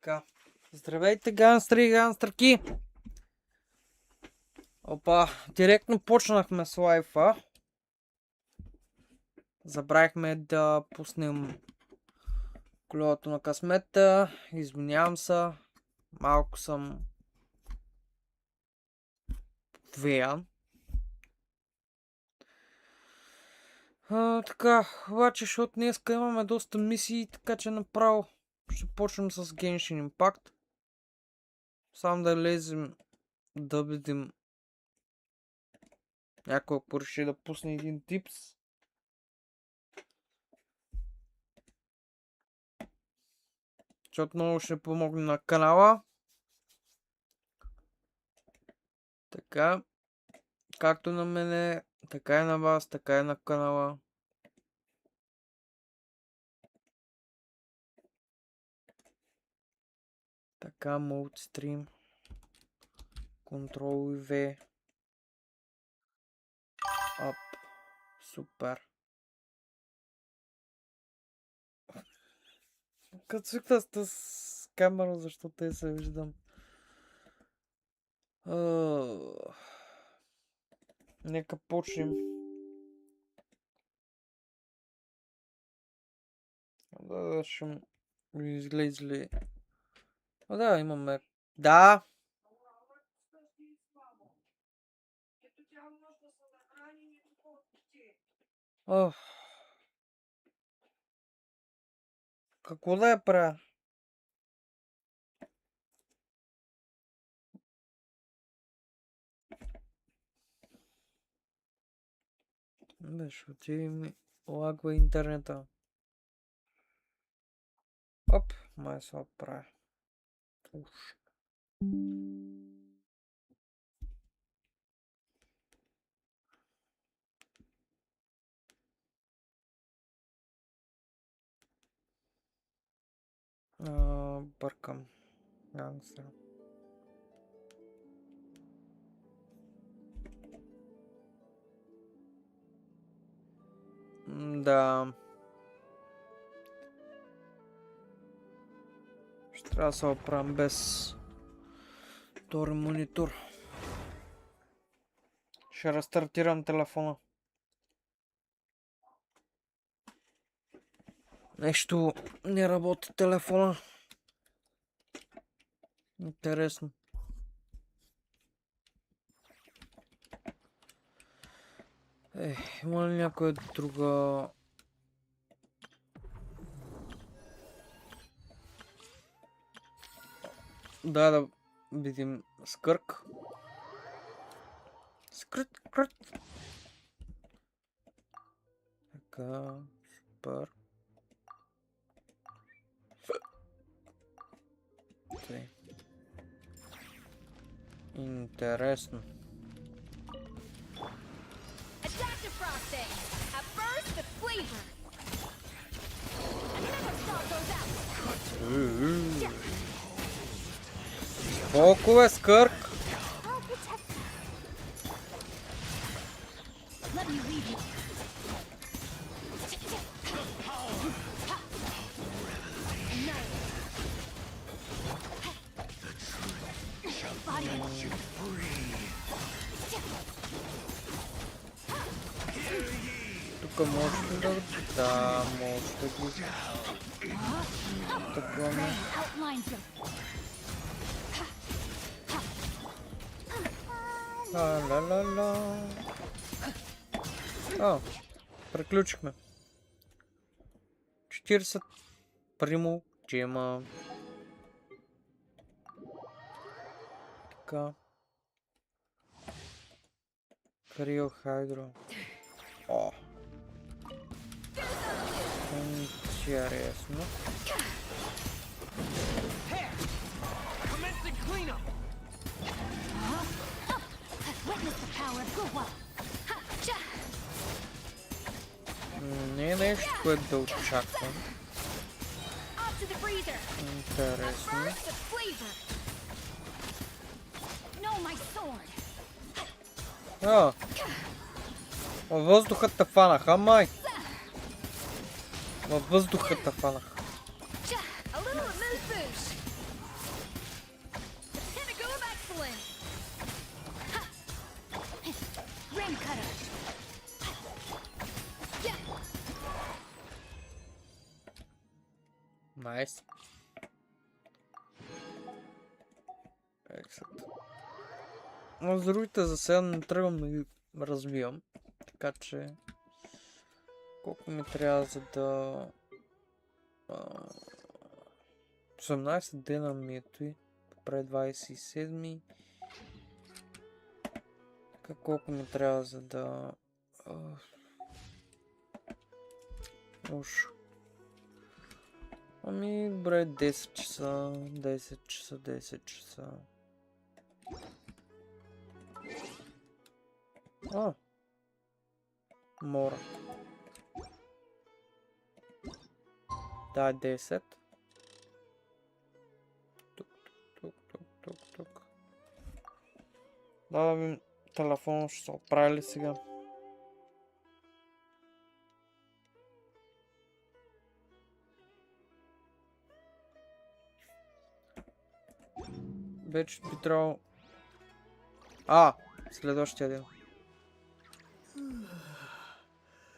Така. Здравейте, гангстери и гангстерки! Опа, директно почнахме с лайфа. Забравихме да пуснем колелото на късмета. Извинявам се. Малко съм веян. Така, обаче, защото днес имаме доста мисии, така че направо ще почнем с Genshin Impact. Само да лезем да видим някой ако реши да пусне един типс. Защото много ще помогне на канала. Така, както на мене, така и на вас, така и на канала. Така, Mode Stream. Control и V. Up. Супер. Като свикна с камера, защото те се виждам. Нека почнем. Да, ще излезли. Да, имаме. Да! Какво да я правя? Защото ми лагва интернета. Оп, май се оправя. Уж. Бъркам. Гангстер. Да. Ще трябва да се оправям без втори монитор. Ще рестартирам телефона. Нещо не работи телефона. Интересно. Има ли някоя друга... Да видим Скърк. Скрит. Така, супер. Интересно. Колко е Скърк? Тук може да... Да, може да ги... Такова. Приключихме. 40 примо чема. Така. Крио хайдро. О. Интересно. Не е нещо, което да очаквам. Интересно. Във въздухата фанаха, май! Във въздухата фанаха. Найс. Ексът. Но с другите за сега не тръгвам да ги развивам. Така че... Колко ми трябва за да... 18 дена ми е той. Поправи 27. Така колко ми трябва за да... Уж. Ами, добре, 10 часа, 10 часа, 10 часа. Мора. Да, 10. Тук. Да, ми телефон ще се оправи ли сега? Вече би трябвало... Следващия ден.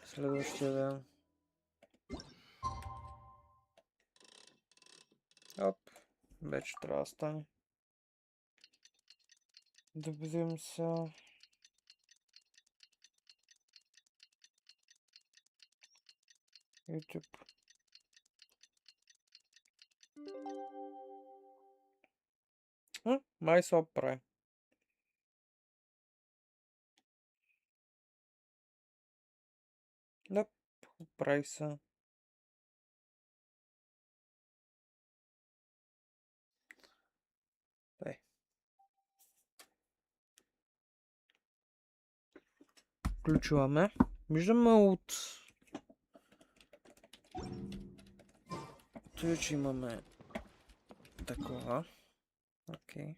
Следващия ден. Оп. Вече трябва да стане. Да видим сега. YouTube. Май се оправи. Да, оправи се. Включваме. Виждаме от... Това, че имаме такова. Окей.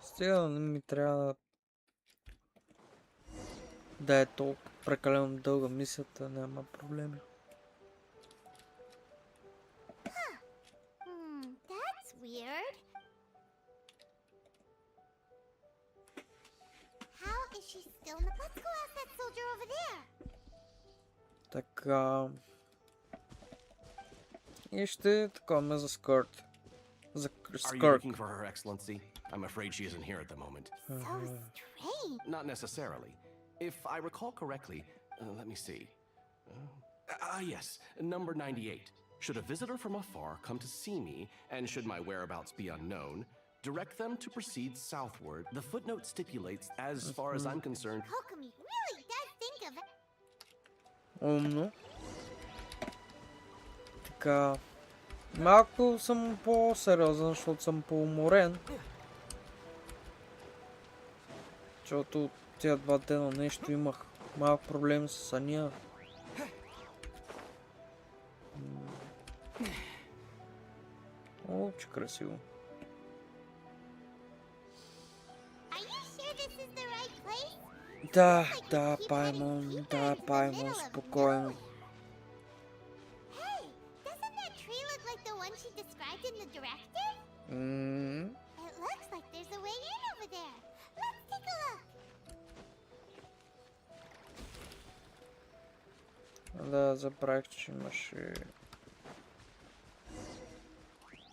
Стига да не ми трябва да е толкова прекалено дълга мисията, няма проблеми. Така... И ще такова за Skyrt. За Skyrt. I'm afraid she isn't here at the moment. So strange. Not necessarily. If I recall correctly, let me see. Yes, number 98. Should a visitor from afar come to see me, and should my whereabouts be unknown, direct them to proceed southward. The footnote stipulates, as far as I'm concerned... Kokomi really does think of it. Умно. Така... Малко съм по-сериозен, защото съм по-уморен. Защото тия 2 дена нещо имах малко проблем с съня. О, че красиво. Да, Паймон, спокойно. It looks like there's a way in over there. Let's take a look. Да, забравих, че имаше...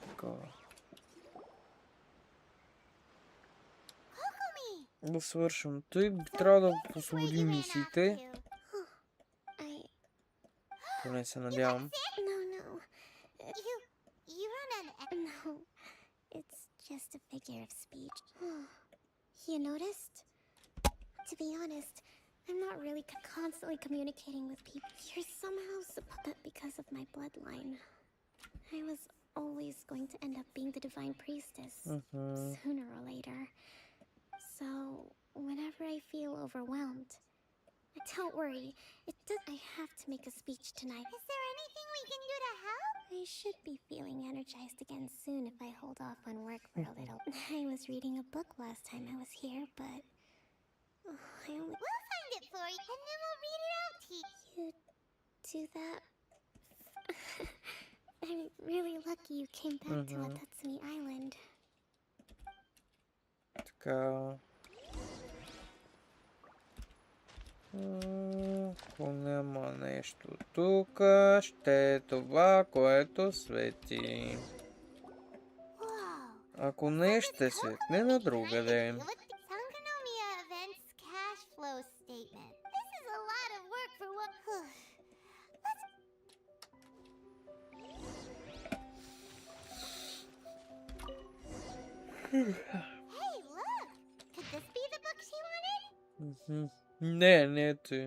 Такова. Да свършим. Той би трябва да освободи мисиите. Поне се надявам. No, it's just a figure of speech. You noticed? To be honest, I'm not really constantly communicating with people. You're somehow because of my bloodline. I was always going to end up being the divine priestess, sooner or later. So, whenever I feel overwhelmed, don't worry. I have to make a speech tonight. Is there anything we can do to help? I should be feeling energized again soon if I hold off on work for a little. I was reading a book last time I was here, but... I only... We'll find it for you, and then we'll read it out to you. You do that? I'm really lucky you came back to Watatsumi Island. Така... Ако няма нещо тук, ще е това, което свети. Ако не, ще светне на другаде. Sankonomiya events cash flow statement. This is a lot of work for what? Hey, look! Could this be the book she wanted? Не ти.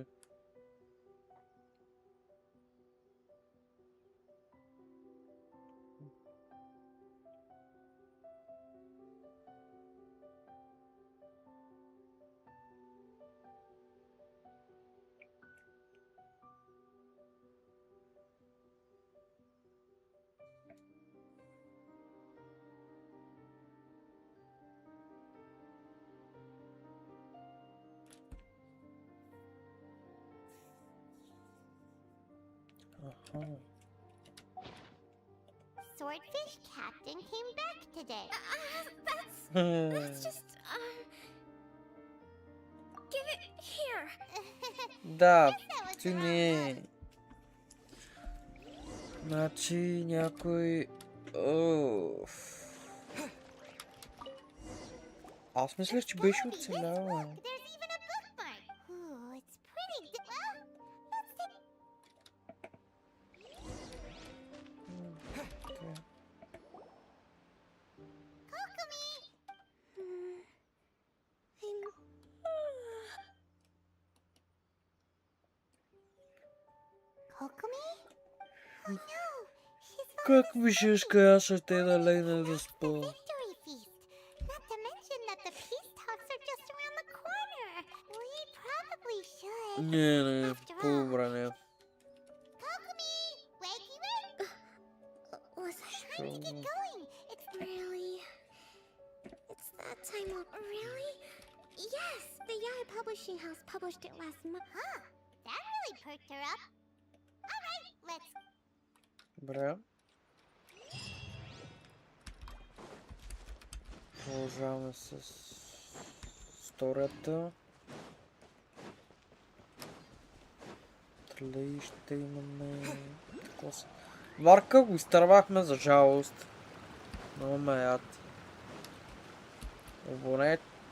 Swordfish Captain came back today. That's just, give it here. Да, ти не. Значи някой... Аз мислех, че беше оцеляла. There's even a bookmark. Ooh, it's pretty. Well, let's take. Kokomi! Kokomi? Oh no, she's Как вишешка, аз ще те да легна да спа. victory feast. Not to mention that the peace talks are just around the corner. We probably should. Не, по-добре не. Kokomi! Wakey wake! Was I Time to get going. It's really? It's that time of... Really? Yes, the Yai Publishing House published it last month. Huh. That really perked her up. Alright, let's. Добре. Продължаваме с историята. Дали ще имаме... Варка го изтървахме за жалост. Много ме яд.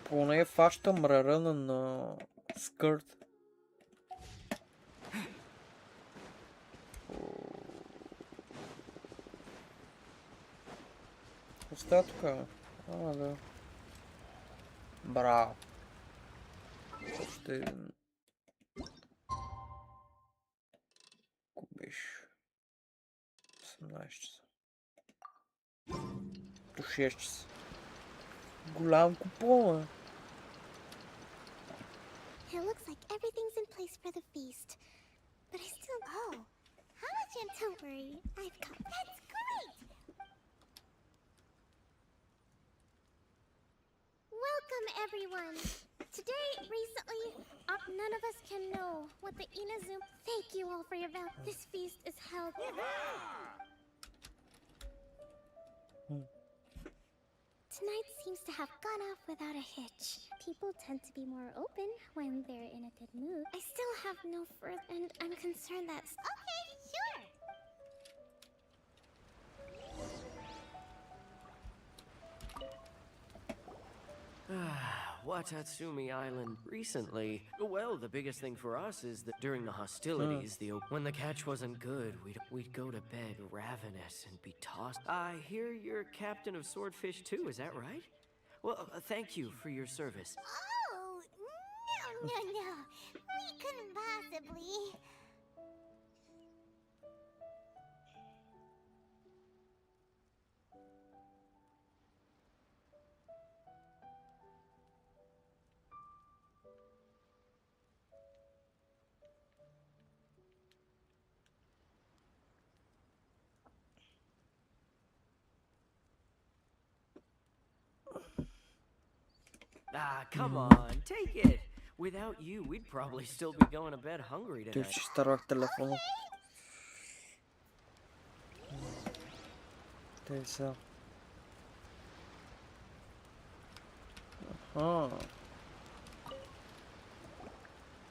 Поне фащам раръна на Skyrt. Остава тук. Да. Браво. Още един. Ако беше 18 часа. До 6 часа. Голям купон, It looks like everything's in place for the feast. But I still... Oh, how much in. Don't worry, I've got... That's great! Welcome, everyone! Today, recently, none of us can know what the Inazu... Thank you all for your help. This feast is held... Tonight seems to have gone off without a hitch. People tend to be more open when they're in a good mood. I still have no further... And I'm concerned that... Okay, sure. Watatsumi Island recently. Well, the biggest thing for us is that during the hostilities, when the catch wasn't good, we'd go to bed ravenous and be tossed. I hear you're captain of Swordfish too, is that right? Well, thank you for your service. Oh, no. We couldn't possibly. Ah, come on, take it. Without you, we'd probably still be going to bed hungry Ти tonight. ще старах телефона. Те са.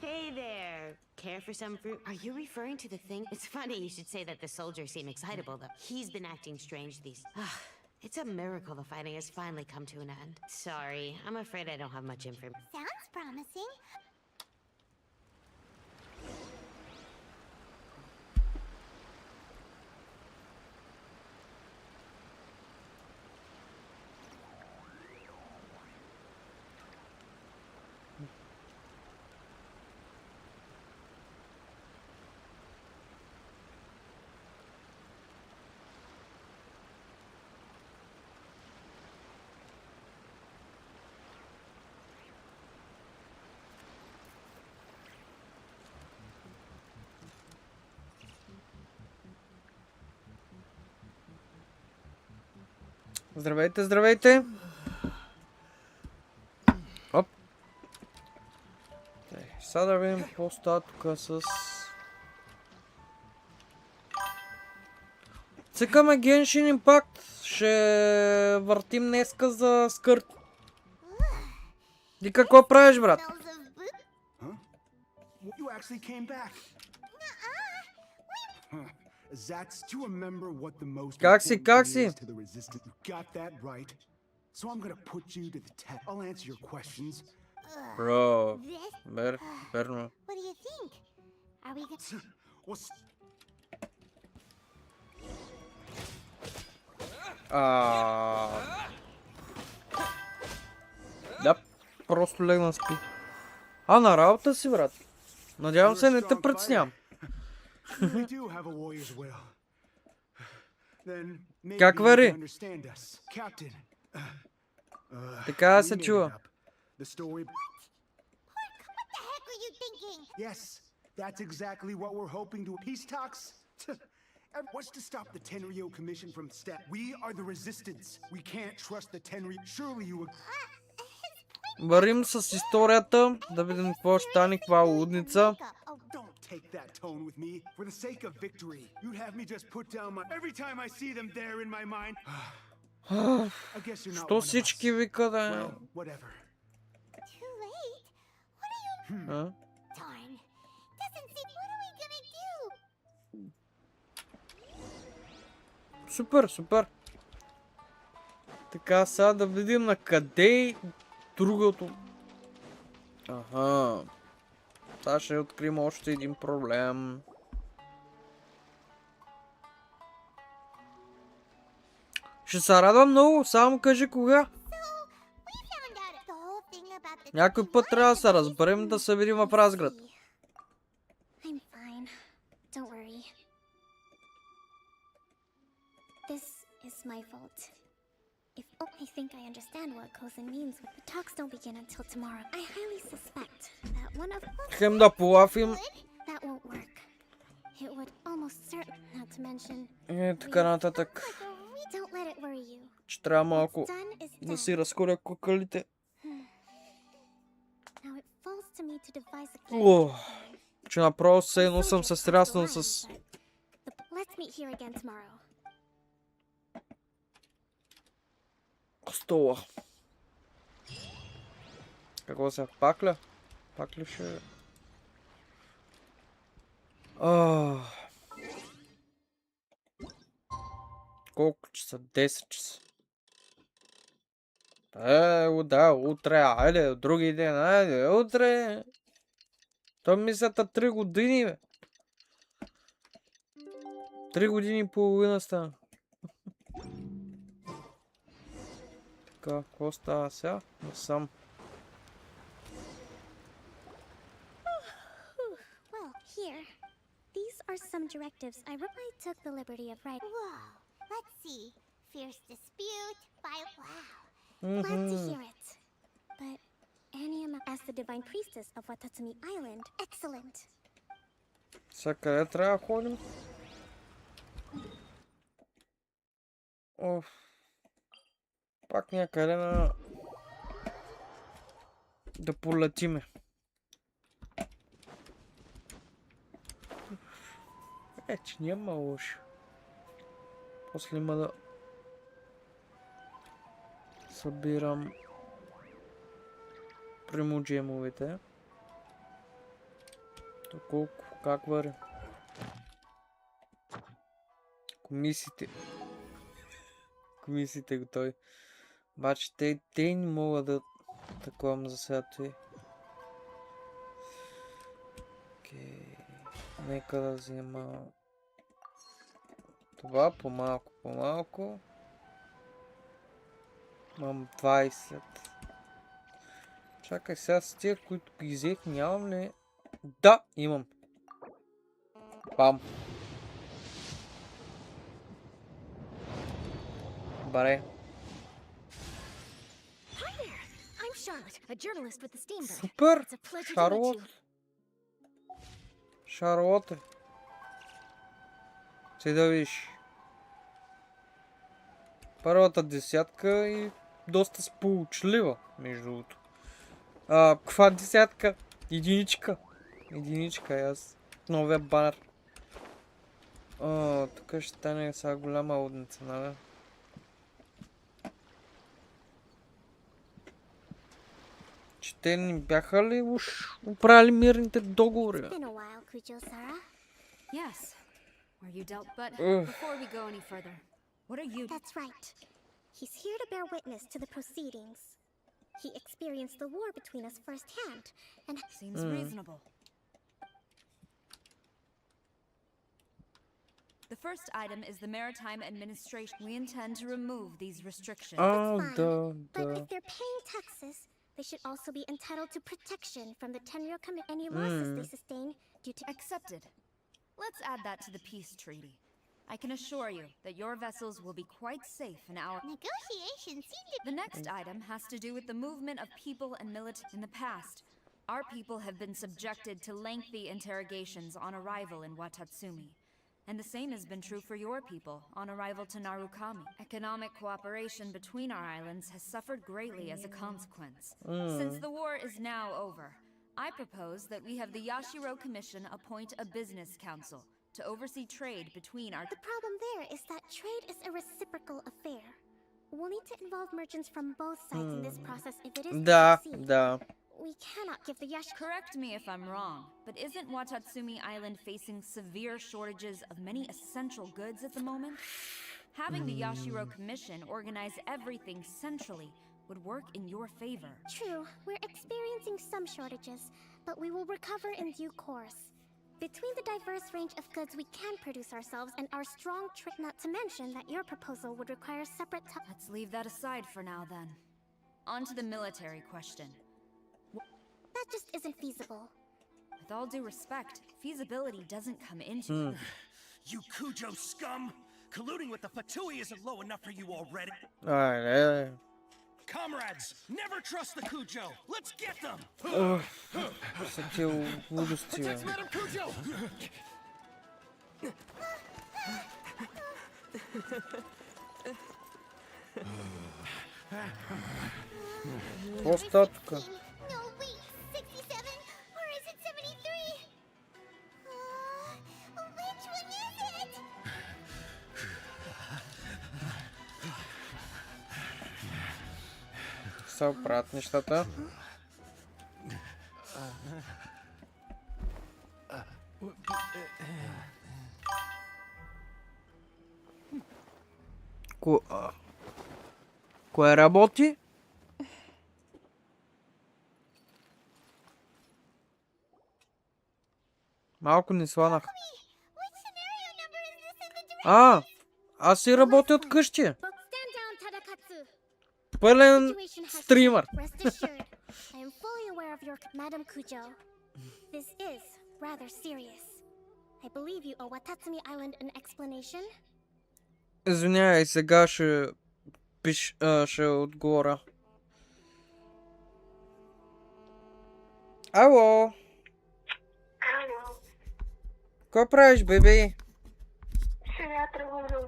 Hey there. Care for some fruit? Are you referring to the thing? It's funny you should say that the soldiers seem excitable, though. He's been acting strange these... It's a miracle the fighting has finally come to an end. Sorry, I'm afraid I don't have much information. Sounds promising. Здравейте, здравейте! Оп! Сега да видим какво става тук с... Цикаме Genshin Impact. Ще въртим днеска за Skyrt. И какво правиш, брат? Smells of boot. Huh? You actually came back. Huh. That's to remember what the most Kaksi, important thing Kaksi. is to the resistance. You got that right. So I'm gonna put you to the test. I'll answer your questions. Бро, This. верно. What do you think? Are we gonna... Well, Да, просто легна спи. На работа си, брат. Надявам се, не те притеснявам. you really do have a warrior's will. Then maybe Как you вари? can understand us. Captain. Така We се made it чува. up. The story. What the heck are you thinking? Yes, that's exactly what we're hoping to. Peace talks? What's to stop the Tenryo Commission from step? We are the resistance. We can't trust the Tenryo. Surely you would. Варим с историята, да видим какво ще стане, каква лудница. Oh, Don't take that tone with me. For the sake of victory, you'd have me just put down my. Every time I see them there in my mind. I guess you're not Що one of всички us. вика да Well, whatever. too late? What are you... е? Darn. Doesn't seem... What are we gonna do? Супер, супер. Така, сега да видим на къде е другото. Аха. Сега ще открием още един проблем. Ще се радвам много, само кажи кога. We found out the whole thing about the... Някой път трябва да се разберем да се видим в Разград. I'm fine. Don't worry. This is my fault. If I think I understand what Kozen means, the talks don't begin until tomorrow. I highly suspect that one of Хем да полафим. that won't work. It would almost certainly, not to mention, И така нататък. don't let it worry you. Че трябва малко Done is да done. си разходя кукалите. Now it falls to me to devise a О, че направо все едно съм се стряснал с... Let's meet here again tomorrow. стола. Какво се пакля? Пакля ще... Колко часа? 10 часа. Да, утре, айде, други ден, айде, утре. То мисълта 3 години, бе. 3 години и половина стана. Така, какво става сега? Не съм. Well, here. These are some directives I took the liberty of writing. Whoa. Let's see. Fierce dispute by... Wow. Glad to hear it. But Aniama as the divine priestess of Watatsumi Island. Excellent. Сега къде трябва да ходим? Оф. Пак някъде на... да полетиме. Че няма лошо. После има да... събирам примуджемовете. Колко? Как вари? Комисиите. Комисиите готови. Обаче те не могат да таковам за сега той. Окей. Нека да взема това по-малко. Имам 20. Чакай сега с тия, които ги взех, нямам ли? Да, имам. Бам. Баре. I'm Charlotte, a journalist with the Steamboat. Супер! It's a pleasure to meet you. Шарлот. Ти да видиш. Първата десятка и доста сполучлива, между другото. Каква десятка? Единичка. Единичка, аз. Новия банер. Тук ще стане сега голяма лудница, нали? Че те не бяха ли уж оправили мирните договори? It's been a while, Kujo-Sara. Yes. Were you dealt? But before we go any further, what are you? That's right. He's here to bear witness to the proceedings. He experienced the war between us firsthand, and Seems reasonable. The first item is the Maritime Administration. We intend to remove these restrictions. fine. But Да. if they're paying taxes, they should also be entitled to protection from the Tenryou Committee. Any losses they sustain due to Accepted. Let's add that to the peace treaty. I can assure you that your vessels will be quite safe in our... Negotiations seem to The next item has to do with the movement of people and military. In the past, our people have been subjected to lengthy interrogations on arrival in Watatsumi. And the same has been true for your people on arrival to Narukami. Economic cooperation between our islands has suffered greatly as a consequence. Since the war is now over, I propose that we have the Yashiro Commission appoint a business council to oversee trade between our... The problem there is that trade is a reciprocal affair. We'll need to involve merchants from both sides in this process if it is to Да, succeed. да. We cannot give the Yash... Correct me if I'm wrong, but isn't Watatsumi Island facing severe shortages of many essential goods at the moment? Having the Yashiro Commission organize everything centrally would work in your favor. True, we're experiencing some shortages, but we will recover in due course. Between the diverse range of goods we can produce ourselves and our strong trade, not to mention that your proposal would require separate... Let's leave that aside for now then. On to the military question. That just isn't feasible. With all due respect, feasibility doesn't come into it. You Kujo scum! Colluding with the Fatui isn't low enough for you already. Айде. Comrades, never trust the Kujo. Let's get them. Са тия лудости, бе. Madam Kujo. Какво става тука? No, wait, 67? Or is it 73? Which one is it? Са оправят нещата. Кое работи? Малко не сланах. Which scenario number is this in the direction? Аз си работя от къщи. But stand down, Tadakatsu. Пълен Situation has стример. changed. Rest assured, I am fully aware of your... Madam Kujo, this is rather serious. I believe you owe Watatsumi Island an explanation. Извинявай, сега ще отговоря. Ало? Какво правиш, бебе? Сега тръгвам за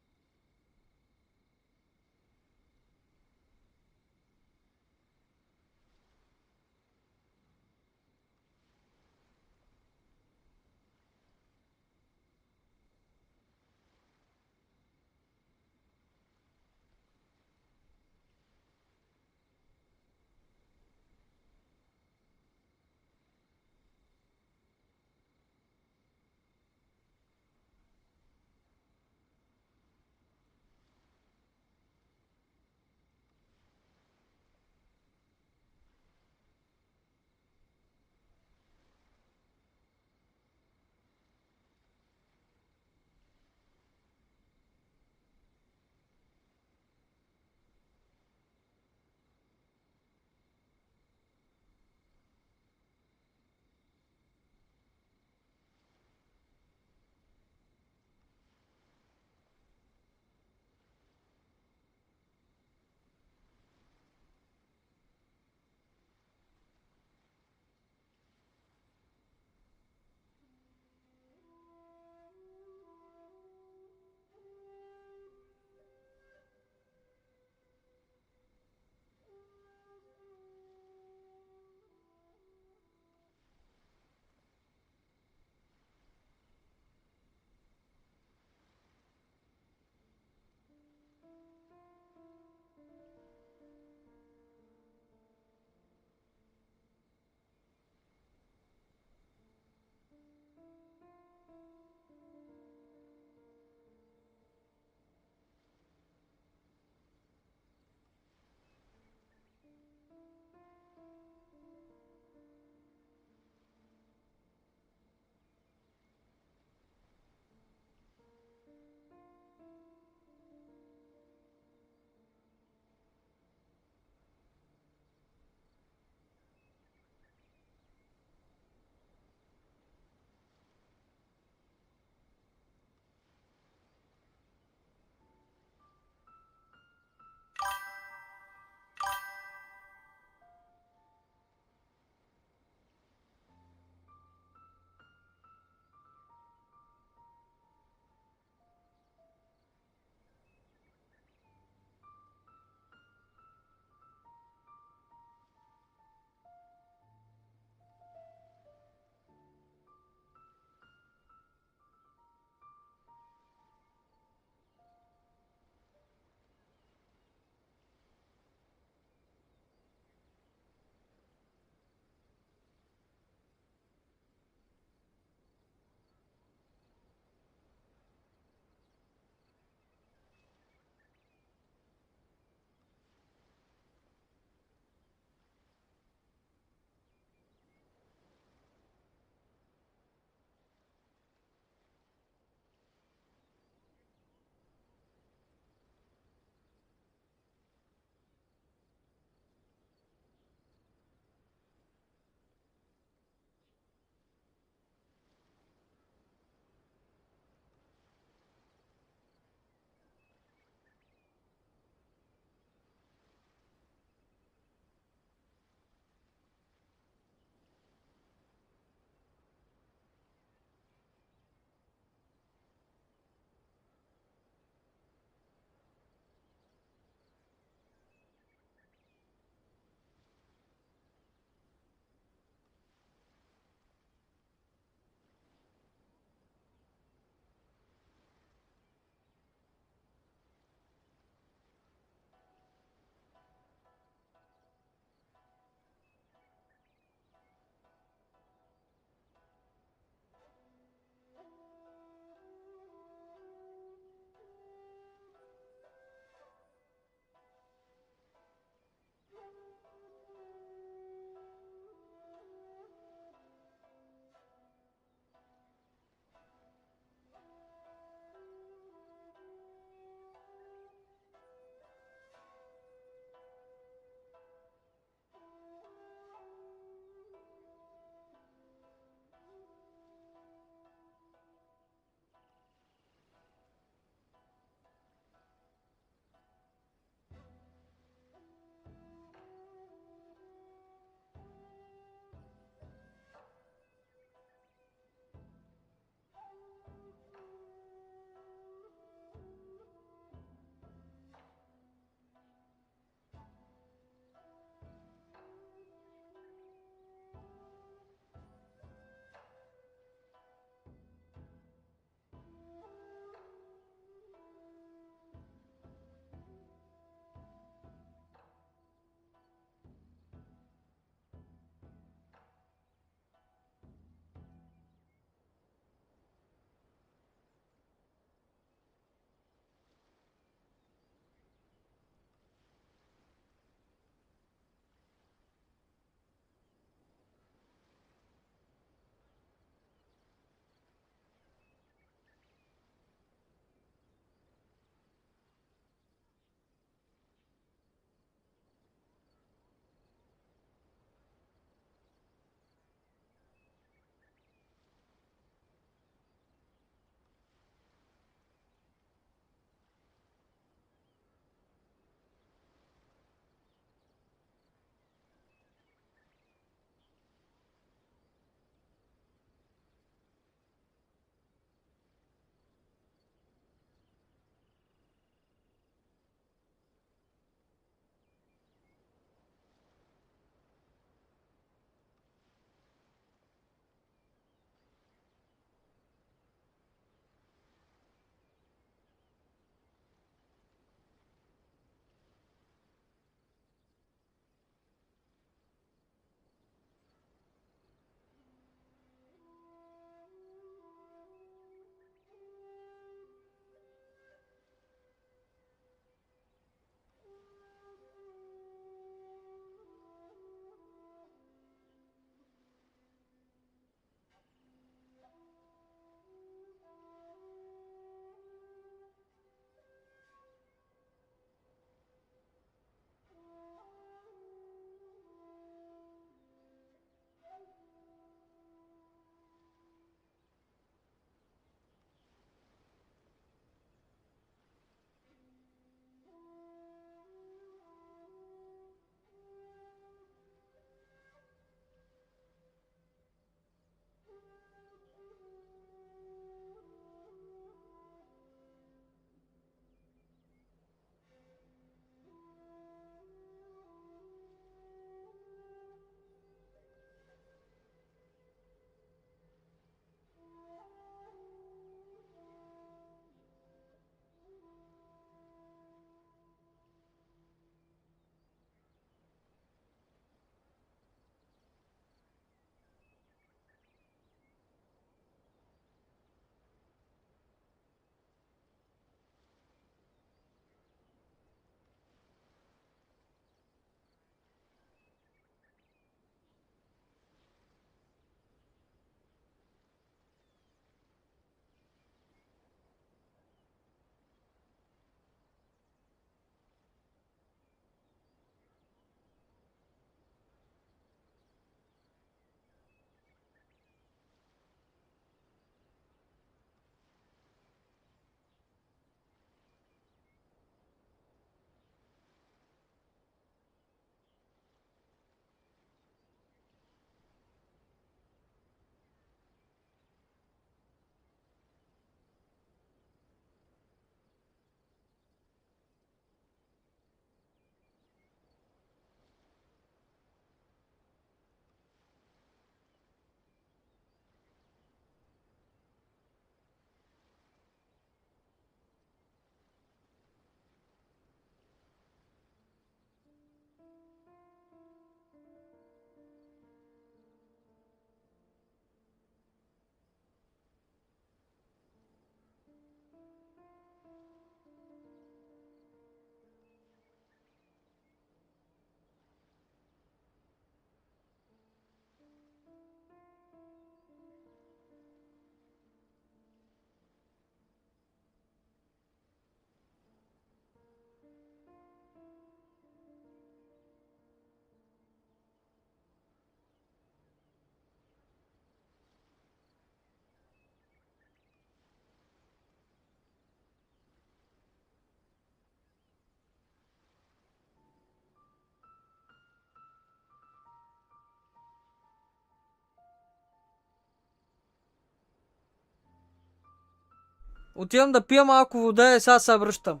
Отивам да пия малко вода и сега се връщам.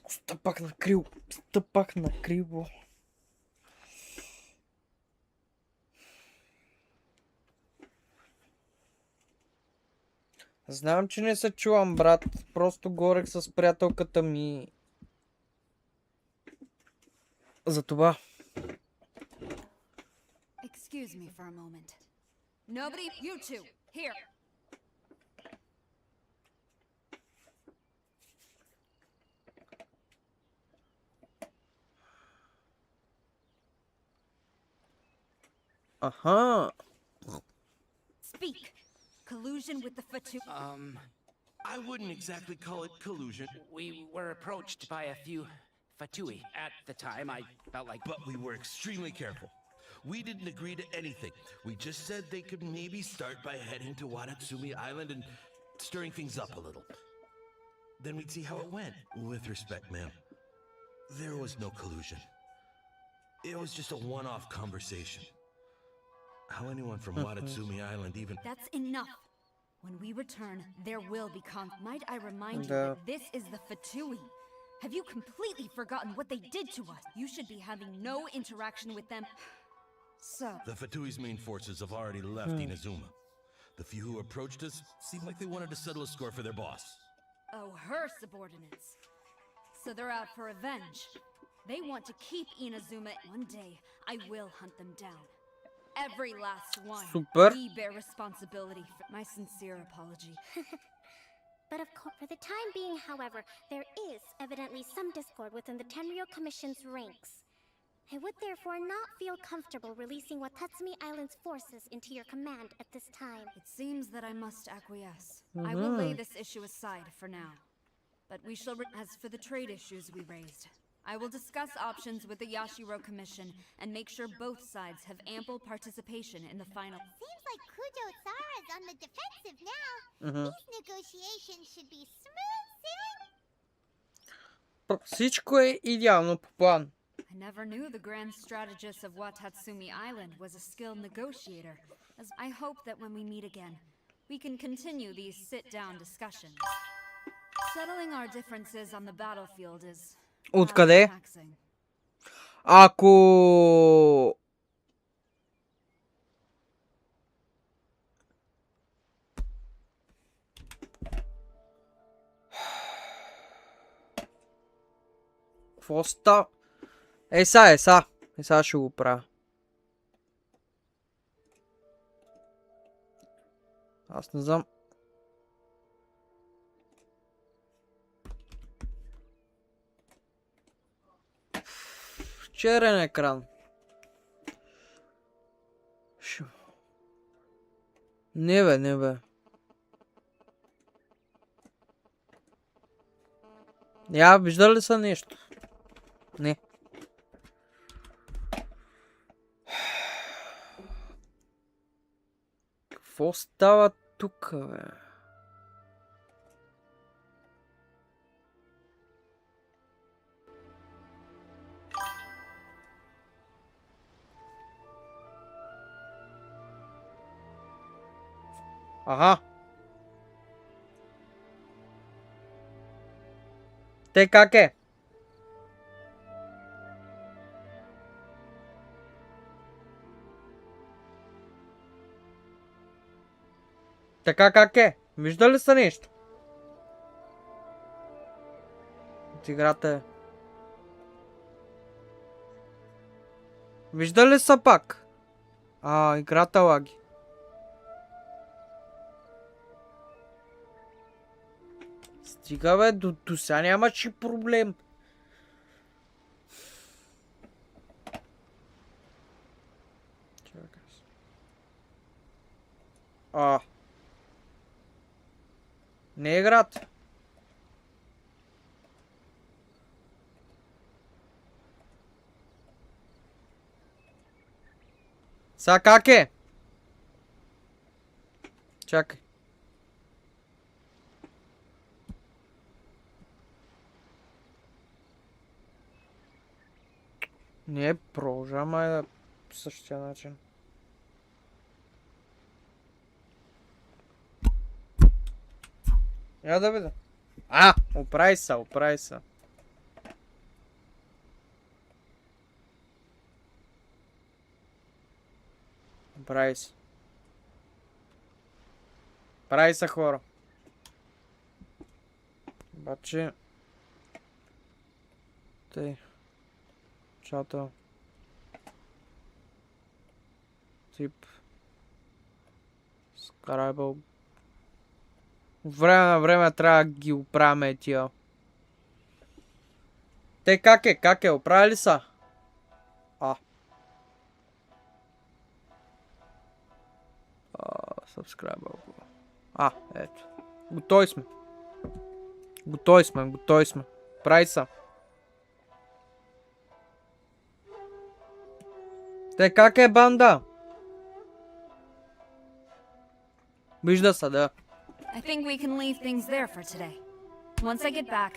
Стъпах на криво. Стъпах на криво. Знам, че не се чувам, брат. Просто горех с приятелката ми. Затова. Excuse me for a moment. Nobody, you two, here. Аха. Speak. Collusion with the Fatu. I wouldn't exactly call it collusion. We were approached by a few Fatui. At the time, I felt like... But we were extremely careful. We didn't agree to anything. We just said they could maybe start by heading to Watatsumi Island and stirring things up a little. Then we'd see how it went. With respect, ma'am, there was no collusion. It was just a one-off conversation. How anyone from Watatsumi Island even... That's enough. When we return, there will be Might I remind you that this is the Fatui? Have you completely forgotten what they did to us? You should be having no interaction with them. So... The Fatui's main forces have already left Inazuma. The few who approached us seemed like they wanted to settle a score for their boss. Oh, her subordinates. So they're out for revenge. They want to keep Inazuma. One day, I will hunt them down. Every last one. Super. We bear responsibility for my sincere apology. But of course, for the time being, however, there is evidently some discord within the Tenryou Commission's ranks. I would therefore not feel comfortable releasing Watatsumi Island's forces into your command at this time. It seems that I must acquiesce. I will lay this issue aside for now. But we shall... As for the trade issues we raised, I will discuss options with the Yashiro Commission and make sure both sides have ample participation in the final... Seems like Kujo-sara's on the defensive now. These negotiations should be smooth sailing. Всичко е идеално по план. I never knew the grand strategist of Watatsumi Island was a skilled negotiator. As I hope that when we meet again, we can continue these sit-down discussions. Settling our differences on the battlefield is... Откъде? taxing. Ако... Какво става? Сега ще го правя. Аз не знам. Черен екран. Не бе. Я, вижда ли са нещо? Не. Какво става тук, бе? Ага. Те как е? Така как е? Вижда ли са нещо? От играта е. Вижда ли са пак? Играта лаги. Стига бе, до сега нямаше проблем. Не е град. Сега как е? Чакай. Не, продължаваме по същия начин. Я да видя. Оправи се, оправи се. Оправи се. Прави се, хора. Обаче... Тъй. Чата. Тип. Скарайбъл. Време на време трябва да ги оправяме тия. Те как е? Как е? Оправили са? Subscribe. Ето. Готови сме. Готови сме. Прави са. Те как е, банда? Вижда се, да. I think we can leave things there for today. Once I get back,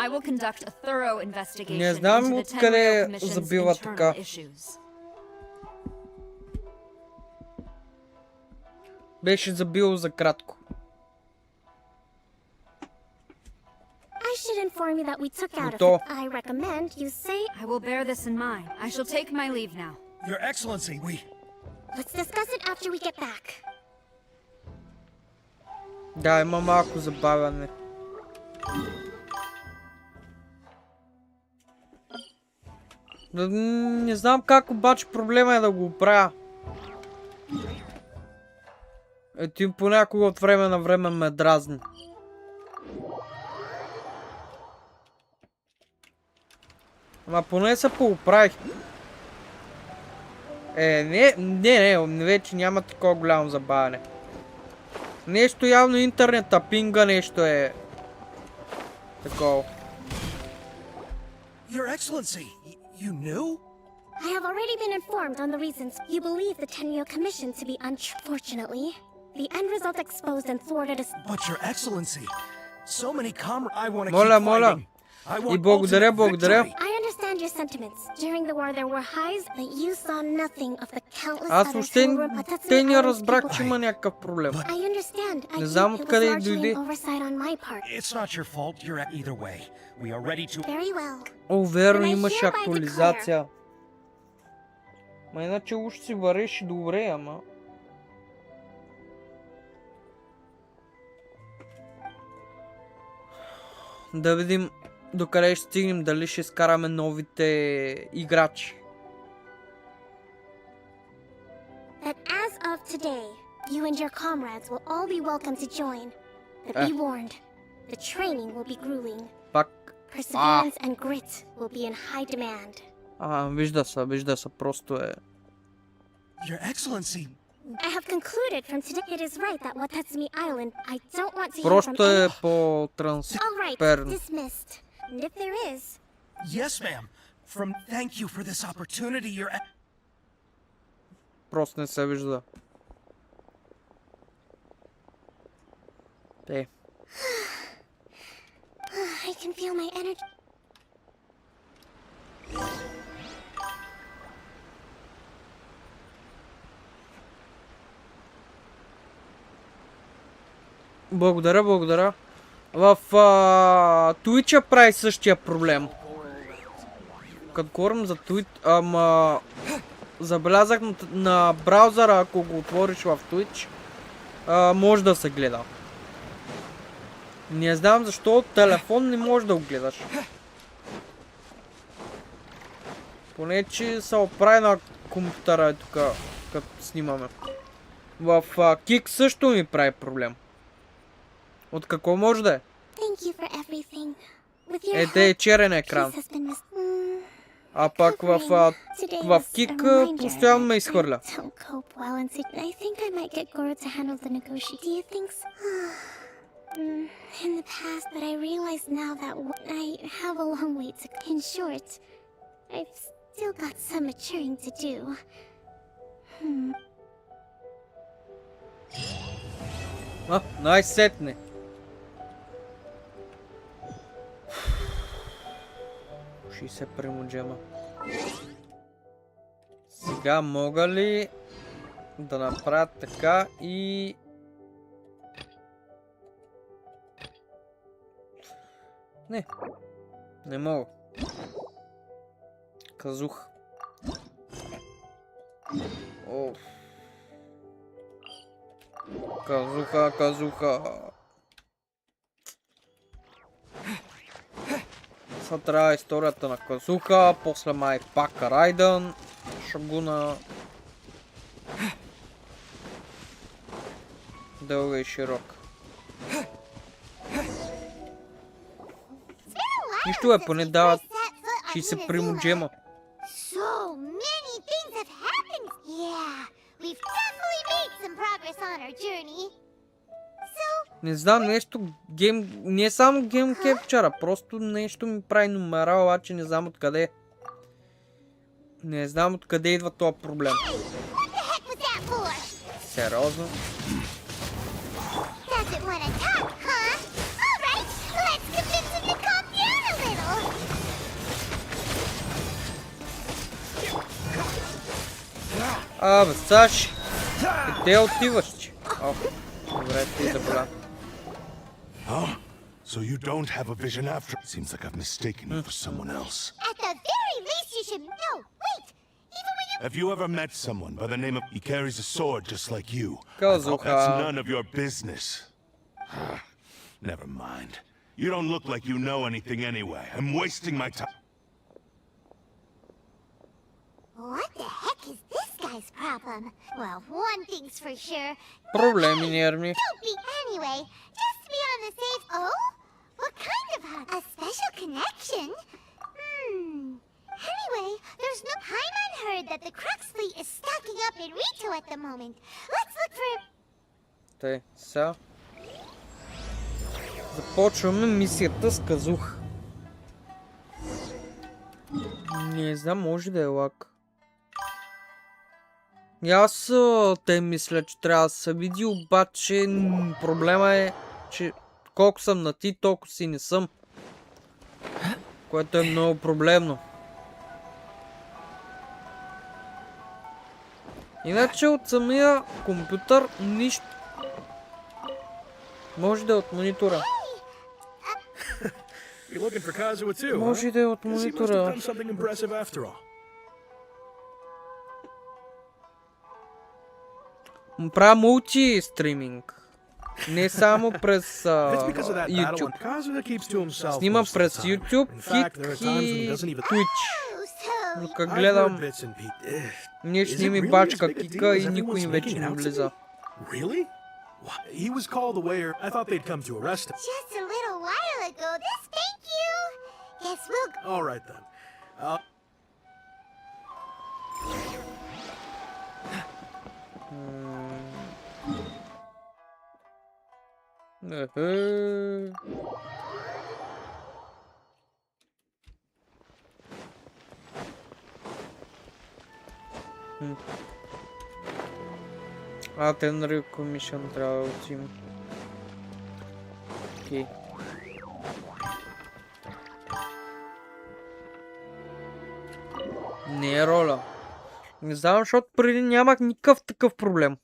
I will conduct a thorough investigation Не знам into the откъде Tenryou Commission's забива така. internal issues. Беше забил за кратко. I should inform you that we took out of To. it. I recommend you say... I will bear this in mind. I shall take my leave now. Your Excellency, we... Let's discuss it after we get back. Да, има малко забавяне. Не знам как, обаче проблема е да го оправя. Ето им понякога от време на време ме дразни. Ама поне се пооправих. Не, вече няма такова голямо забавяне. Нещо явно интернета пинга, нещо е такова. Your Excellency, you knew? I have already been informed on the reasons you believe the Tenryou Commission to be unfortunately. The end result exposed and thwarted us. But Your Excellency, so many I want to Моля, keep моля. fighting. I want И благодаря, ultimate благодаря. victory. I understand your sentiments. During the war there were highs, but you saw nothing of the countless Аз others въобще who were те не Island's разбрах, people. че има някакъв проблем. I understand. I Не think знам it was откъде largely дойде. an oversight on my part. It's not your fault. You're at either way. We are ready to... Very well. О, верно, And I имаше hereby актуализация. Ма иначе уж си вареше добре, ама... Да видим докъде ще стигнем, дали ще изкараме новите играчи. That as of today, you and your comrades will all be welcome to join. But be warned, the training will be grueling. Пак... Perseverance and grit will be in high demand. Вижда се, просто е... Your Excellency, I have concluded from today it is right that Watatsumi Island, I don't want to hear from Просто е any... All right, по-трансперно. dismissed. And if there is... yes, ma'am. Thank you for this opportunity, Your... Просто не се вижда. Те. I can feel my energy... Благодаря. В Twitch прави същия проблем. Като говорим за Twitch, ама... Забелязах на браузъра, ако го отвориш в Twitch, може да се гледа. Не знам защо от телефон не можеш да го гледаш. Поне че се оправи на компютъра тук, като снимаме. В Kik също ми прави проблем. От какво може да е? Thank you for everything. With your Ете е help, черен peace екран. has been А пък в Кик постоянно ме изхвърля. Don't cope well and I think I might get Goro to handle the negotiation. Do you think so? In the past, but I realize now that I have a long way to. In short, I've still got some maturing to do. Най-сетне. Ще се примуджема. Сега мога ли да направя така и... Не мога. Казух. Оф. Казуха. Сега трябва историята на Казуха, после май пак Райдън, Шагуна. Дълга и широка. Нищо е, поне дават, ще се примуджема. So many things have happened. Yeah, we've definitely made some progress on our journey. Не знам, нещо не е само гейм кепчара, просто нещо ми прави номера, обаче не знам откъде. Не знам откъде идва този проблем. Сериозно? Абе, Саши! Къде отиваш, че? Добре, ти да боля. Huh? So you don't have a vision after? Seems like I've mistaken you for someone else. At the very least, you should know. Wait, even when you... Have you ever met someone by the name of... He carries a sword just like you. Kazuha. That's none of your business. Never mind. You don't look like you know anything anyway. I'm wasting my time. What the heck is this guy's problem? Well, one thing's for sure. Проблеми нервни. Don't be anyway. Just to be on the safe. Oh? What kind of a special connection? Anyway, there's no... Paimon heard that the Crux fleet is stocking up in Rito at the moment. Let's look for... Тъй, сега. Започваме мисията с Казух. Не знам, може да е лак. И аз те мисля, че трябва да се види, обаче проблема е, че колко съм на ти, толкова си не съм. Което е много проблемно. Иначе от самия компютър нищо. Може да е от монитора. Може да е от монитора. Правя мулти стриминг. Не само през YouTube. Снимам през YouTube, Kik и Twitch. Но как гледам, нещо не ми бачка Кика и никой вече не влиза. He was called away, or I thought they'd come to arrest him. Just a little while ago. Thank you. Guess we'll... All right, then. Attenry Commission трябва да учим. Окей. Не е роля. Не знам, защото преди нямах никакъв такъв проблем.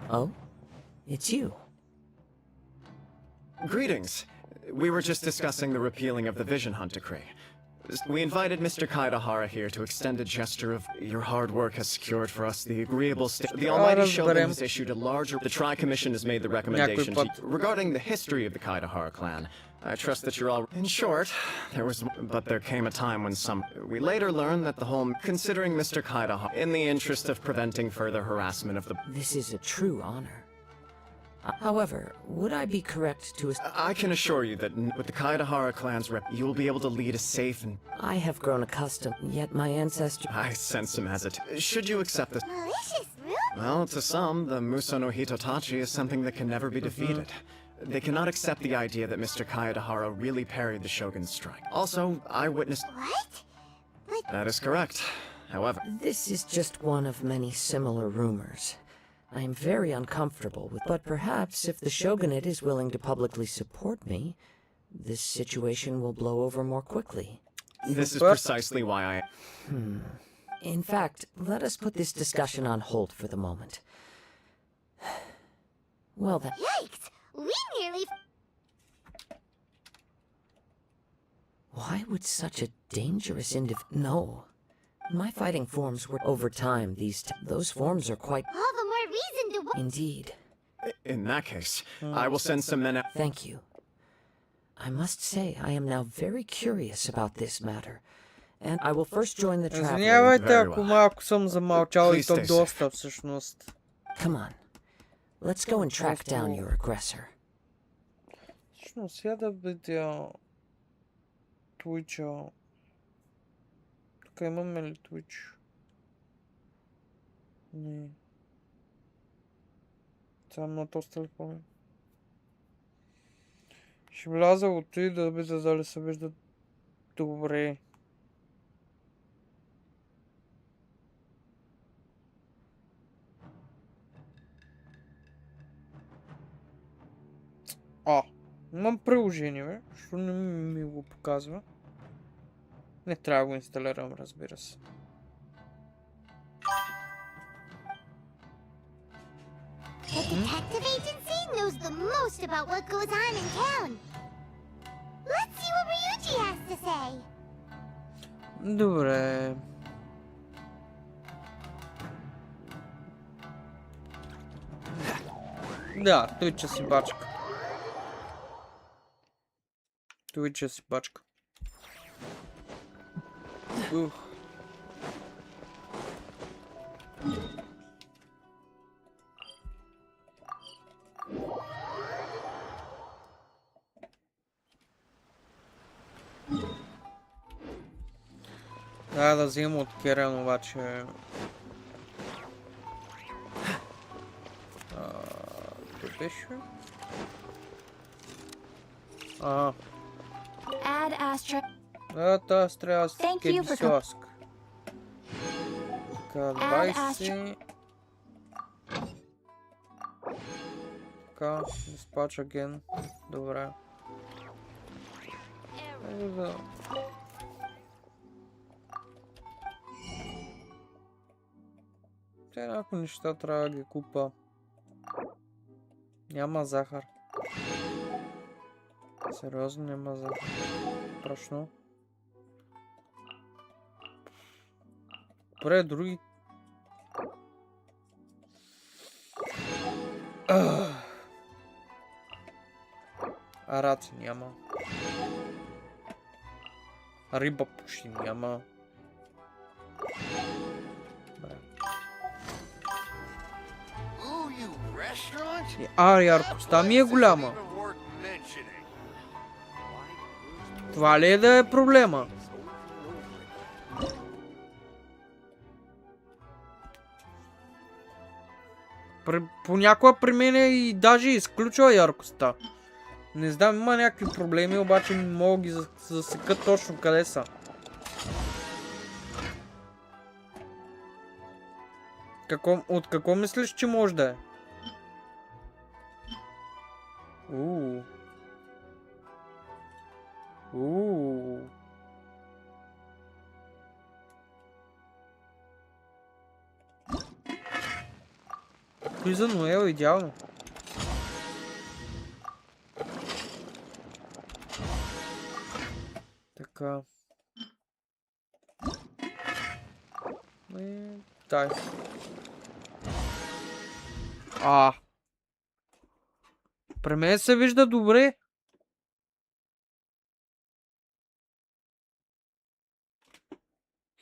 Oh? It's you. Greetings. We were just discussing the repealing of the Vision Hunt decree. We invited Mr. Kaidahara here to extend a gesture of your hard work has secured for us the agreeable state. The Almighty Shogun has issued a larger... The Tri-Commission has made the recommendation regarding the history of the Kaidahara clan. I trust that you're all... In short, there came a time when we later learned that the whole... Considering Mr. Kaidahara, in the interest of preventing further harassment of the... This is a true honor. However, would I be correct to... I can assure you that with the Kaidahara clan's rep, you will be able to lead a safe and... I have grown accustomed, yet my ancestors... I sense some hesitation. Should you accept this? Malicious, really? Well, to some, the Muso no Hitotachi is something that can never be defeated. They cannot accept the idea that Mr. Kaidahara really parried the Shogun's strike. Also, I witnessed... What? That is correct. However... This is just one of many similar rumors. I am very uncomfortable with... But perhaps if the Shogunate is willing to publicly support me, this situation will blow over more quickly. This is precisely why I... In fact, let us put this discussion on hold for the moment. Well then... Yikes! We nearly... Why would such a dangerous No. My fighting forms were over time. Those forms are quite... All the more reason to... Indeed. In that case, I will send some men out... Thank you. I must say, I am now very curious about this matter. And I will first join the traveler... Извинявайте, ако малко съм замълчал и то доста всъщност. Come on. Let's go and track down your aggressor. Всъщност, сега да видя... Twitch-а... Тук имаме ли Twitch? Не. Само на този телефон. Ще вляза от и да видя дали се вижда добре. Имам приложение, бе. Що не ми го показва? Не трябва да го инсталирам, разбира се. The detective agency knows the most about what goes on in town. Let's see what Ryuji has to say. Добре. Да, Twitch си бачка. Twitch си бачка. Да вземем от Керен, обаче... Той беше? Add astra. Да, тази трябва да се кеди соск. Така, 20... Така, диспач аген. Добре. Те някои неща трябва да ги купа. Няма захар. Сериозно няма захар. Страшно. Добре, други. Араци няма. Риба почти няма. Яркостта ми е голяма. Това ли е да е проблема? Понякога при мен и даже изключва яркостта. Не знам, има някакви проблеми, обаче не мога ги засека точно къде са. От какво мислиш, че може да е? Той за Ноел идеално. Така. Дай. При мен се вижда добре.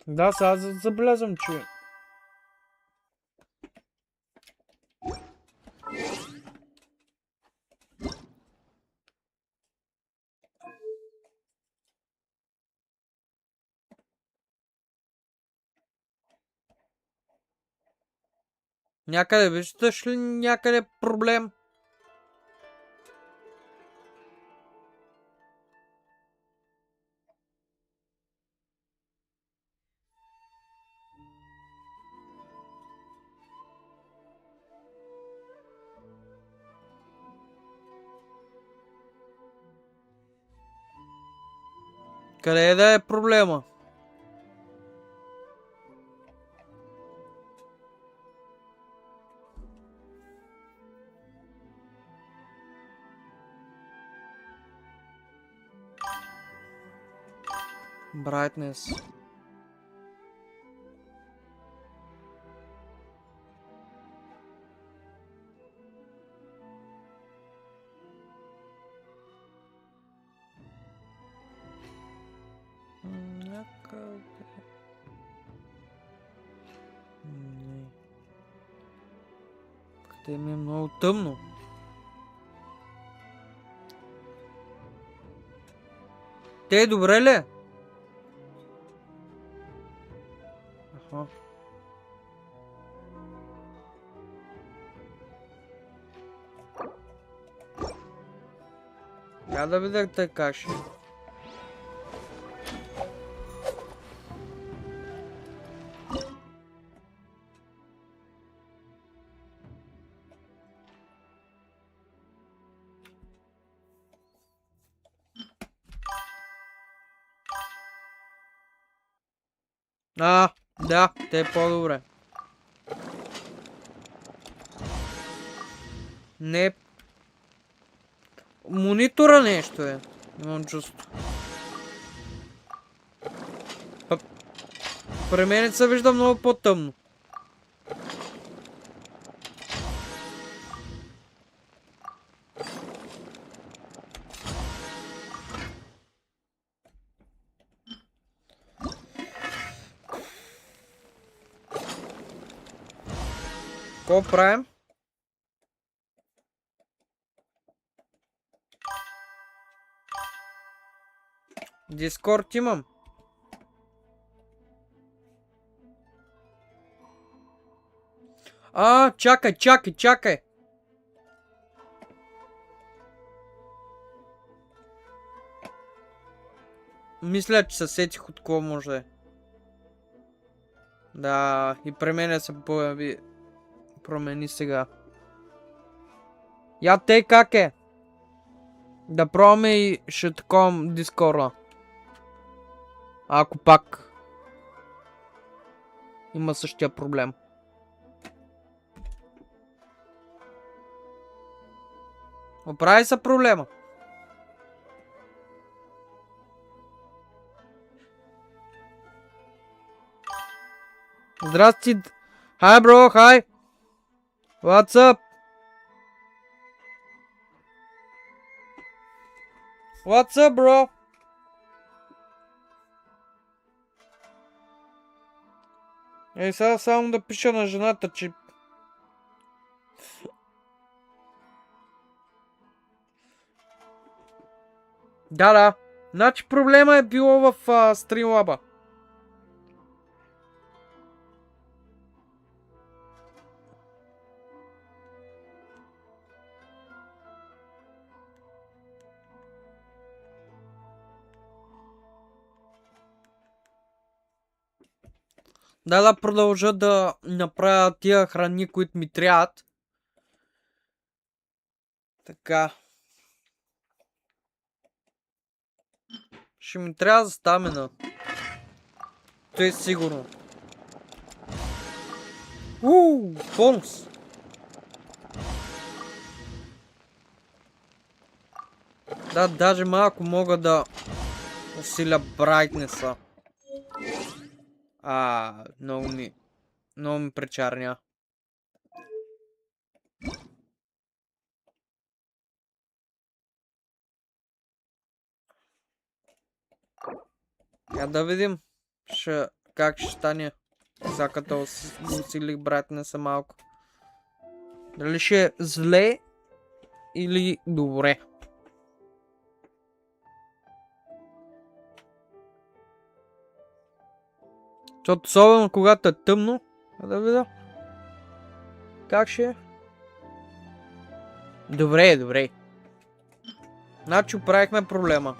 Да, сега забелязвам, че... Някъде виждаш ли някъде проблем? Къде е да е проблема? Brightness. Къде ми е много тъмно. Те добре ли? Аха. Я да видя те каши. Да, те е по-добре. Не. Монитора нещо е. Имам чувство. При мен се вижда много по-тъмно. Какво правим? Дискорд имам. Чакай. Мисля, че се сетих от кого може да е. Да, и при мен се появи. Промени сега. Я те как е? Да пробваме и ще таковам Дискорда. Ако пак има същия проблем. Оправи се проблема. Здрасти. Hi bro, hi. What's up? What's up, bro? Ей, сега само да пиша на жената, че... Да. Значи проблема е било в Streamlab-а. Да продължа да направя тия храни, които ми трябват. Така. Ще ми трябва за стамина. То е сигурно. Бонус. Да, даже малко мога да усиля брайтнеса. Много ми пречарня. Я да видим как ще стане. Сега като усилих братница малко. Дали ще е зле или добре? Защото особено когато е тъмно, да видя. Как ще е? Добре. Значи оправихме проблема.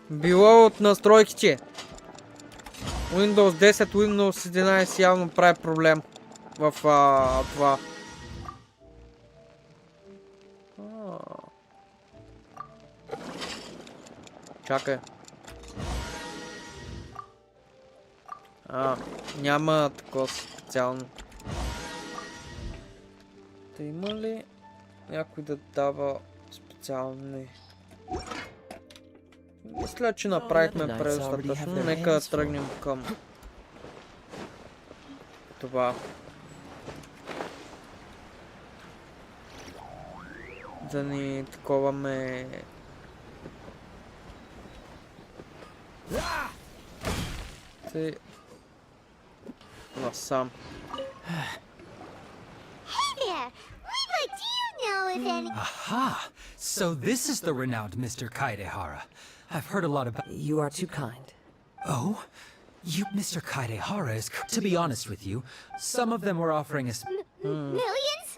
Било от настройките. Windows 10, Windows 11 явно прави проблем в това. Чакай. Няма такова специално. Та има ли някой да дава специални? Мисля, че направихме предостатъчно. Нека да тръгнем към това. Да ни таковаме... Ти... Насам. Aha! So this is the renowned Mr. Kaidehara. I've heard a lot about... You are too kind. Oh? You... Mr. Kaidehara is... To be honest with you, some of them were offering us... Millions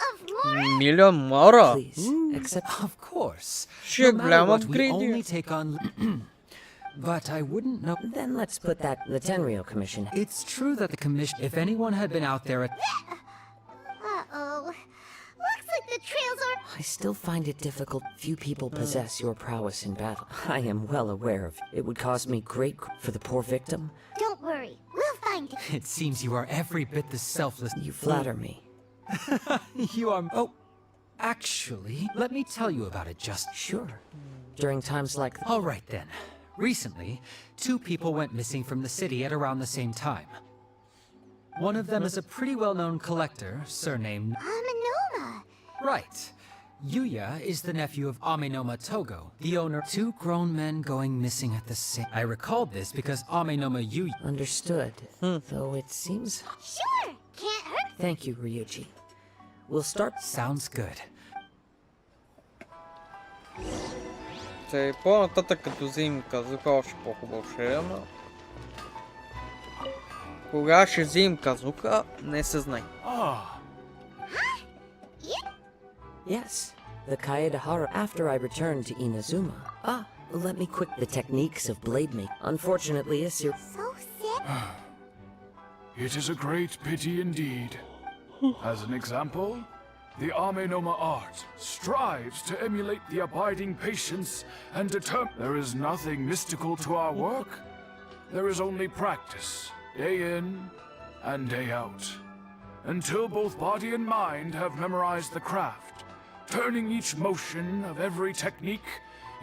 of more? Million more? Please, accept... Of course. Ще No matter гледам what, we апгрейди. only take on... But I wouldn't know... Then let's put that the Tenryo Commission. It's true that the commission... If anyone had been out there at... Uh-oh. Looks like the trails are... I still find it difficult. Few people possess your prowess in battle. I am well aware of it. It would cause me great for the poor victim. Don't worry, we'll find it. It seems you are every bit the selfless... You flatter me. You are... Oh, actually, let me tell you about it just... Sure. During times like... All right then. Recently, 2 people went missing from the city at around the same time. One of them is a pretty well-known collector, surnamed... Aminoma. Right. Yuya is the nephew of Amenoma Togo, the owner. 2 grown men going missing at the same... I recalled this because Amenoma Yuya... Understood. Though it seems... Sure, can't hurt. Thank you, Ryuji. We'll start... Sounds good. Те по-нататък като вземем казука, още по-хубаво ще е, ама... Кога ще вземем казука, не се знае. Yes, the Kaedehara after I returned to Inazuma. Let me quit the techniques of blade making. Unfortunately, Isir... So sick. It is a great pity indeed. As an example, the Amenoma art strives to emulate the abiding patience and determine. There is nothing mystical to our work. There is only practice, day in and day out, until both body and mind have memorized the craft, turning each motion of every technique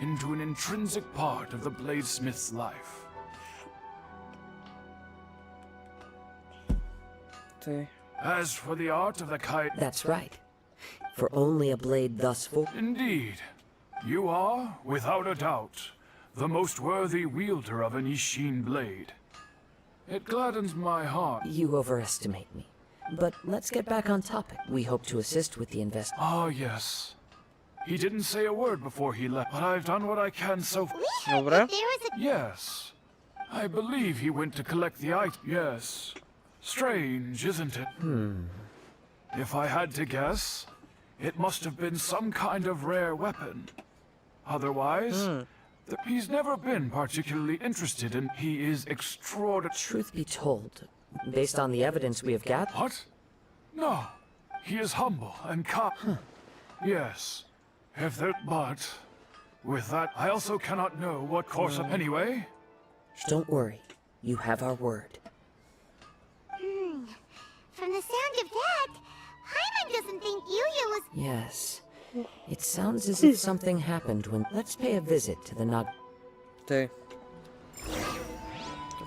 into an intrinsic part of the bladesmith's life. As for the art of the kite... That's right. For only a blade thus full... Indeed. You are, without a doubt, the most worthy wielder of an Ishin blade. It gladdens my heart. You overestimate me. But let's get back on topic. We hope to assist with the investigation. Ah, yes. He didn't say a word before he left, but I've done what I can so far. Yes. I believe he went to collect the item. Yes. Strange, isn't it? If I had to guess, it must have been some kind of rare weapon. Otherwise, he's never been particularly interested in... He is extraordinary. Truth be told, based on the evidence we have gathered... What? No. He is humble and calm. Yes. If there... But... With that, I also cannot know what course of... Anyway... Don't worry. You have our word. From the sound of that, I'm Dad doesn't think Yuya was... Yes. It sounds as if something happened when... Let's pay a visit to the Nag... Тъй.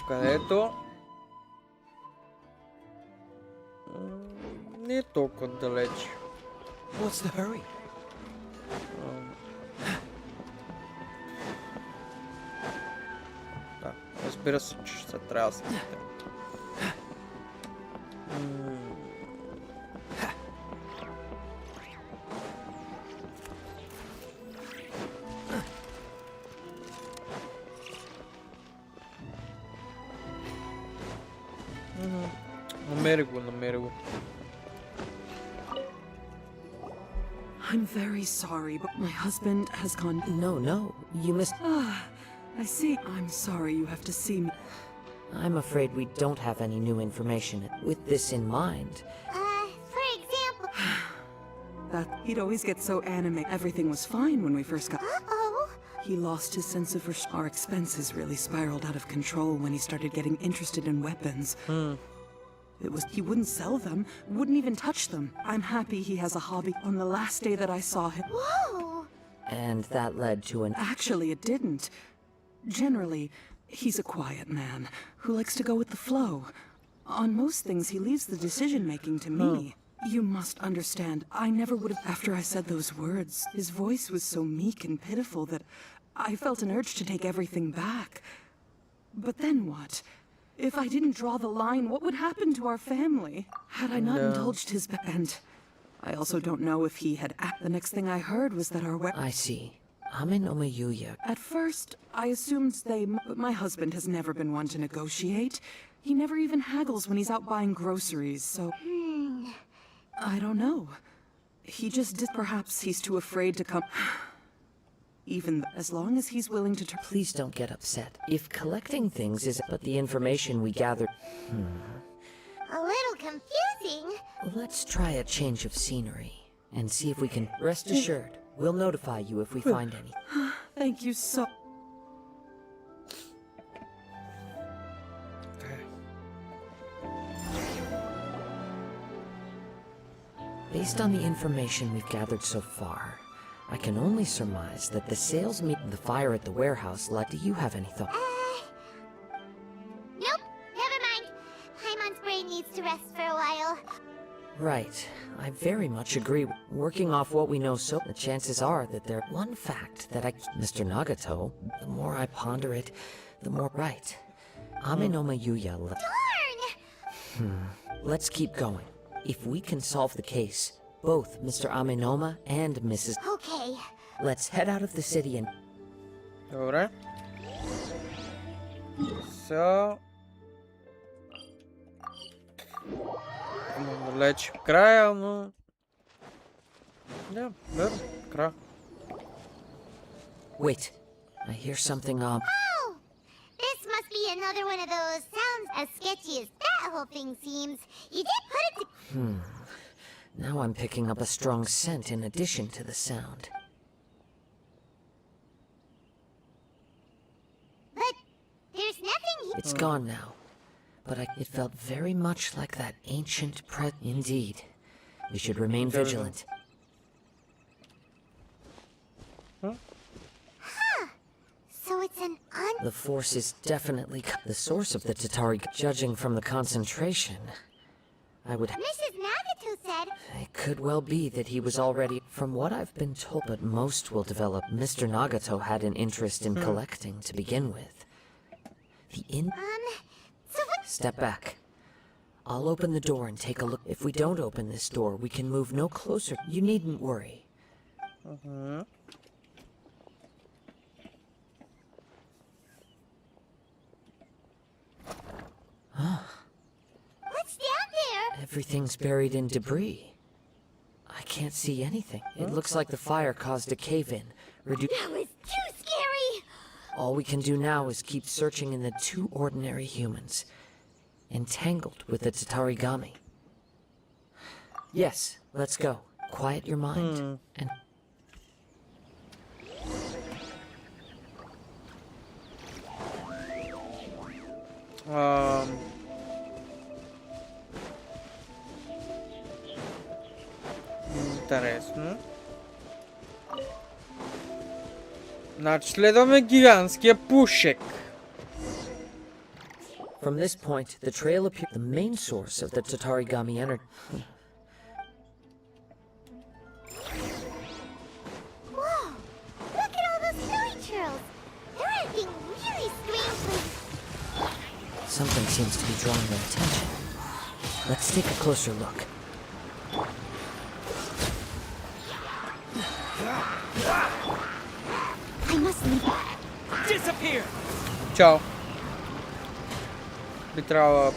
Където... Не е толкова далеч. What's the hurry? Да, разбира се, че ще трябва да се питам. Намери го. I'm very sorry, but my husband has gone... No, you must... I see. I'm sorry you have to see me. I'm afraid we don't have any new information. With this in mind... for example... That he'd always get so animated. Everything was fine when we first got... Uh-oh. He lost his sense of... Our expenses really spiraled out of control when he started getting interested in weapons. It was... He wouldn't sell them, wouldn't even touch them. I'm happy he has a hobby. On the last day that I saw him... Whoa! And that led to an... Actually, it didn't. Generally, he's a quiet man who likes to go with the flow. On most things, he leaves the decision-making to me. You must understand, I never would have... After I said those words, his voice was so meek and pitiful that I felt an urge to take everything back. But then what? If I didn't draw the line, what would happen to our family? Had I not indulged his... And I also don't know if he had... The next thing I heard was that our... I see. Ame no Yuya. At first, I assumed they... But my husband has never been one to negotiate. He never even haggles when he's out buying groceries, so... I don't know. He just did... Perhaps he's too afraid to come... Even as long as he's willing to... Please don't get upset. If collecting things is... But the information we gathered... A little confusing. Let's try a change of scenery. And see if we can... Rest assured, we'll notify you if we find any. Thank you so... Based on the information we've gathered so far, I can only surmise that the sales meet the fire at the warehouse. Do you have any thought? Nope, never mind. Paimon's brain needs to rest for a while. Right. I very much agree. Working off what we know the chances are that there... One fact that Mr. Nagato, the more I ponder it, the more right. Ame no Yuya... Darn! Let's keep going. If we can solve the case, both Mr. Amenoma and Mrs. Okay. Let's head out of the city and... Добре. Сега... Далеч в края, но... Да, верно, края. Wait, I hear something, Oh! This must be another one of those sounds as sketchy as that whole thing seems. You did put it to... Now I'm picking up a strong scent in addition to the sound. But there's nothing here. It's gone now. But it felt very much like that ancient Indeed. We should remain vigilant. So it's an The force is definitely the source of the Tatari. Judging from the concentration, I would... Mrs. Nagato said... It could well be that he was already... From what I've been told, but most will develop. Mr. Nagato had an interest in collecting to begin with. So what... Step back. I'll open the door and take a look. If we don't open this door, we can move no closer. You needn't worry. What's down there? Everything's buried in debris. I can't see anything. It looks like the fire caused a cave-in. That was too scary! All we can do now is keep searching in the two ordinary humans, entangled with the Tatarigami. Yes, let's go. Quiet your mind and... Интересно. Значи следваме гигантския пушек. From this point, the trail appeared the main source of the Tatarigami energy. Whoa! Look at all those snowy trails! They're acting really strangely. Something seems to be drawing their attention. Let's take a closer look. I must leave. Disappear! Чао. Би трябвало...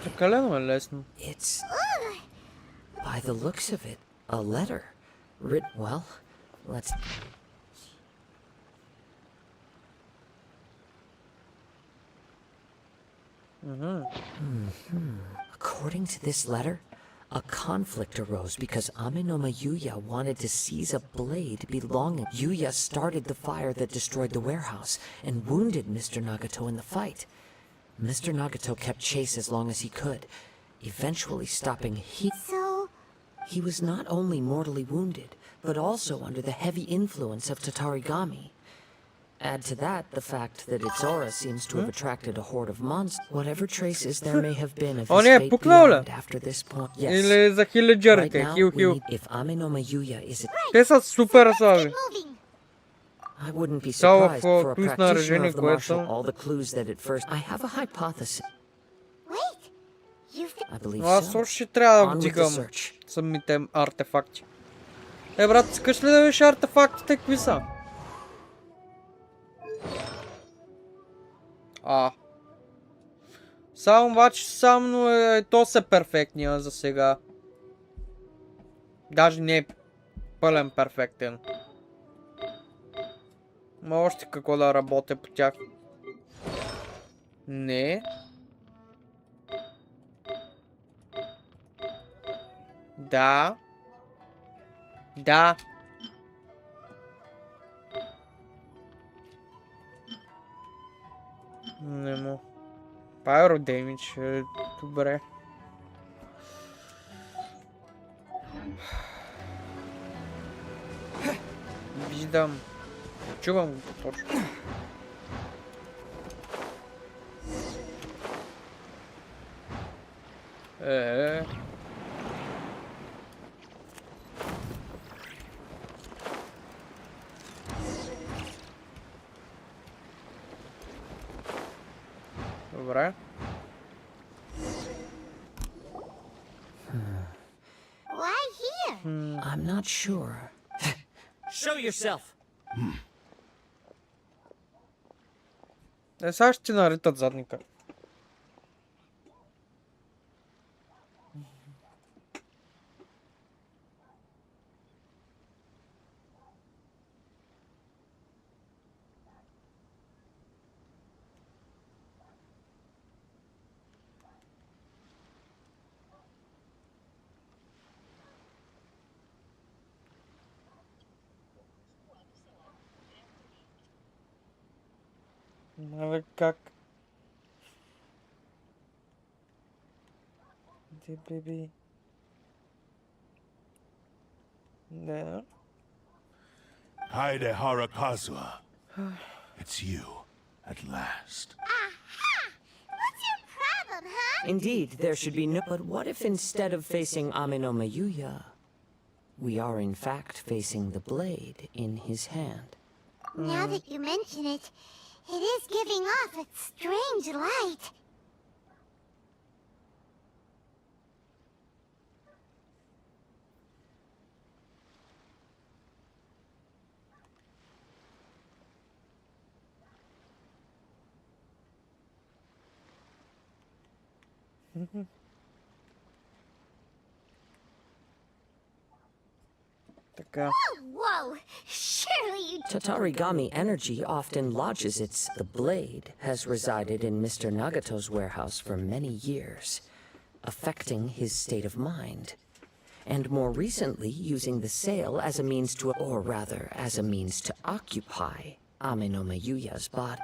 Прекалено е лесно. It's, by the looks of it, a letter. Written, well, let's... According to this letter, a conflict arose because Amenoma Yuya wanted to seize a blade belonging. Yuya started the fire that destroyed the warehouse and wounded Mr. Nagato in the fight. Mr. Nagato kept chase as long as he could, eventually stopping So... He was not only mortally wounded, but also under the heavy influence of Tatarigami. Add to that the fact that its aura seems to have attracted a horde of monsters. Whatever traces there may have been of his fate beyond after this point. Yes. Или за хилядžарите. Right now, Хил, we хил. need, if Amenoma Yuya is... Те са супер слаби. I wouldn't be Става surprised в for a твист practitioner наражение, of the martial което... all the clues that at first... I have a hypothesis. Wait! You've... I believe Аз so. още трябва да On with the вдигам search. самите артефакти. Брат, искаш ли да виж артефактите, какви са? Само обаче, само то са перфектния за сега. Даже не е пълен перфектен. Ма още какво да работя по тях. Не. Да. Да. Не му. Pyro damage. Добре. Виждам. Чувам го точно. Добре. Why here? I'm not sure. Show yourself! Сега ще ти наритат задника. Абе как? Де беби? Да. Haide Harakazuha. It's you, at last. Aha! What's your problem, huh? Indeed, there should be no... But what if instead of facing Amenoma Yuya, we are in fact facing the blade in his hand? Now that you mention it, it is giving off a strange light. Whoa! Surely you... Tatarigami energy often lodges its... The blade has resided in Mr. Nagato's warehouse for many years, affecting his state of mind. And more recently, using the sale as a means to... Or rather, as a means to occupy Amenoma Yuya's body.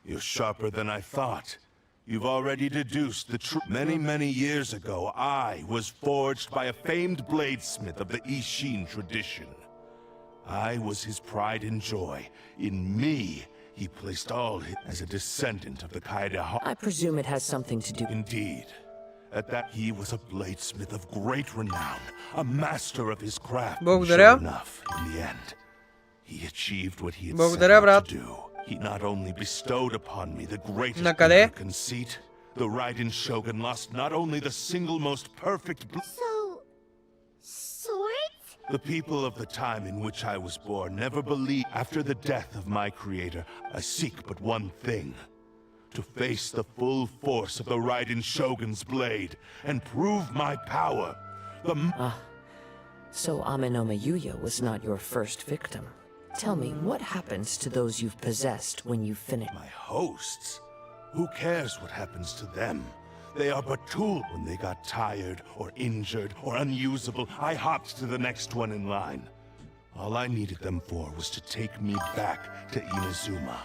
You're sharper than I thought. You've already deduced the truth. Many years ago, I was forged by a famed bladesmith of the Ishin tradition. I was his pride and joy. In me, he placed all his as a descendant of the Kaida. I presume it has something to do. Indeed. At that, he was a bladesmith of great renown, a master of his craft. Благодаря. Sure enough, in the end, he achieved what he had Благодаря, set out брат. to do. He not only bestowed upon me the greatest Накъде? conceit, the Raiden Shogun lost not only the single most perfect So, swords? The people of the time in which I was born never believed. After the death of my creator, I seek but one thing. To face the full force of the Raiden Shogun's blade and prove my power. So Amenoma Yuya was not your first victim. Tell me, what happens to those you've possessed when you finish? My hosts? Who cares what happens to them? They are but tools. When they got tired or injured or unusable, I hopped to the next one in line. All I needed them for was to take me back to Inazuma.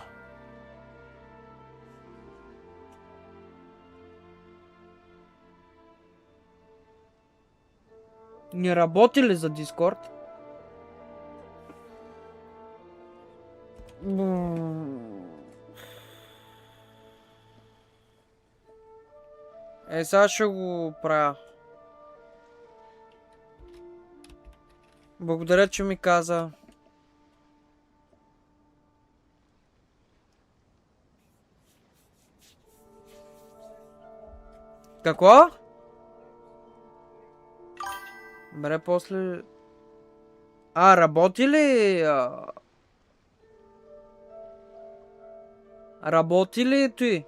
Не работи ли за Дискорд? Сега ще го правя. Благодаря, че ми каза. Какво? Бре, после... работи ли? Работи ли той?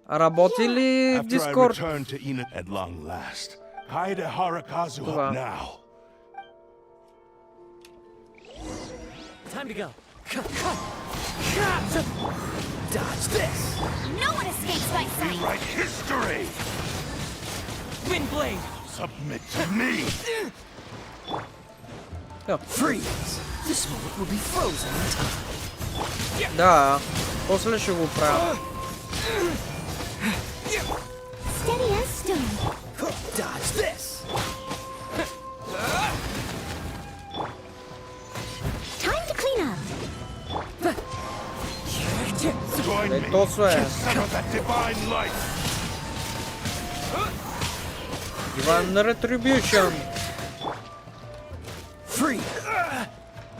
Работи ли Дискорд? Това. Time to go. Dodge this. No one escapes my sight! Rewrite history! Wind blade. Submit to me! Freeze. This moment will be frozen in time. Да, после ще го правя. Steady as stone. Dodge this. Time to clean up. Join me. Sever that divine light. Divine retribution. Free.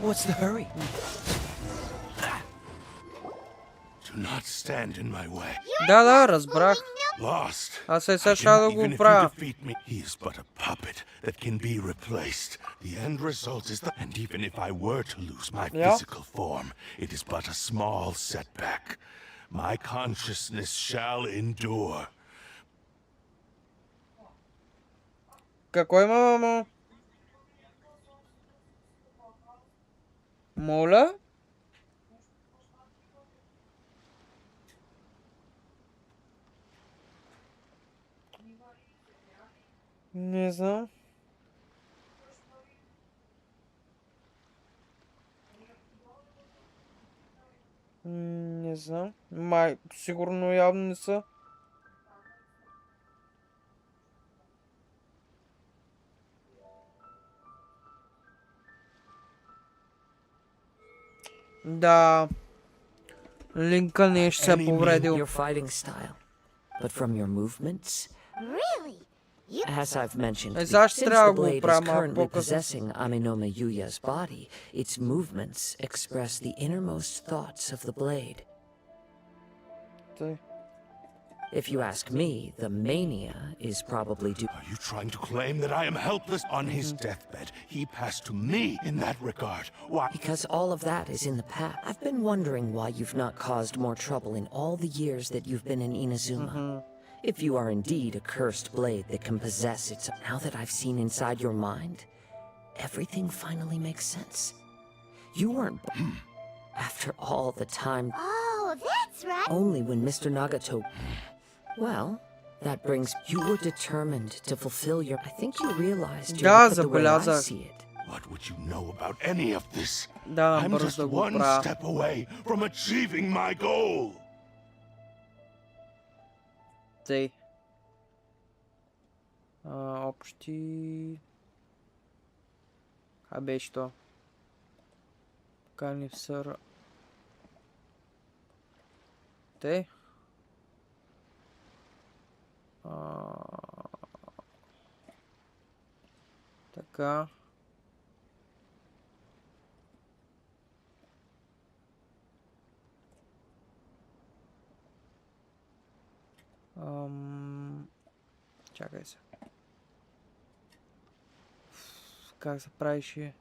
What's the hurry? Do not stand in my way. Да, разбрах. Lost. Аз сега ще да го правя. He is but a puppet that can be replaced. The end result is that, and even if I were to lose my physical form, it is but a small setback. My consciousness shall endure. Какво има, мамо? Моля? Не знам. Не знам. Май, сигурно явно не са. Да. Линка не ще се повредил. Your fighting style, but from your movements. Really? As I've mentioned, Since since the blade is currently possessing Amenoma Yuya's body, its movements express the innermost thoughts of the blade. If you ask me, the mania is probably due. Are you trying to claim that I am helpless? On his deathbed, he passed to me in that regard. Why? Because all of that is in the past. I've been wondering why you've not caused more trouble in all the years that you've been in Inazuma. If you are indeed a cursed blade that can possess its... Now that I've seen inside your mind, everything finally makes sense. You weren't... After all the time... Oh, that's right. Only when Mr. Nagato... Well, that brings... You were determined to fulfill your... I think you realized you're the way I see it. What would you know about any of this? Да, I'm бързо just да го one правя. step away from achieving my goal. Тъй. Общи... беше то? Покани в сър... Тъй. Така. Чакай се. Как се правише?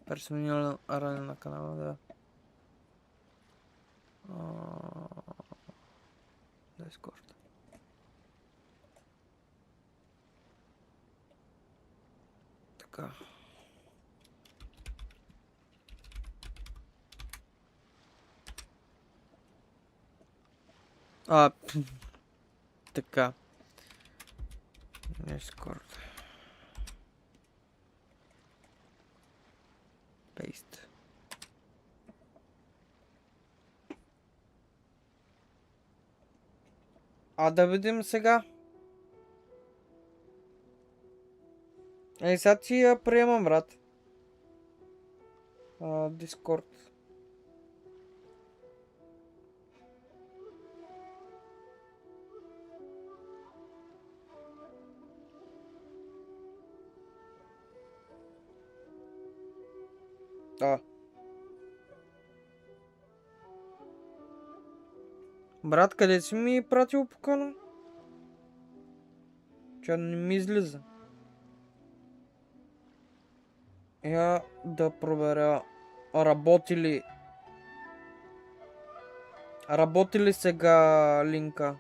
Персониране на канала, да. Skyrt. Така. Така. Skyrt. Paste. Да видим сега. Сега ти я приемам, брат. Discord. Брат, къде си ми пратил покана? Че не ми излиза. Я да проверя. Работи ли сега линка?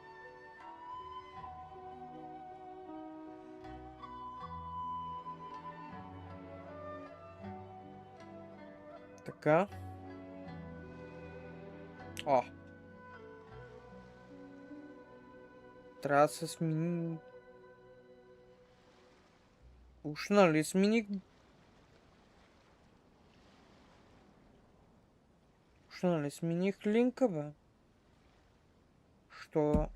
Така. Трябва да се смени. Уж нали смених? Уж нали смених линка, бе? Що?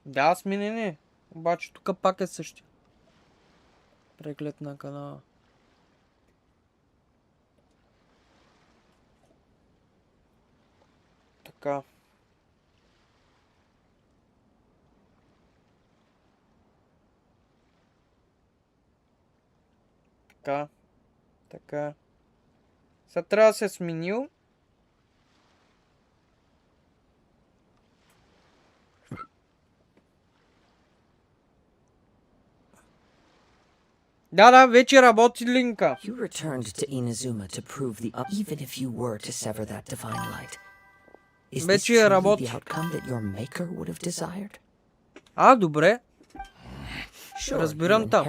Да, сменени. Обаче тук пак е същия. Преглед на канала. Така. Така. Сега трябва да се сменил. Да, вече работи линка. You returned to Inazuma to prove the even if you were to sever that divine light. Is this truly the outcome that your maker would have desired? Добре. Разбирам там.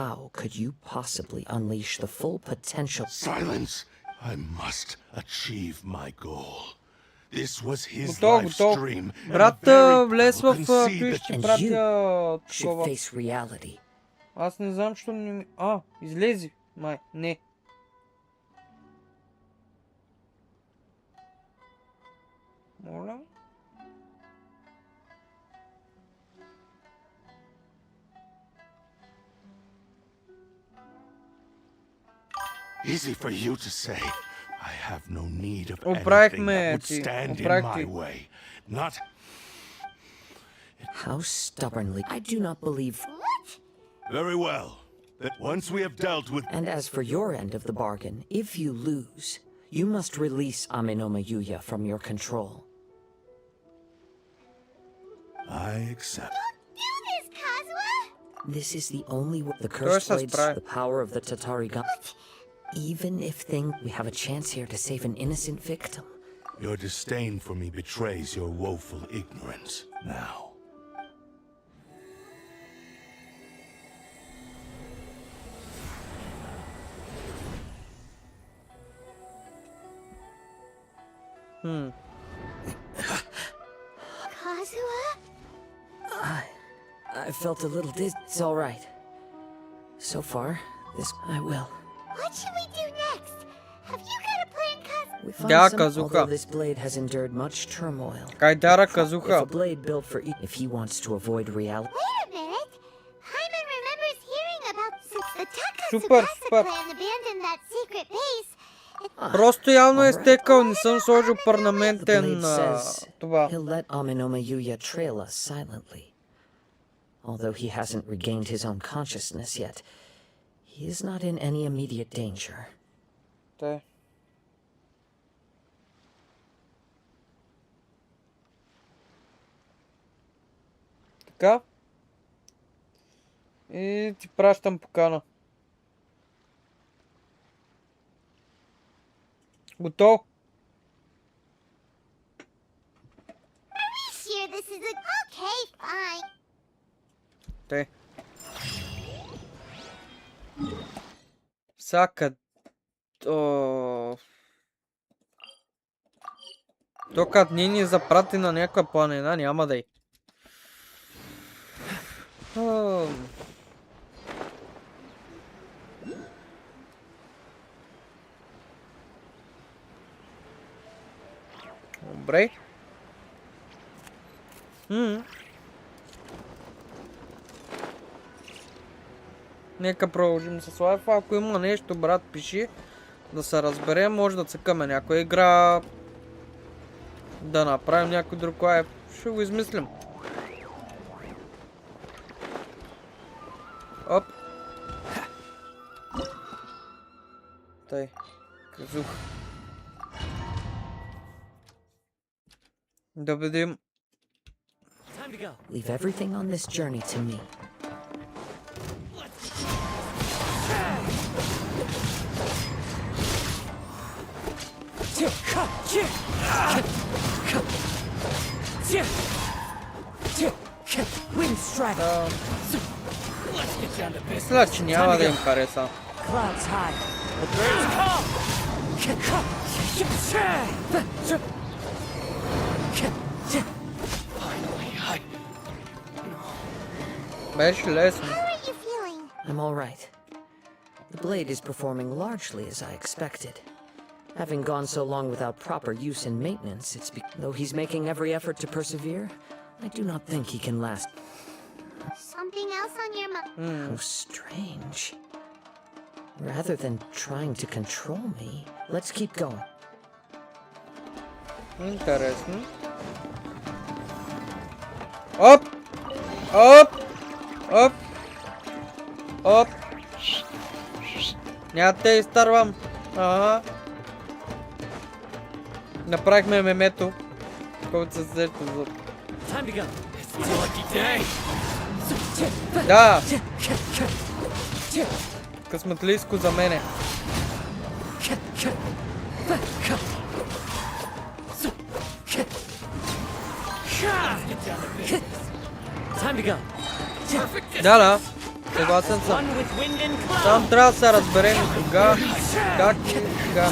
How could you possibly unleash the full potential? Silence! I must achieve my goal. This was his life's dream. Брат, влез в Twitch, ще пратя такова. Аз не знам, що не ми... излези. Май, не. Моля? Easy for you to say. I have no need of anything that would stand in my way. Not... How stubbornly... I do not believe... What? Very well. That once we have dealt with... And as for your end of the bargain, if you lose, you must release Amenoma Yuya from your control. I accept. Don't do this, Kazuha! This is the only way. The cursed blades, the power of the Tatari God. Even if we have a chance here to save an innocent victim. Your disdain for me betrays your woeful ignorance now. Kazuha? I felt a little dizzy. It's all right. So far, this I will. What should we do next? Have you got a plan, Kaz? We find Да, some, Казуха. although this blade has endured much turmoil. Кайдара If Казуха. a blade built for if he wants to avoid reality. Wait a minute. Hyman remembers hearing about since the Супер, Takasukasa супер. clan abandoned that secret base. Просто явно е стекал, не съм сложил перманентен това. He'll let Aminoma Yuya trail us silently. Although he hasn't regained his own consciousness yet, he is not in any immediate danger. Те. Така. И ти пращам покана. Готов? Are we sure this is a... Okay, fine. Те. Сака. Тока дни ни запрати на някаква планина, няма да й. Добре. Нека продължим с лайфа. Ако има нещо, брат, пиши. Да се разберем, може да цъкаме някоя игра. Да направим някой друг лайф. Ще го измислим. Оп. Тъй. Казух. Да видим. Leave everything on this journey to me. Wind strike. Мисля, че няма да им хареса. Clouds high. The birds come! Finally, Беше лесно. I'm all right. The blade is performing largely as I expected. Having gone so long without proper use and maintenance, though he's making every effort to persevere, I do not think he can last. Something else on your mind? How strange. Rather than trying to control me, let's keep going. Интересно. Оп! Оп! Оп! Оп! Няма те изтървам. Ага. Направихме мемето. Който се сеща за... Да! Късметлийско за мене. Да. Съгласен съм. Там трябва да се разберем кога, как и кога.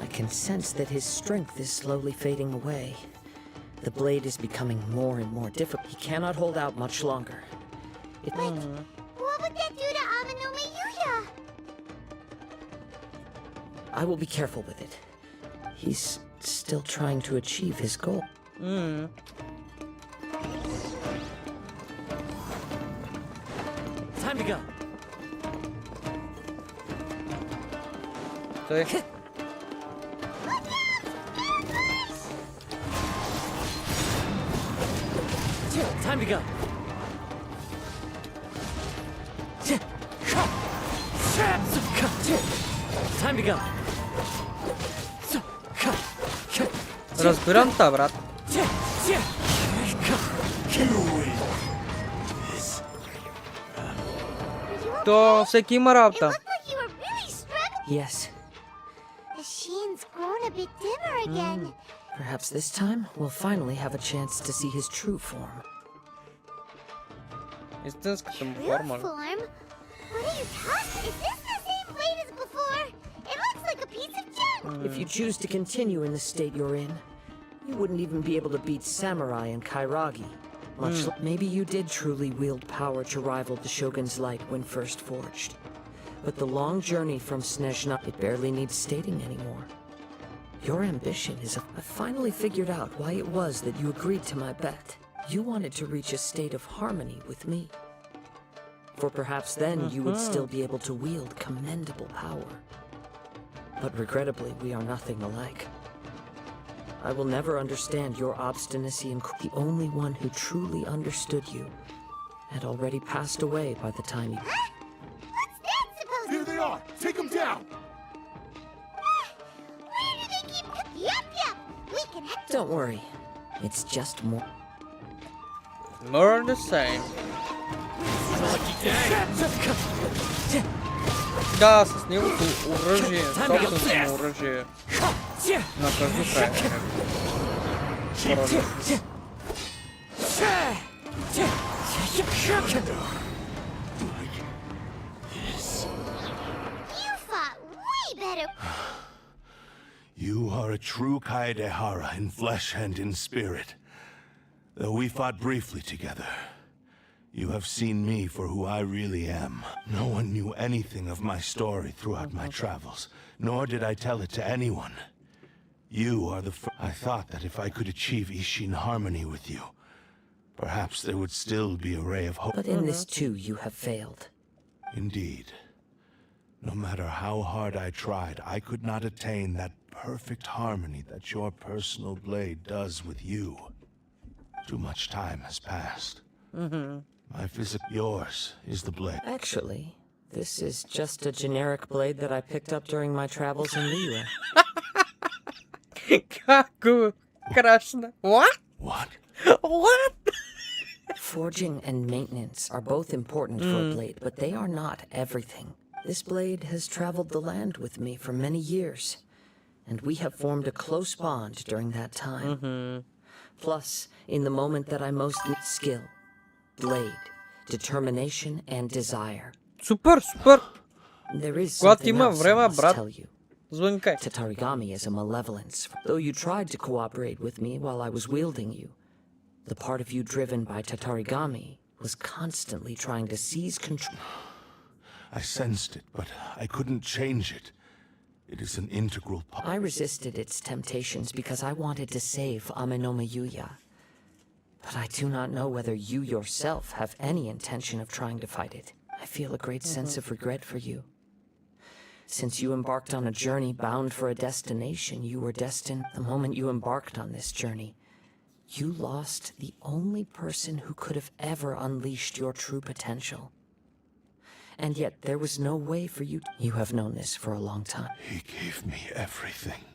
I can sense that his strength is slowly fading away. The blade is becoming more and more difficult. He cannot hold out much longer. What would that do to Aminoma Yuya? I will be careful with it. He's still trying to achieve his goal. Time to go. Time to go. Time to go. Разбирам та, брат. То всеки има работа. Yes. The shin's grown a bit dimmer again. Perhaps this time we'll finally have a chance to see his true form. Истинската му True форма. form? What are you talking? Is this the same blade as before? It looks like a piece of junk. If you choose to continue in the state you're in, you wouldn't even be able to beat samurai and kairagi. Maybe you did truly wield power to rival the Shogun's light when first forged. But the long journey from Snezhna, it barely needs stating anymore. Your ambition is I finally figured out why it was that you agreed to my bet. You wanted to reach a state of harmony with me. For perhaps then you would still be able to wield commendable power. But regrettably, we are nothing alike. I will never understand your obstinacy, and the only one who truly understood you had already passed away by the time you... What's that supposed to be? Here they are! Take them down! Where do they keep... Yup! We can... Don't worry. It's just more... More of the same. Да, с неговото оръжие, собственото му оръжие. На въздуха You fought way better. You are a true Kaedehara in flesh and in spirit. Though we fought briefly together, you have seen me for who I really am. No one knew anything of my story throughout my travels, nor did I tell it to anyone. You are the I thought that if I could achieve Ishin harmony with you, perhaps there would still be a ray of hope. But in this too, you have failed. Indeed. No matter how hard I tried, I could not attain that perfect harmony that your personal blade does with you. Too much time has passed. My yours is the blade. Actually, this is just a generic blade that I picked up during my travels in Liyue. Kako krasno. What? What? What? Forging and maintenance are both important for a blade, but they are not everything. This blade has traveled the land with me for many years, and we have formed a close bond during that time. Plus, in the moment that I most need skill, blade, determination, and desire. Супер, супер. There is Когато something има else I време, must брат, tell you. звънкай. Tatarigami is a malevolence. Though you tried to cooperate with me while I was wielding you, the part of you driven by Tatarigami was constantly trying to seize control. I sensed it, but I couldn't change it. It is an integral part. I resisted its temptations because I wanted to save Amenoma Yuya. But I do not know whether you yourself have any intention of trying to fight it. I feel a great sense of regret for you. Since you embarked on a journey bound for a destination, you were destined. The moment you embarked on this journey, you lost the only person who could have ever unleashed your true potential. And yet there was no way for you. You have known this for a long time. He gave me everything.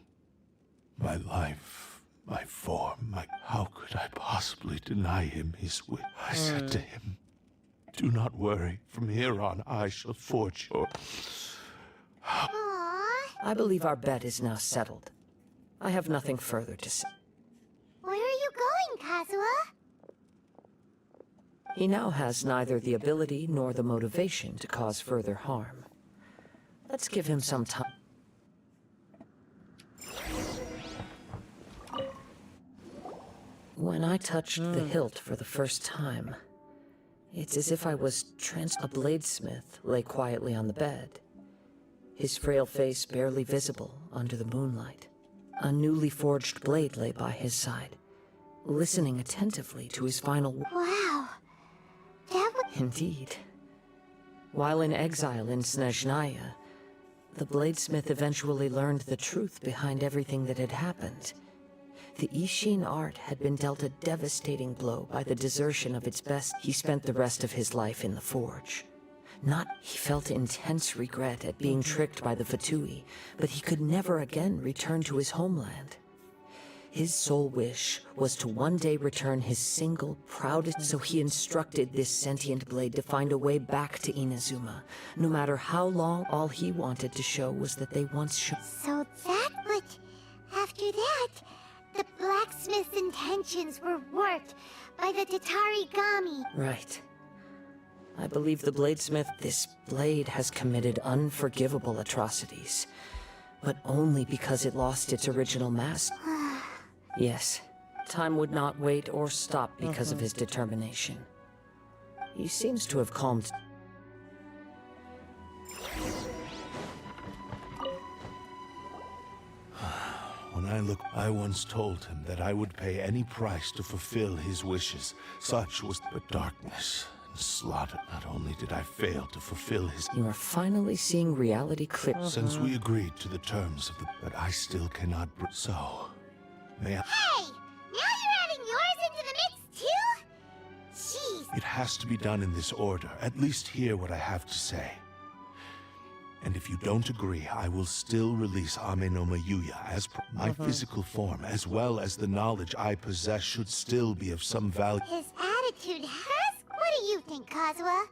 My life, my form, How could I possibly deny him his wish? I said to him, do not worry. From here on, I shall forge your... I believe our bet is now settled. I have nothing further to say. Where are you going, Kazuha? He now has neither the ability nor the motivation to cause further harm. Let's give him some time. When I touched the hilt for the first time, it's as if I was A bladesmith lay quietly on the bed, his frail face barely visible under the moonlight. A newly forged blade lay by his side, listening attentively to his final words. Wow. That was... Indeed. While in exile in Snezhnaya, the bladesmith eventually learned the truth behind everything that had happened. The Ishin art had been dealt a devastating blow by the desertion of its best. He spent the rest of his life in the forge. He felt intense regret at being tricked by the Fatui, but he could never again return to his homeland. His sole wish was to one day return his single, proudest, so he instructed this sentient blade to find a way back to Inazuma. No matter how long, all he wanted to show was that they once should. So but after that, the blacksmith's intentions were worked by the Tatarigami. Right. I believe the bladesmith, this blade has committed unforgivable atrocities. but only because it lost its original master. Yes, time would not wait or stop because of his determination. He seems to have calmed. When I look, I once told him that I would pay any price to fulfill his wishes. Such was but darkness and slaughter. Not only did I fail to fulfill his... You are finally seeing reality clear. Since we agreed to the terms of the... But I still cannot... So, may I... Hey! Now you're adding yours into the mix, too? Jeez. It has to be done in this order. At least hear what I have to say. And if you don't agree, I will still release Ame no Mayuya as my physical form, as well as the knowledge I possess should still be of some value. His attitude has... What do you think, Kazuha?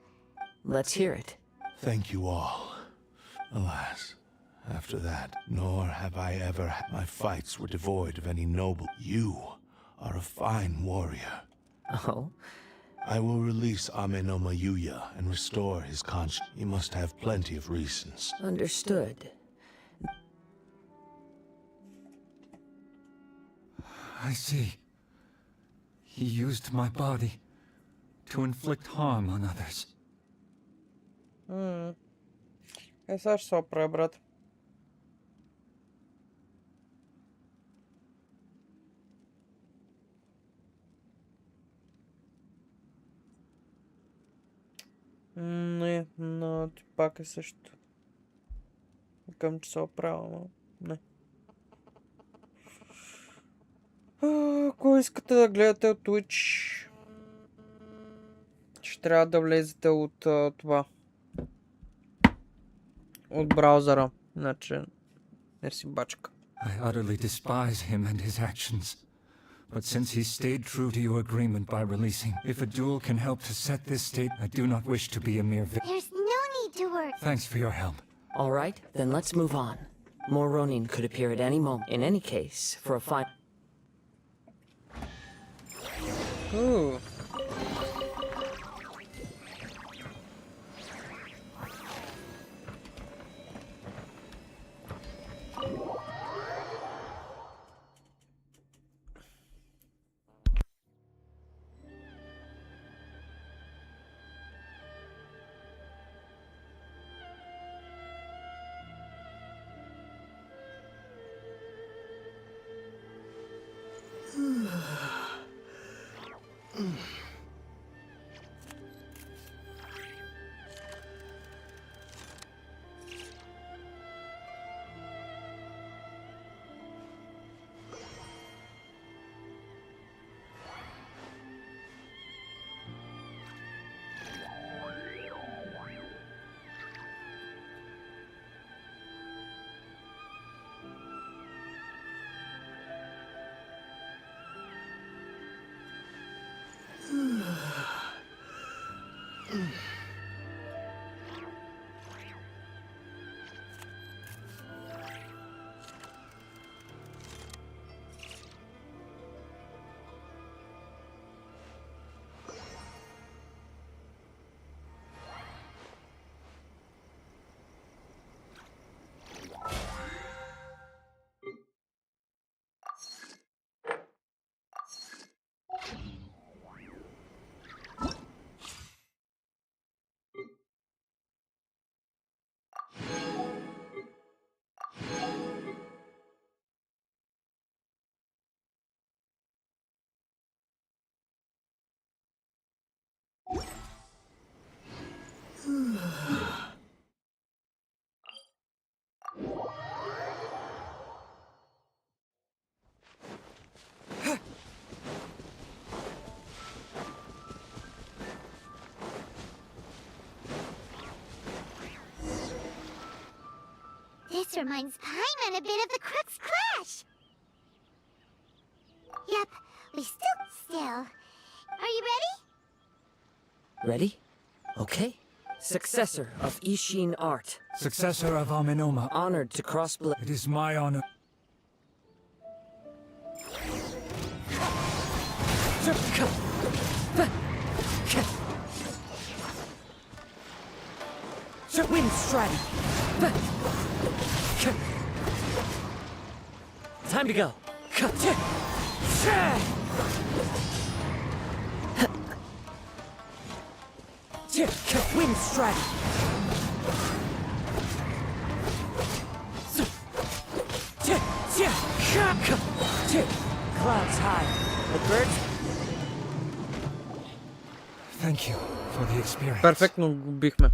Let's hear it. Thank you all. Alas, after that, nor have I ever had... My fights were devoid of any noble... You are a fine warrior. Oh? I will release Ame no Mayuya and restore his conscience. He must have plenty of reasons. Understood. I see. He used my body to inflict harm on others. Сега ще се оправя, брат. Не, но пак е също. Викам, че се оправя, но не. Ако искате да гледате от Twitch, ще трябва да влезете от това. От браузъра. Иначе не си бачка. I utterly despise him and his actions. But since he stayed true to your agreement by releasing, if a duel can help to set this state, I do not wish to be a mere victim. There's no need to worry. Thanks for your help. All right, then let's move on. More Ronin could appear at any moment. In any case, for a final... Ooh. This reminds Paimon a bit of the Crux Clash. Yep, we still. Are you ready? Ready? Okay. Successor of Ishin art. Successor of Amenoma. Honored to cross blade. It is my honor. Wind strike. Time to go. Wind strike. Clouds high. The birds. Thank you for the experience. Перфектно го бихме.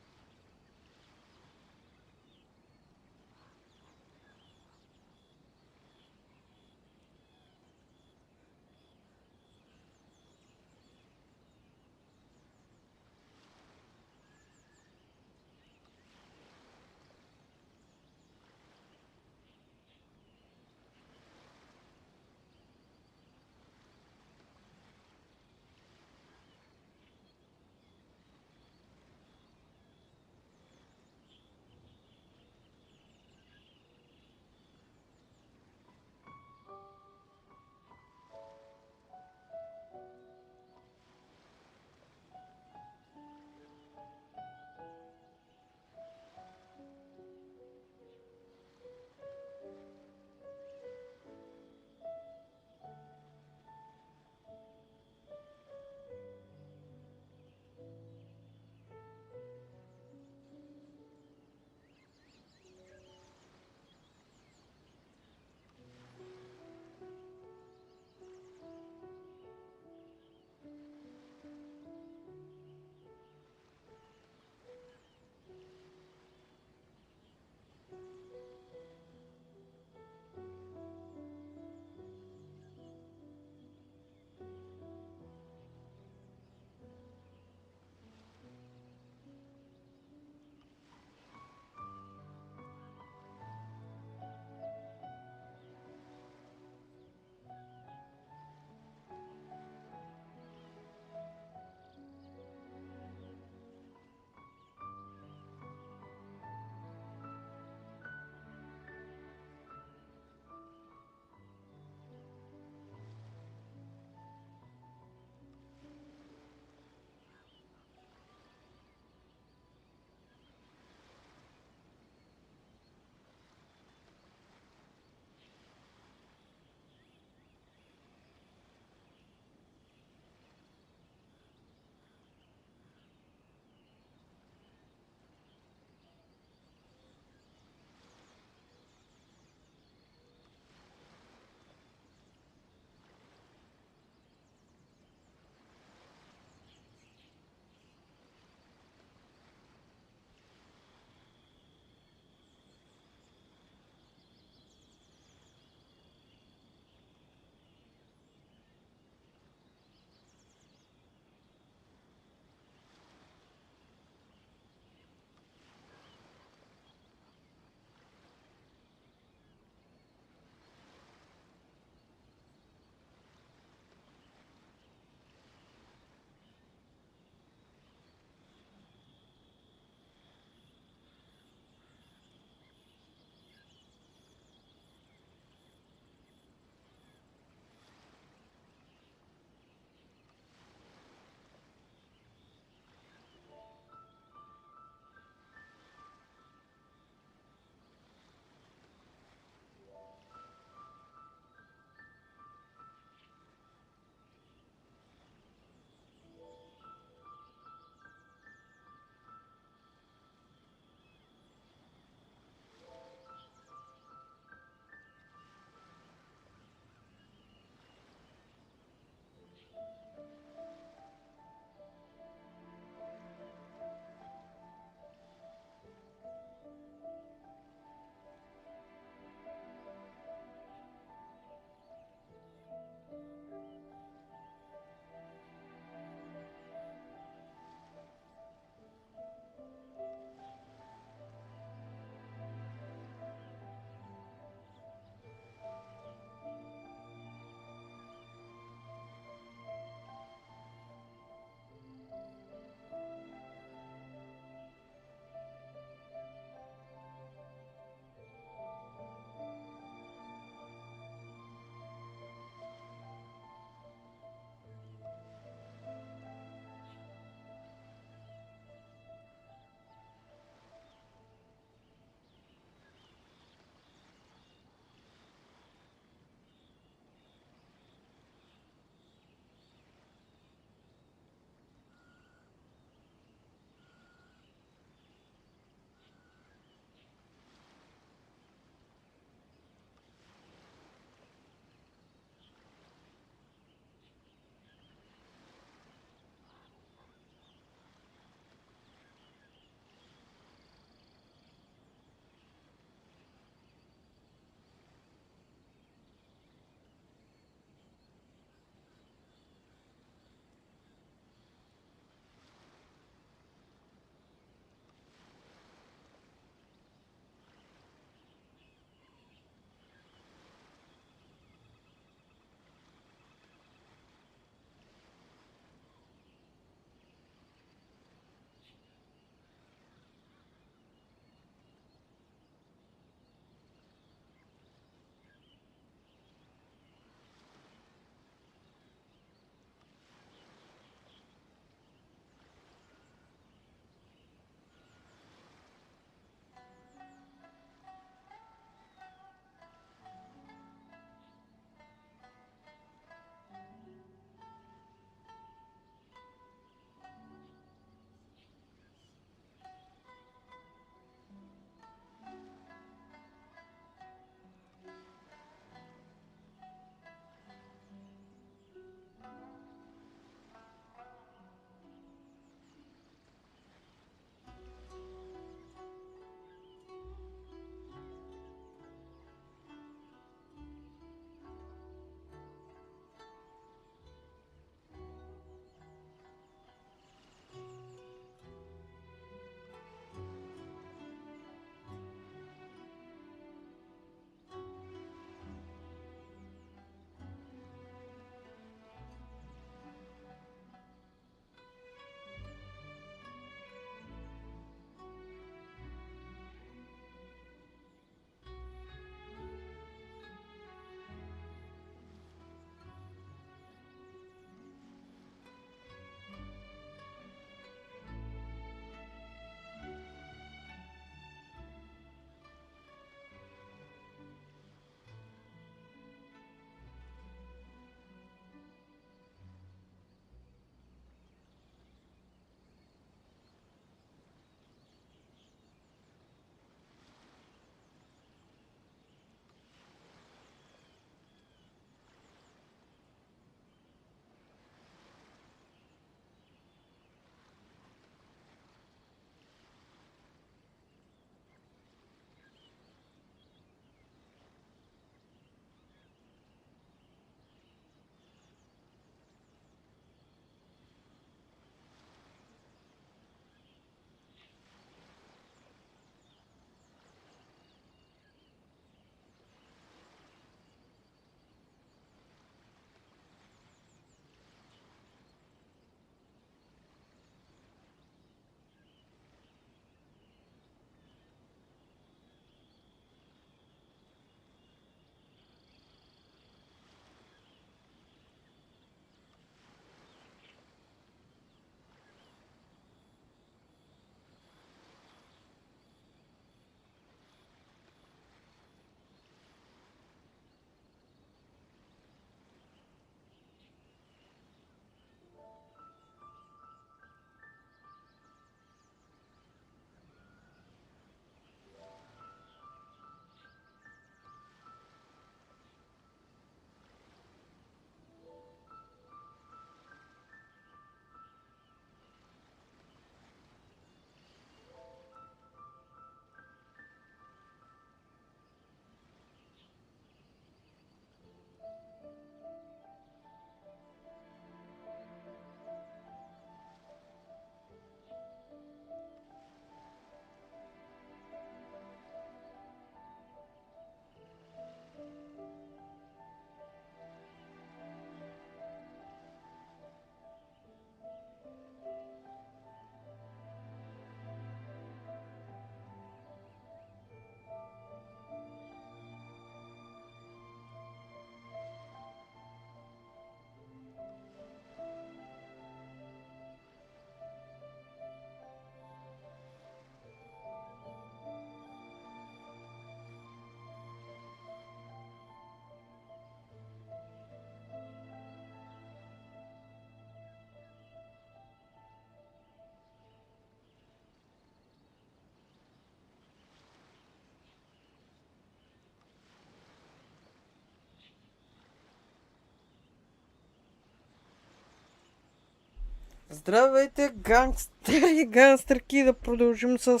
Здравейте, гангстери и гангстерки, да продължим с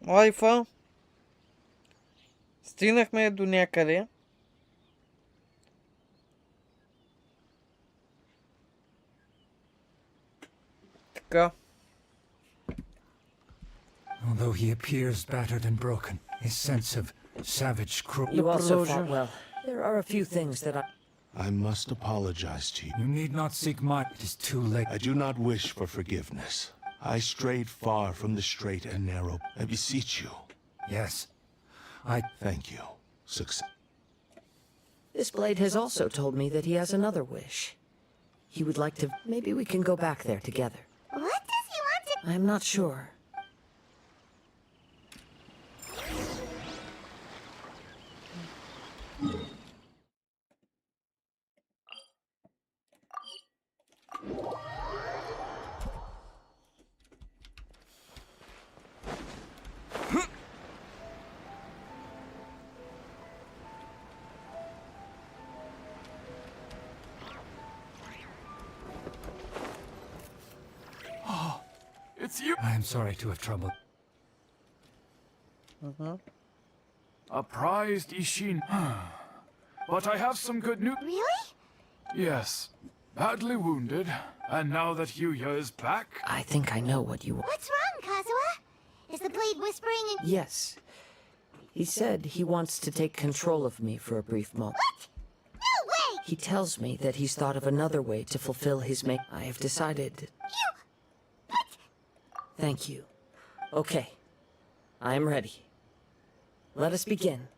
лайфа. Стигнахме до някъде. Така. Although he appears battered and broken, his sense of savage cruelty. You also fought well. There are a few things that I must apologize to you. You need not seek my... It is too late. I do not wish for forgiveness. I strayed far from the straight and narrow. I beseech you. Yes. Thank you. Success. This blade has also told me that he has another wish. He would like to... Maybe we can go back there together. What does he want to... I'm not sure. It's you! I am sorry to have troubled. A prized Ishin. But I have some good news. Really? Yes. Badly wounded. And now that Yuya is back... I think I know what you want. What's wrong, Kazuha? Is the blade whispering in... Yes. He said he wants to take control of me for a brief moment. What? No way! He tells me that he's thought of another way to fulfill his I have decided... You... What? Thank you. Okay. I am ready. Let us begin.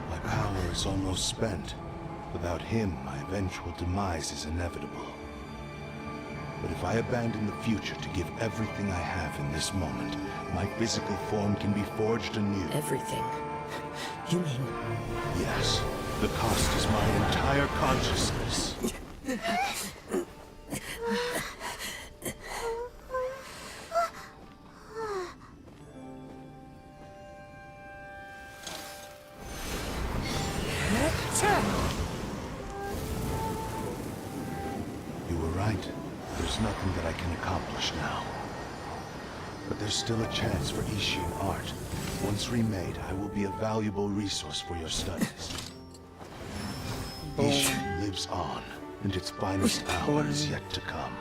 My power is almost spent. Without him, my eventual demise is inevitable. But if I abandon the future to give everything I have in this moment, my physical form can be forged anew. Everything? You mean... Yes. The cost is my entire consciousness. You were right. There's nothing that I can accomplish now. But there's still a chance for Ishin art. Once remade, I will be a valuable resource for your studies. Ishin lives on, and its finest hour is yet to come.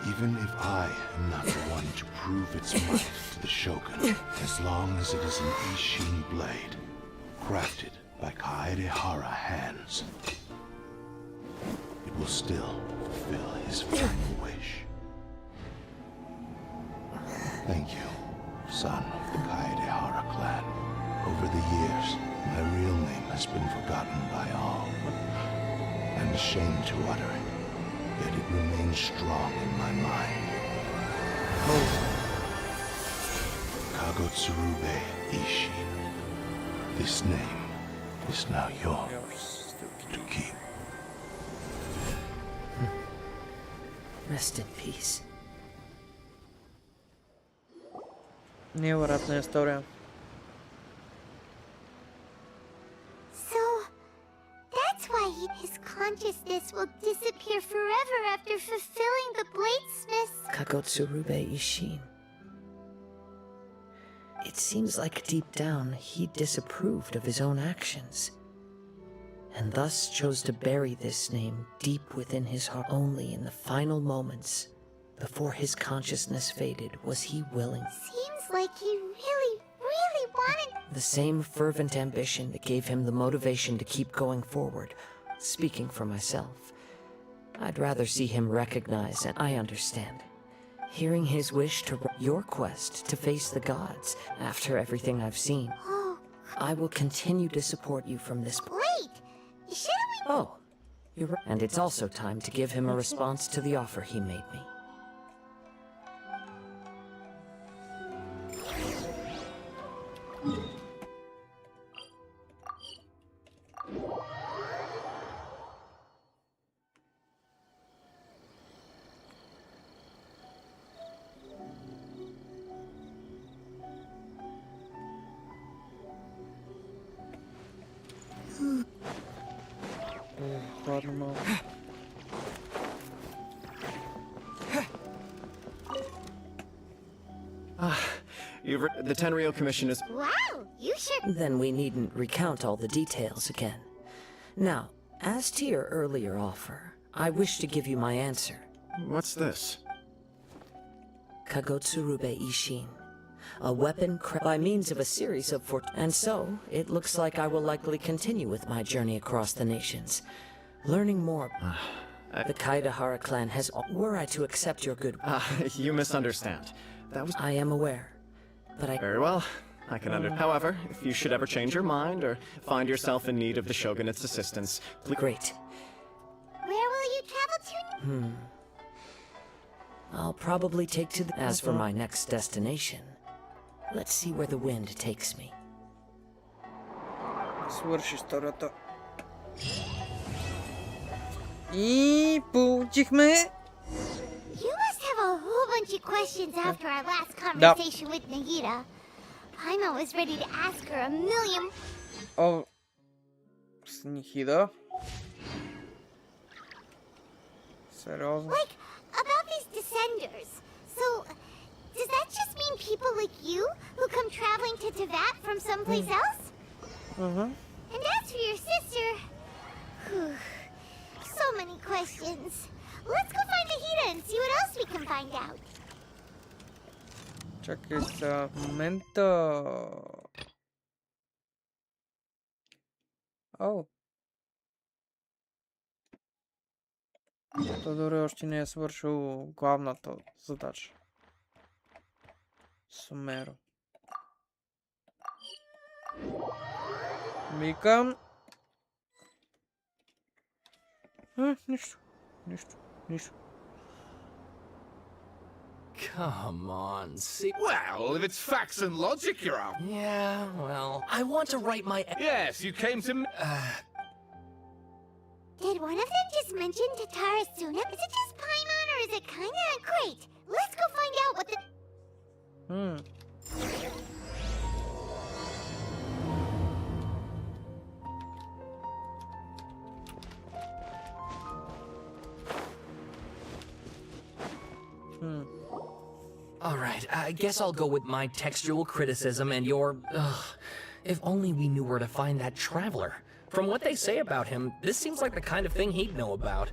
Even if I am not the one to prove its might to the Shogun, as long as it is an Ishin blade, crafted by Kaedehara hands, it will still fulfill his final wish. Thank you, son of the Kaedehara clan. Over the years, my real name has been forgotten by all. I'm ashamed to utter it, yet it remains strong in my mind. Kagotsurube Ishin. This name is now yours to keep. Rest in peace. Невероятная история. So, that's why his consciousness will disappear forever after fulfilling the bladesmith's... Kagotsurube Ishin. It seems like deep down he disapproved of his own actions, and thus chose to bury this name deep within his heart. Only in the final moments, before his consciousness faded, was he willing. Seems like he really wanted... The same fervent ambition that gave him the motivation to keep going forward. Speaking for myself, I'd rather see him recognize, and I understand. Hearing his wish to your quest to face the gods after everything I've seen. Oh. I will continue to support you from this point. Wait! Shouldn't we... Oh, you're right. And it's also time to give him a response to the offer he made me. Хладно малко. The Tenryou Commission is... Wow, you sure... Then we needn't recount all the details again. Now, as to your earlier offer, I wish to give you my answer. What's this? Kagotsurube Ishin. A weapon by means of a series of and so, it looks like I will likely continue with my journey across the nations. Learning more... The Kaidahara clan has... Were I to accept your good... You misunderstand. That was... I am aware, but I... Very well. I can However, if you should ever change your mind or find yourself in need of the Shogunate's assistance, please... Great. Where will you travel to? I'll probably take to the... As for my next destination, let's see where the wind takes me. Свърши историята. И получихме... You must have a whole bunch of questions after our last conversation with Nagita. I'm always ready to ask her a million... О, с Нихида? Сериозно? Like, about these descenders. So, does that just mean people like you who come traveling to Teyvat from someplace else? And as for your sister... Whew, so many questions. Let's go find Nahida and see what else we can find out. Чакай сега, в момента... Ау. Той дори още не е свършил главната задача. Сумеро. Викам. Нищо. Нищо. Come on, see. Well, if it's facts and logic you're out. Yeah, well, I want to write my... Yes, you came to me. Did one of them just mention Tatara Suna? Is it just Paimon or is it kinda great? Let's go find out what the... All right, I guess I'll go with my textual criticism and your... if only we knew where to find that traveler. From what they say about him, this seems like the kind of thing he'd know about.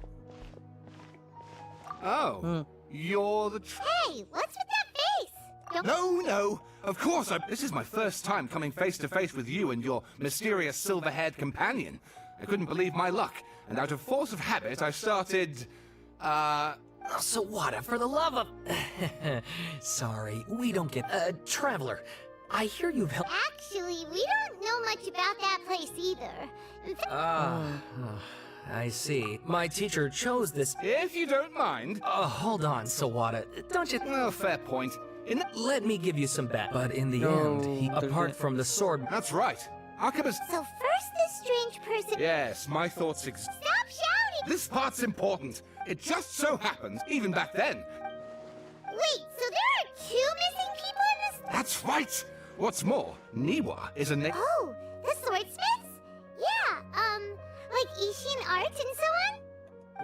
Oh, you're the... Hey, what's with that face? No, of course, this is my first time coming face to face with you and your mysterious silver-haired companion. I couldn't believe my luck, and out of force of habit, I started, Sawada, for the love of... Sorry, we don't get... traveler, I hear you've helped... Actually, we don't know much about that place either. I see. My teacher chose this... If you don't mind... hold on, Sawada. Don't you... Well, fair point. Let me give you some back. But in the end, apart from the sword... That's right. Archibus... So first this strange person... Yes, my thoughts... Stop shouting! This part's important. It just so happens, even back then... Wait, so there are two missing people in this... That's right! What's more, Niwa is a name... Oh, the swordsmiths? Yeah, like Ishin art and so on?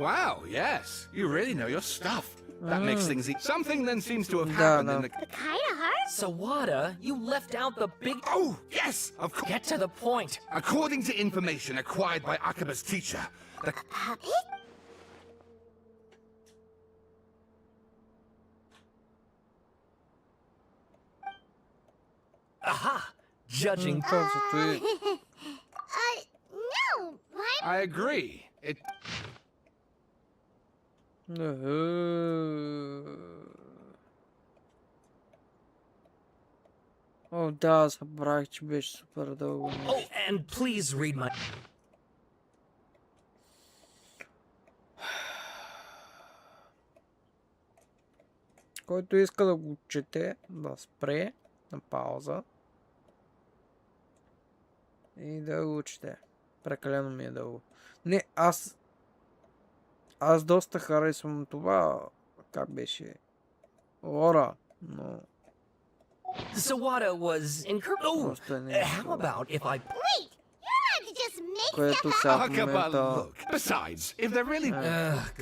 Wow, yes. You really know your stuff. That makes things easy. Something then seems to have happened in the... The Kaidahara? Sawada, you left out the big... Oh, yes, of course. Get to the point. According to information acquired by Akiba's teacher, the... Aha! Judging... no! Why? I agree. It... О, да, забравих, че беше супер дълго. Oh, and please read my... Който иска да го чете, да спре на пауза и да го чете. Прекалено ми е дълго. Не, аз доста харесвам това, как беше, лора, но... Sawada was encouraged... Oh, how about if I... Wait! You're not to just make което stuff сега up. в момента... Besides, if they're really...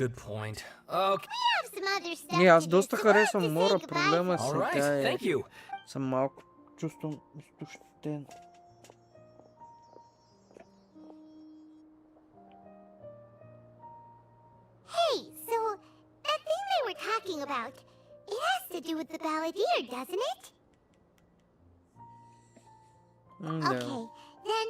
Good point. Okay. We have some other stuff Не, аз to do, доста so we'll have харесвам to Мора, say goodbye проблема for си, now. тя е... Thank you. Съм малко чувствам изтощен. Hey, so that thing they were talking about, it has to do with the balladeer, doesn't it? Да. Okay, then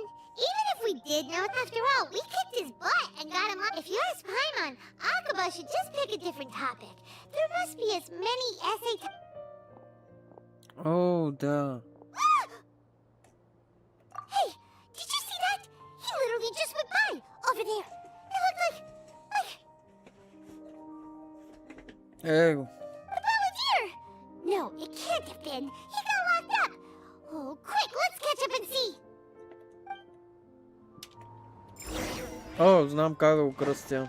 even if we did know, after all, we kicked his butt and got him up. If you ask Paimon, Akaba should just pick a different topic. There must be as many essay. О, да. Hey, did you see that? He literally just went by over there. It looked like Его. the balladeer. No, it can't have been. He got locked up. Oh, quick, let's catch up and see. О, знам как да го кръстя.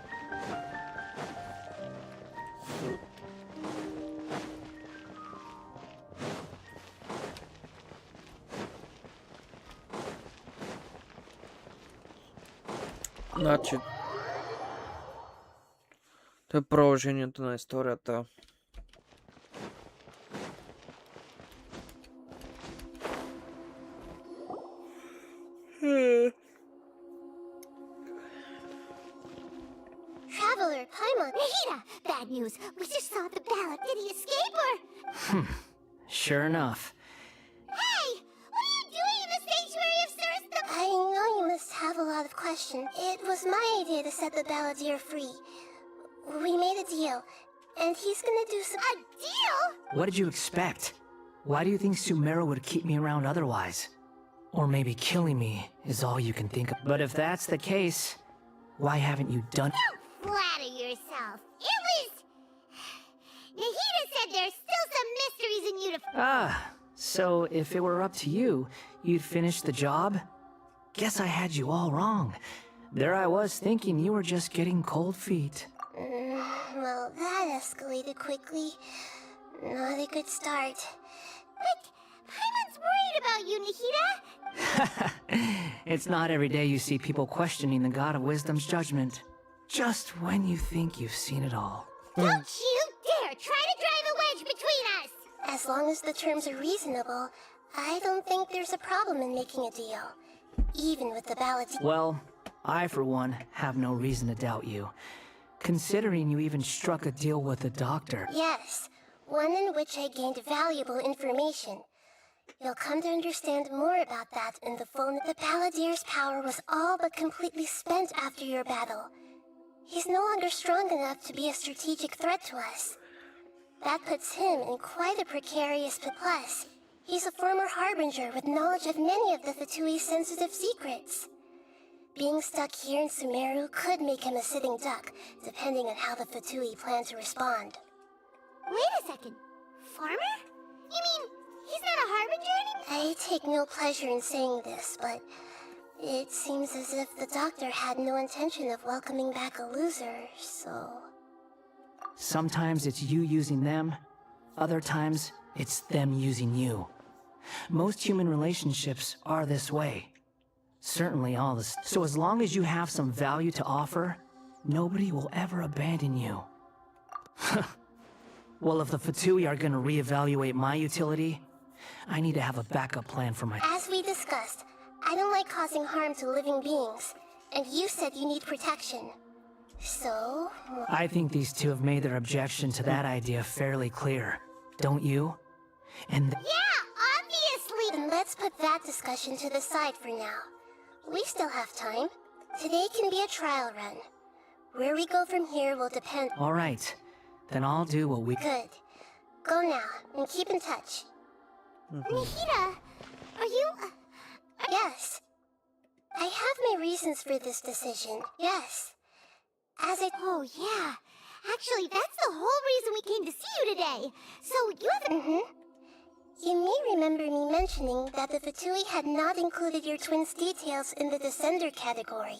Значи... Това е продължението на историята. Traveler, Paimon, Nahida, bad news. We just saw the ballad. Did he escape or? Sure enough. Hey, what are you doing in the sanctuary of Sirst? I know you must have a lot of questions. It was my idea to set the balladeer free. We made a deal, and he's gonna do some— A deal? What did you expect? Why do you think Sumero would keep me around otherwise? Or maybe killing me is all you can think of. But if that's the case, why haven't you done— Don't flatter yourself. It was... Nahida said there's still some mysteries in you to... Ah, so if it were up to you, you'd finish the job? Guess I had you all wrong. There I was thinking you were just getting cold feet. Well, that escalated quickly. Not a good start. But Paimon's worried about you, Nahida. It's not every day you see people questioning the God of Wisdom's judgment. Just when you think you've seen it all. Don't you dare try to drive a wedge between us! As long as the terms are reasonable, I don't think there's a problem in making a deal. Even with the balladeer. Well, I, for one, have no reason to doubt you. Considering you even struck a deal with the doctor. Yes, one in which I gained valuable information. You'll come to understand more about that in the fullness. The balladeer's power was all but completely spent after your battle. He's no longer strong enough to be a strategic threat to us. That puts him in quite a precarious plus. He's a former harbinger with knowledge of many of the Fatui's sensitive secrets. Being stuck here in Sumeru could make him a sitting duck, depending on how the Fatui plan to respond. Wait a second. Farmer? You mean he's not a harbinger anymore? I take no pleasure in saying this, but it seems as if the doctor had no intention of welcoming back a loser, so... Sometimes it's you using them, other times it's them using you. Most human relationships are this way. Certainly all this. So as long as you have some value to offer, nobody will ever abandon you. Well, if the Fatui are gonna reevaluate my utility, I need to have a backup plan for my— As we discussed, I don't like causing harm to living beings, and you said you need protection. So... I think these two have made their objection to that idea fairly clear, don't you? And Yeah, obviously! Then let's put that discussion to the side for now. We still have time. Today can be a trial run. Where we go from here will depend— all right, then I'll do what we— Good. Go now, and keep in touch. Nahida, are you... Yes. I have my reasons for this decision, yes. As I— Oh, yeah. Actually, that's the whole reason we came to see you today. So, you have... You may remember me mentioning that the Fatui had not included your twins' details in the Descender category.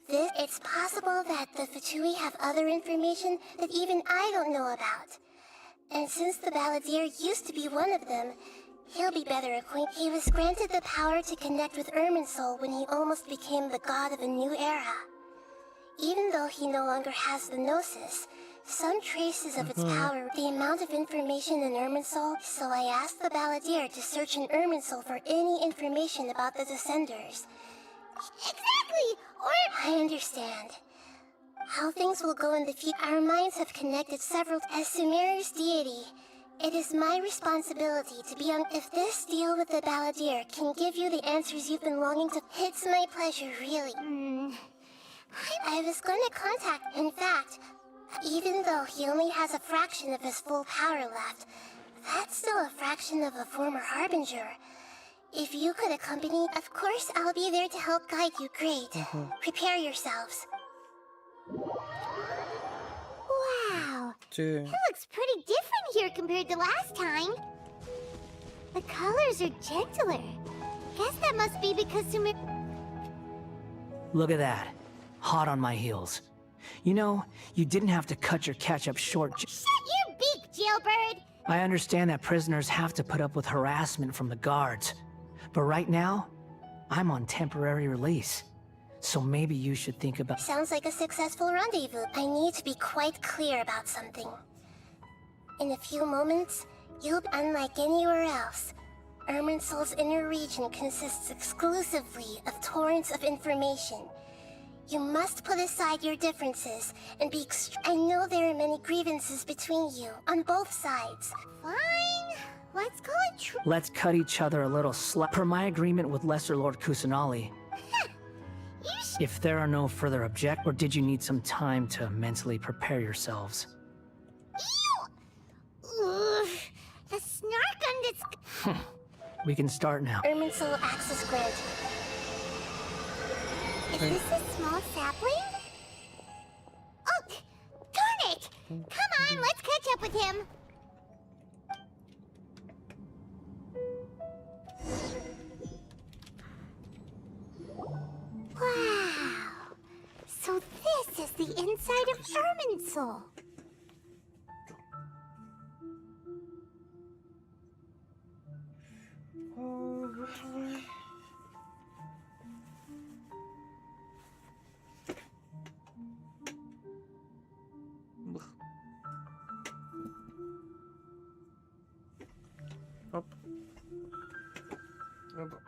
It's possible that the Fatui have other information that even I don't know about. And since the Balladeer used to be one of them, He'll be better acquainted. He was granted the power to connect with Irminsul when he almost became the god of a new era. Even though he no longer has the Gnosis, some traces of its power, the amount of information in Irminsul, so I asked the Balladeer to search in Irminsul for any information about the Descenders. Exactly! Or I understand. How things will go in the future. Our minds have connected several. As Sumerer's deity, it is my responsibility to be on. If this deal with the Balladeer can give you the answers you've been longing to, it's my pleasure, really. I was going to contact. In fact, even though he only has a fraction of his full power left, that's still a fraction of a former Harbinger. If you could accompany, of course I'll be there to help guide you. Great. Prepare yourselves. Wow. It looks pretty different here compared to last time. The colors are gentler. Guess that must be because Sumer... Look at that. Hot on my heels. You know, you didn't have to cut your catch-up short. Shut your beak, jailbird! I understand that prisoners have to put up with harassment from the guards. But right now, I'm on temporary release. So maybe you should think about... Sounds like a successful rendezvous. I need to be quite clear about something. In a few moments, you'll be unlike anywhere else. Irminsul's inner region consists exclusively of torrents of information. You must put aside your differences and be I know there are many grievances between you, on both sides. Fine. Let's call it Let's cut each other a little slack. Per my agreement with Lesser Lord Kusanali. If there are no further objections, or did you need some time to mentally prepare yourselves? Ugh, the snark on this... We can start now. Irminsul access granted. Is this a small sapling? Oh, darn it! Come on, let's catch up with him. Wow. So this is the inside of Irminsul. Hop. Hop.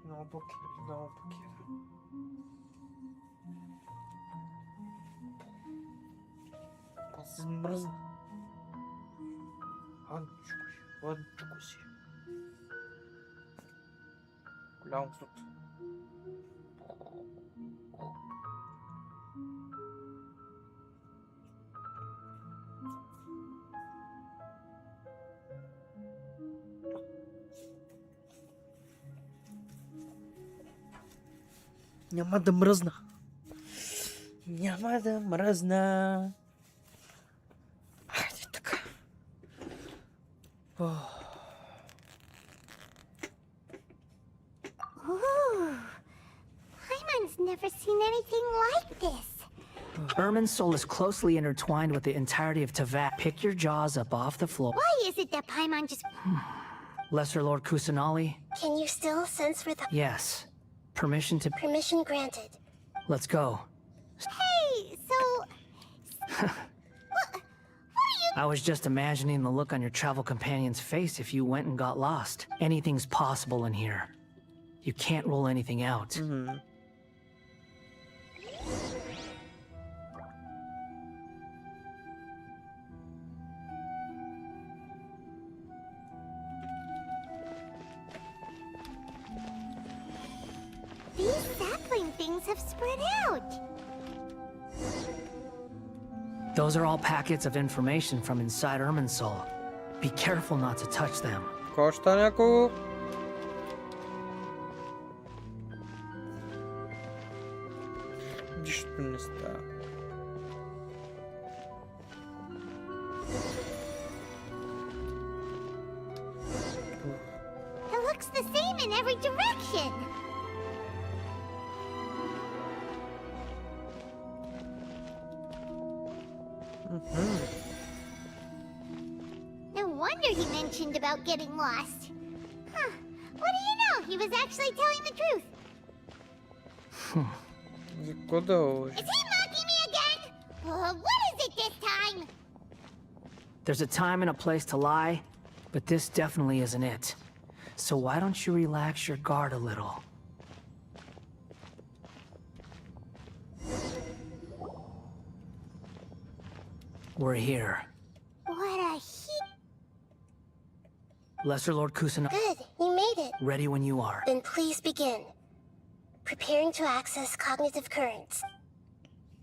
Não, pouquinho, não, pouquinho. Мръзна. Анчуко си. Голям труд. Няма да мръзна. Няма да мръзна. Хайде така. Ooh, Paimon's never seen anything like this. Irminsul is closely intertwined with the entirety of Teyvat. Pick your jaws up off the floor. Why is it that Paimon just... Lesser Lord Kusanali? Can you still sense with... Yes. Permission to... Permission granted. Let's go. Hey, so... I was just imagining the look on your travel companion's face if you went and got lost. Anything's possible in here. You can't rule anything out. These sapling things have spread out. Those are all packets of information from inside Irminsul. Be careful not to touch them. Коста някого? Нищо не става. It looks the same in every direction. wonder he mentioned about getting lost. Huh. What do you know? He was actually telling the truth. За какво да лъжи? Is he mocking me again? What is it this time? There's a time and a place to lie, but this definitely isn't it. So why don't you relax your guard a little? We're here. What a heat. Lesser Lord Kusana. Good, you made it. Ready when you are. Then please begin. Preparing to access cognitive currents.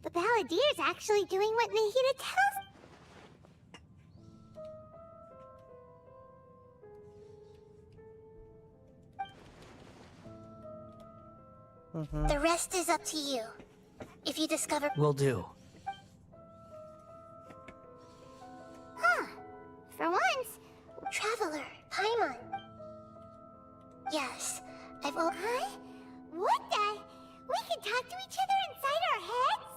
The Balladeer's actually doing what Nahida tells. The rest is up to you. If you discover... Will do. Huh. For once. Traveler, Paimon. Yes, I've al- Huh? What the? We can talk to each other inside our heads?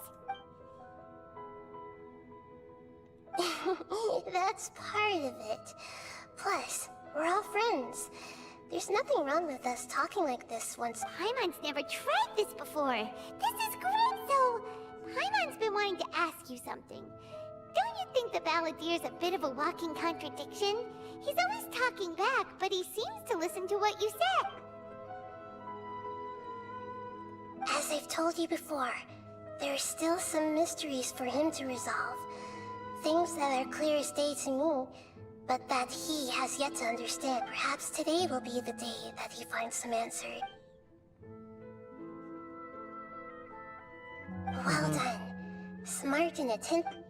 That's part of it. Plus, we're all friends. There's nothing wrong with us talking like this once. Paimon's never tried this before. This is great, so... Paimon's been wanting to ask you something. Don't you think the Balladeer's a bit of a walking contradiction? He's always talking back, but he seems to listen to what you said. As I've told you before, there are still some mysteries for him to resolve. Things that are clear as day to me, but that he has yet to understand. Perhaps today will be the day that he finds some answer. Well done. Smart and attentive.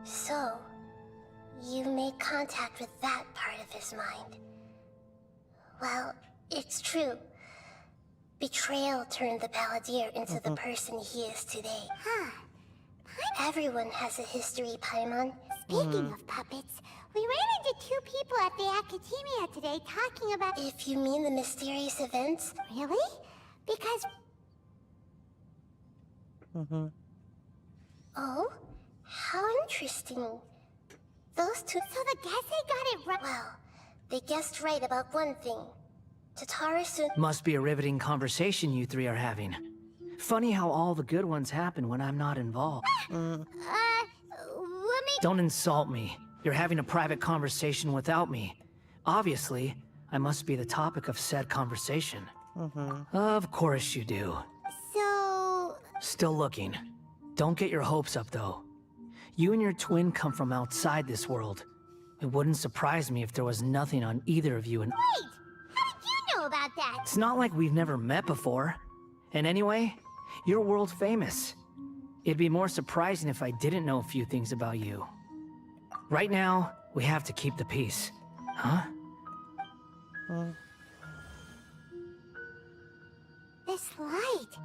So, you made contact with that part of his mind. Well, it's true. Betrayal turned the Balladeer into the person he is today. Huh. Everyone has a history, Paimon. Speaking of puppets, we ran into two people at the Academia today talking about... If you mean the mysterious events? Really? Because... Oh? How interesting. Those two... So the Gese got it right? Well, they guessed right about one thing. Tatara soon... Must be a riveting conversation you three are having. Funny how all the good ones happen when I'm not involved. Let me... Don't insult me. You're having a private conversation without me. Obviously, I must be the topic of said conversation. Of course you do. So... Still looking. Don't get your hopes up, though. You and your twin come from outside this world. It wouldn't surprise me if there was nothing on either of you and... Wait! How did you know about that? It's not like we've never met before. And anyway, you're world famous. It'd be more surprising if I didn't know a few things about you. Right now, we have to keep the peace. Huh? This light...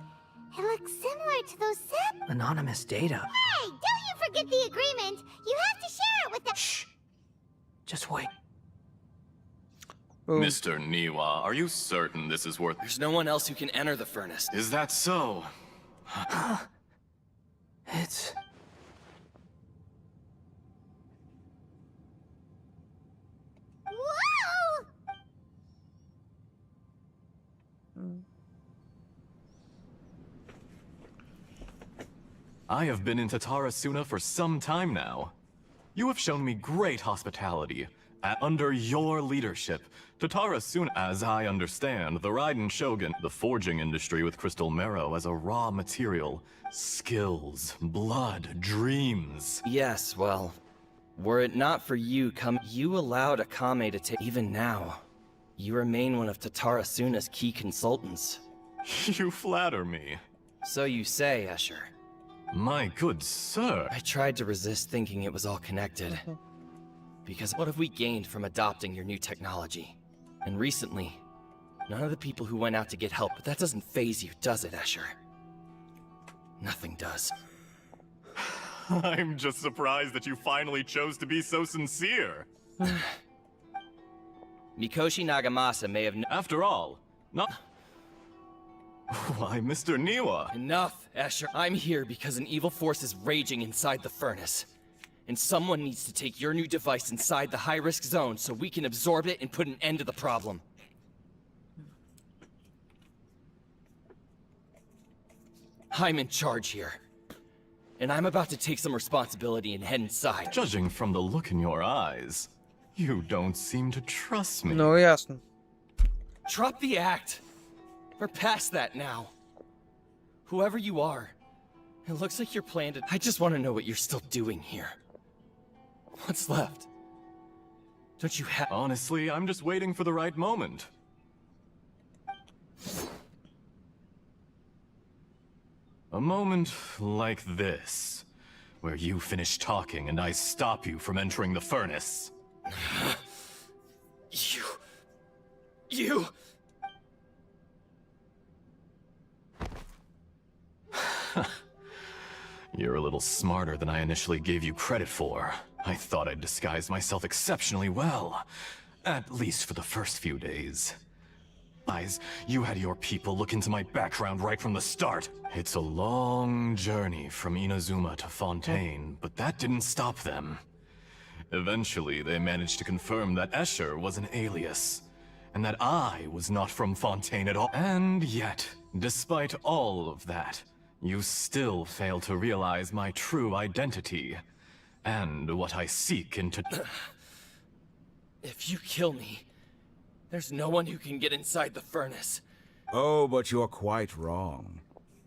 It looks similar to those Anonymous data. Hey! Don't you forget the agreement! You have to share it with the... Shh! Just wait. Mr. Niwa, are you certain this is worth... There's no one else who can enter the furnace. Is that so? It's... Whoa! I have been in Tatarasuna for some time now. You have shown me great hospitality. Under your leadership, Tatarasuna, as I understand, the Raiden Shogun, the forging industry with crystal marrow as a raw material, skills, blood, dreams. Yes, well, were it not for you you allowed Akame to take... Even now, you remain one of Tatarasuna's key consultants. You flatter me. So you say, Escher. My good sir. I tried to resist thinking it was all connected. Because what have we gained from adopting your new technology? And recently, none of the people who went out to get help, but that doesn't faze you, does it, Escher? Nothing does. I'm just surprised that you finally chose to be so sincere. Mikoshi Nagamasa may have... After all, not... Why, Mr. Niwa? Enough, Escher. I'm here because an evil force is raging inside the furnace. And someone needs to take your new device inside the high-risk zone so we can absorb it and put an end to the problem. I'm in charge here. And I'm about to take some responsibility and head inside. Judging from the look in your eyes, you don't seem to trust me. No, ясно. Drop the act. We're past that now. Whoever you are, it looks like you're planned to... I just want to know what you're still doing here. What's left? Don't you have... Honestly, I'm just waiting for the right moment. A moment like this, where you finish talking and I stop you from entering the furnace. You... You're a little smarter than I initially gave you credit for. I thought I'd disguised myself exceptionally well. At least for the first few days. You had your people look into my background right from the start. It's a long journey from Inazuma to Fontaine, but that didn't stop them. Eventually, they managed to confirm that Escher was an alias, and that I was not from Fontaine at all. And yet, despite all of that, you still fail to realize my true identity, and what I seek into... If you kill me, there's no one who can get inside the furnace. Oh, but you're quite wrong.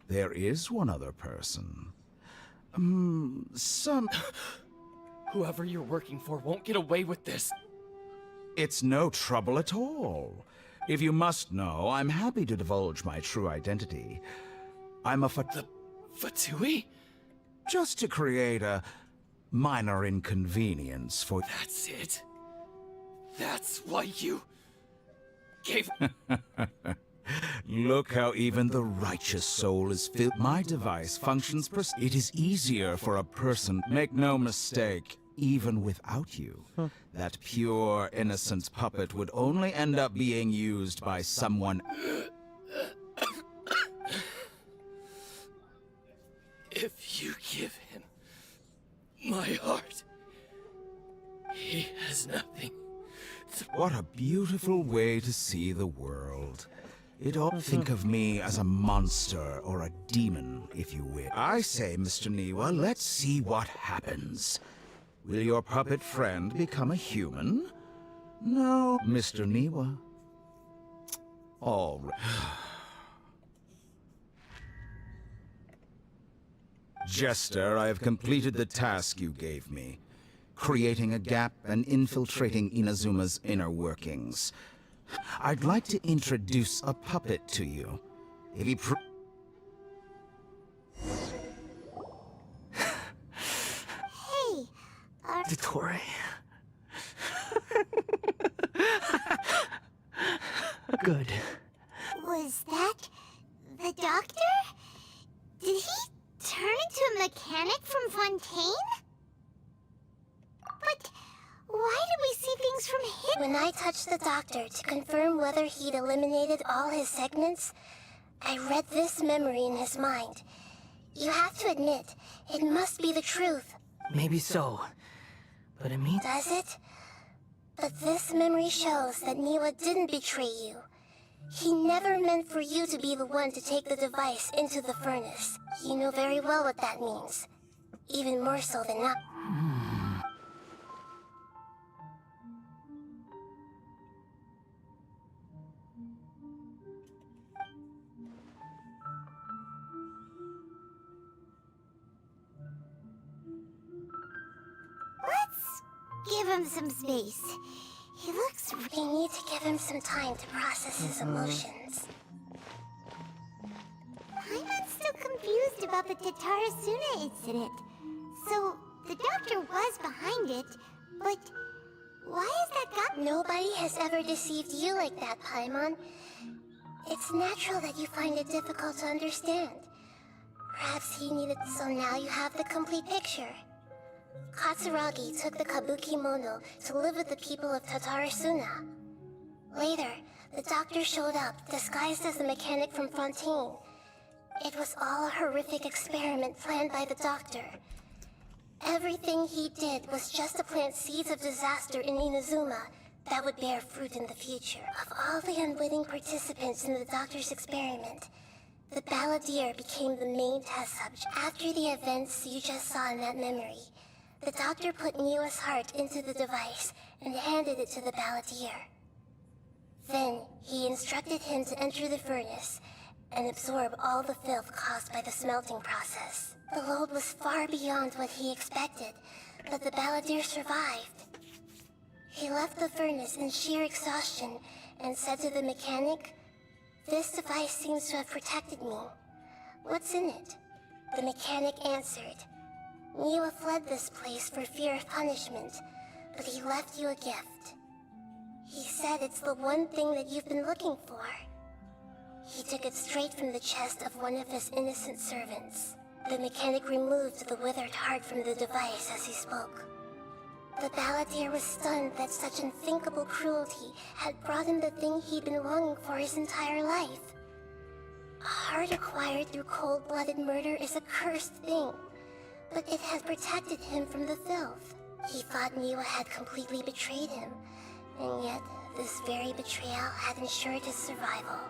There is one other person. Whoever you're working for won't get away with this. It's no trouble at all. If you must know, I'm happy to divulge my true identity. I'm a Fatui? Just to create a minor inconvenience for... That's it. That's why you... gave... Look how even the righteous soul is filled. My device functions It is easier for a person, make no mistake, even without you. That pure, innocent puppet would only end up being used by someone... If you give him my heart, he has nothing. What a beautiful way to see the world. Think of me as a monster or a demon, if you will. I say, Mr. Niwa, let's see what happens. Will your puppet friend become a human? No, Mr. Niwa. All right. Jester, I have completed the task you gave me. Creating a gap and infiltrating Inazuma's inner workings. I'd like to introduce a puppet to you. If he Hey, Dottore. Good. Was that the doctor? Did he turn into a mechanic from Fontaine? But why did we see things from him? When I touched the doctor to confirm whether he'd eliminated all his segments, I read this memory in his mind. You have to admit, it must be the truth. Maybe so. But it means... Does it? But this memory shows that Niwa didn't betray you. He never meant for you to be the one to take the device into the furnace. You know very well what that means. Even more so than not. Let's give him some space. He looks... We need to give him some time to process his emotions. I'm still confused about the Tatarasuna incident. So, the doctor was behind it, but why is that got... Nobody has ever deceived you like that, Paimon. It's natural that you find it difficult to understand. Perhaps he needed... So now you have the complete picture. Katsuragi took the kabuki mono to live with the people of Tatarasuna. Later, the doctor showed up, disguised as a mechanic from Fontaine. It was all a horrific experiment planned by the doctor. Everything he did was just to plant seeds of disaster in Inazuma that would bear fruit in the future. Of all the unwitting participants in the doctor's experiment, the balladeer became the main test subject. After the events you just saw in that memory, the doctor put Niwa's heart into the device and handed it to the balladeer. Then, he instructed him to enter the furnace and absorb all the filth caused by the smelting process. The load was far beyond what he expected, but the balladeer survived. He left the furnace in sheer exhaustion and said to the mechanic, "This device seems to have protected me. What's in it?" The mechanic answered, "Niwa fled this place for fear of punishment, but he left you a gift. He said it's the one thing that you've been looking for." He took it straight from the chest of one of his innocent servants. The mechanic removed the withered heart from the device as he spoke. The balladeer was stunned that such unthinkable cruelty had brought him the thing he'd been longing for his entire life. A heart acquired through cold-blooded murder is a cursed thing, but it had protected him from the filth. He thought Niwa had completely betrayed him, and yet this very betrayal had ensured his survival.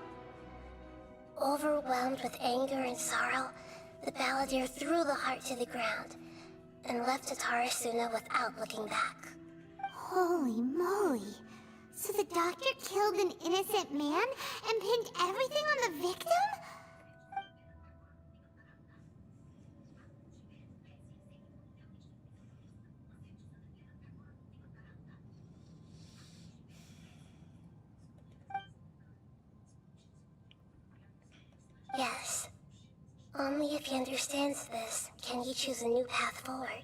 Overwhelmed with anger and sorrow, the balladeer threw the heart to the ground and left Tatarasuna without looking back. Holy moly! So the doctor killed an innocent man and pinned everything on the victim? Yes. Only if he understands this can he choose a new path forward.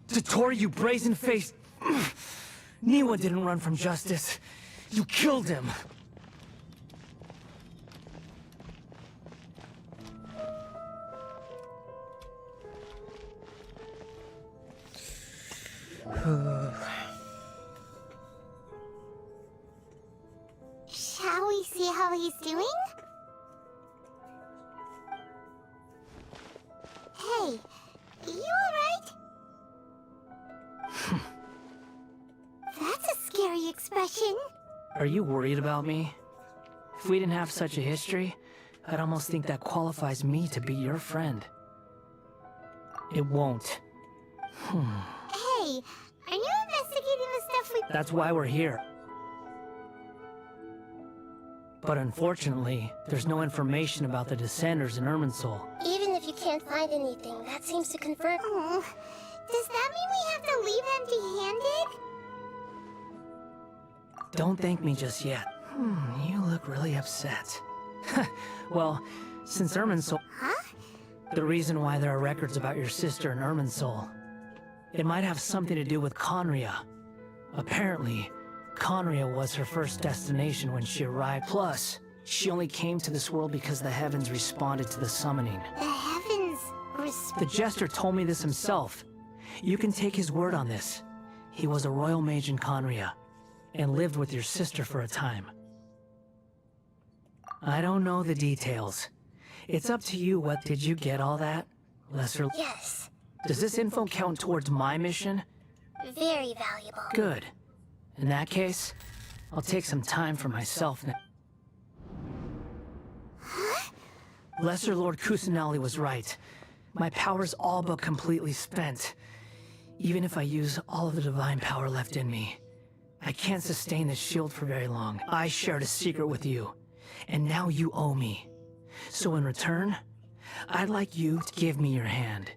Tottori, you brazen-faced... Niwa didn't run from justice. You killed him. Shall we see how he's doing? Hey, you alright? That's a scary expression. Are you worried about me? If we didn't have such a history, I'd almost think that qualifies me to be your friend. It won't. Hey, are you investigating the stuff we... That's why we're here. But unfortunately, there's no information about the Descenders in Irminsul. Even if you can't find anything, that seems to confirm... Oh, does that mean we have to leave empty-handed? Don't thank me just yet. You look really upset. Well, since Irminsul... Huh? The reason why there are records about your sister in Irminsul, it might have something to do with Conria. Apparently, Conria was her first destination when she arrived. Plus, she only came to this world because the heavens responded to the summoning. The heavens The Jester told me this himself. You can take his word on this. He was a royal mage in Conria, and lived with your sister for a time. I don't know the details. It's up to you. What did you get all that? Lesser... Yes. Does this info count towards my mission? Very valuable. Good. In that case, I'll take some time for myself now. Lesser Lord Kusanali was right. My power's all but completely spent. Even if I use all of the divine power left in me, I can't sustain this shield for very long. I shared a secret with you, and now you owe me. So in return, I'd like you to give me your hand.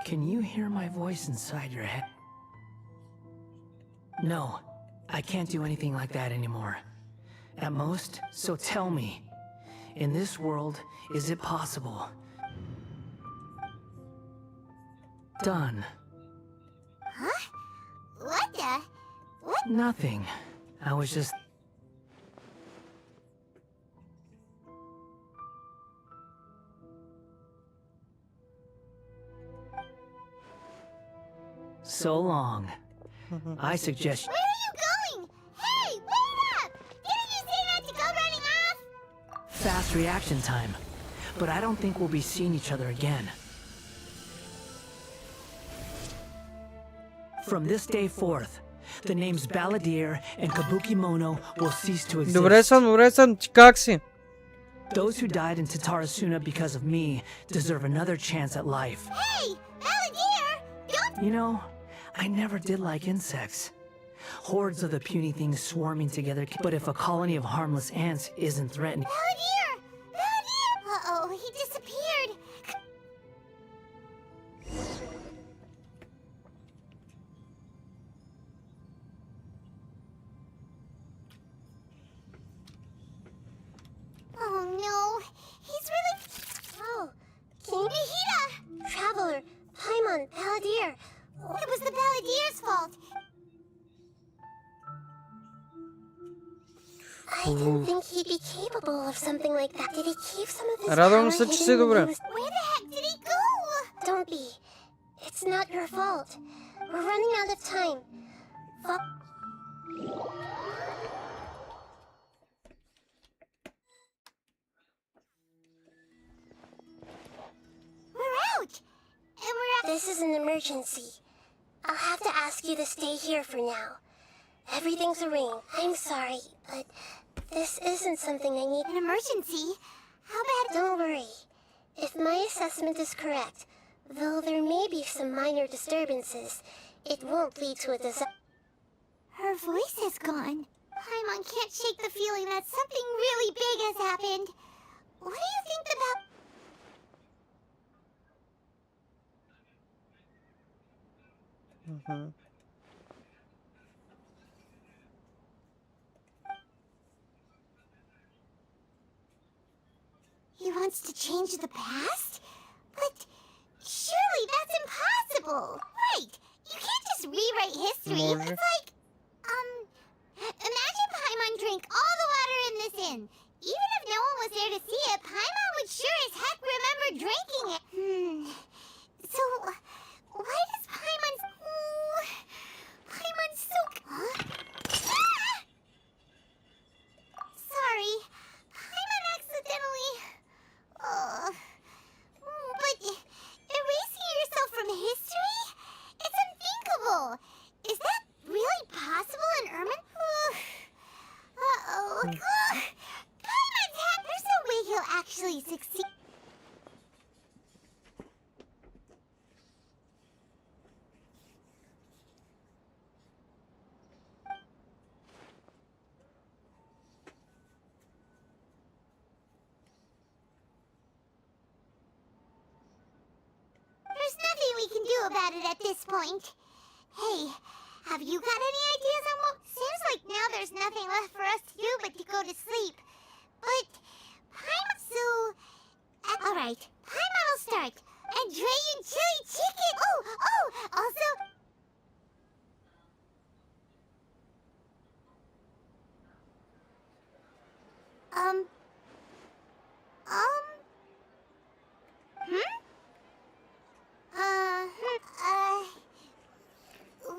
Can you hear my voice inside your head? No, I can't do anything like that anymore. At most, so tell me, in this world, is it possible? Done. Huh? What the... What? Nothing. I was just... so long. I suggest... Where are you going? Hey, wait up! Didn't you say not to go running off? Fast reaction time. But I don't think we'll be seeing each other again. From this day forth, the names Balladeer and Kabukimono will cease to exist. Добре съм, ти как си? Those who died in Tatarasuna because of me deserve another chance at life. Hey, Balladeer! Don't... You know, I never did like insects. Hordes of the puny things swarming together, but if a colony of harmless ants isn't threatened... Balladeer! Balladeer! Uh-oh, he disappeared. Oh no, he's really... Oh, Kinihira! Traveler, Paimon, Balladeer. It was the Balladeer's fault. I didn't think he'd be capable of something like that. Did he keep some of his Радвам power се, че hidden си when he добре. was... Where the heck did he go? Don't be. It's not your fault. We're running out of time. We're out! And we're out... This is an emergency. I'll have to ask you to stay here for now. Everything's arranged. I'm sorry, but this isn't something I need. An emergency? How bad... Don't worry. If my assessment is correct, though there may be some minor disturbances, it won't lead to a disaster. Her voice is gone. Paimon can't shake the feeling that something really big has happened. What do you think about... He wants to change the past? But surely that's impossible! Right! You can't just rewrite history. It's like, imagine Paimon drank all the water in this inn. Even if no one was there to see it, Paimon would sure as heck remember drinking it. So, why does Paimon's... Paimon's so... Huh? Ah! Sorry. Paimon accidentally... but erasing yourself from history? It's unthinkable. Is that really possible in Ermin? Uh-oh. Paimon's hat. There's no way he'll actually succeed. There's nothing we can do about it at this point. Hey, have you got any ideas on what... Seems like now there's nothing left for us to do but to go to sleep. But... Paimon... So... Alright, Paimon will start. Andrean chili chicken! Oh! Also...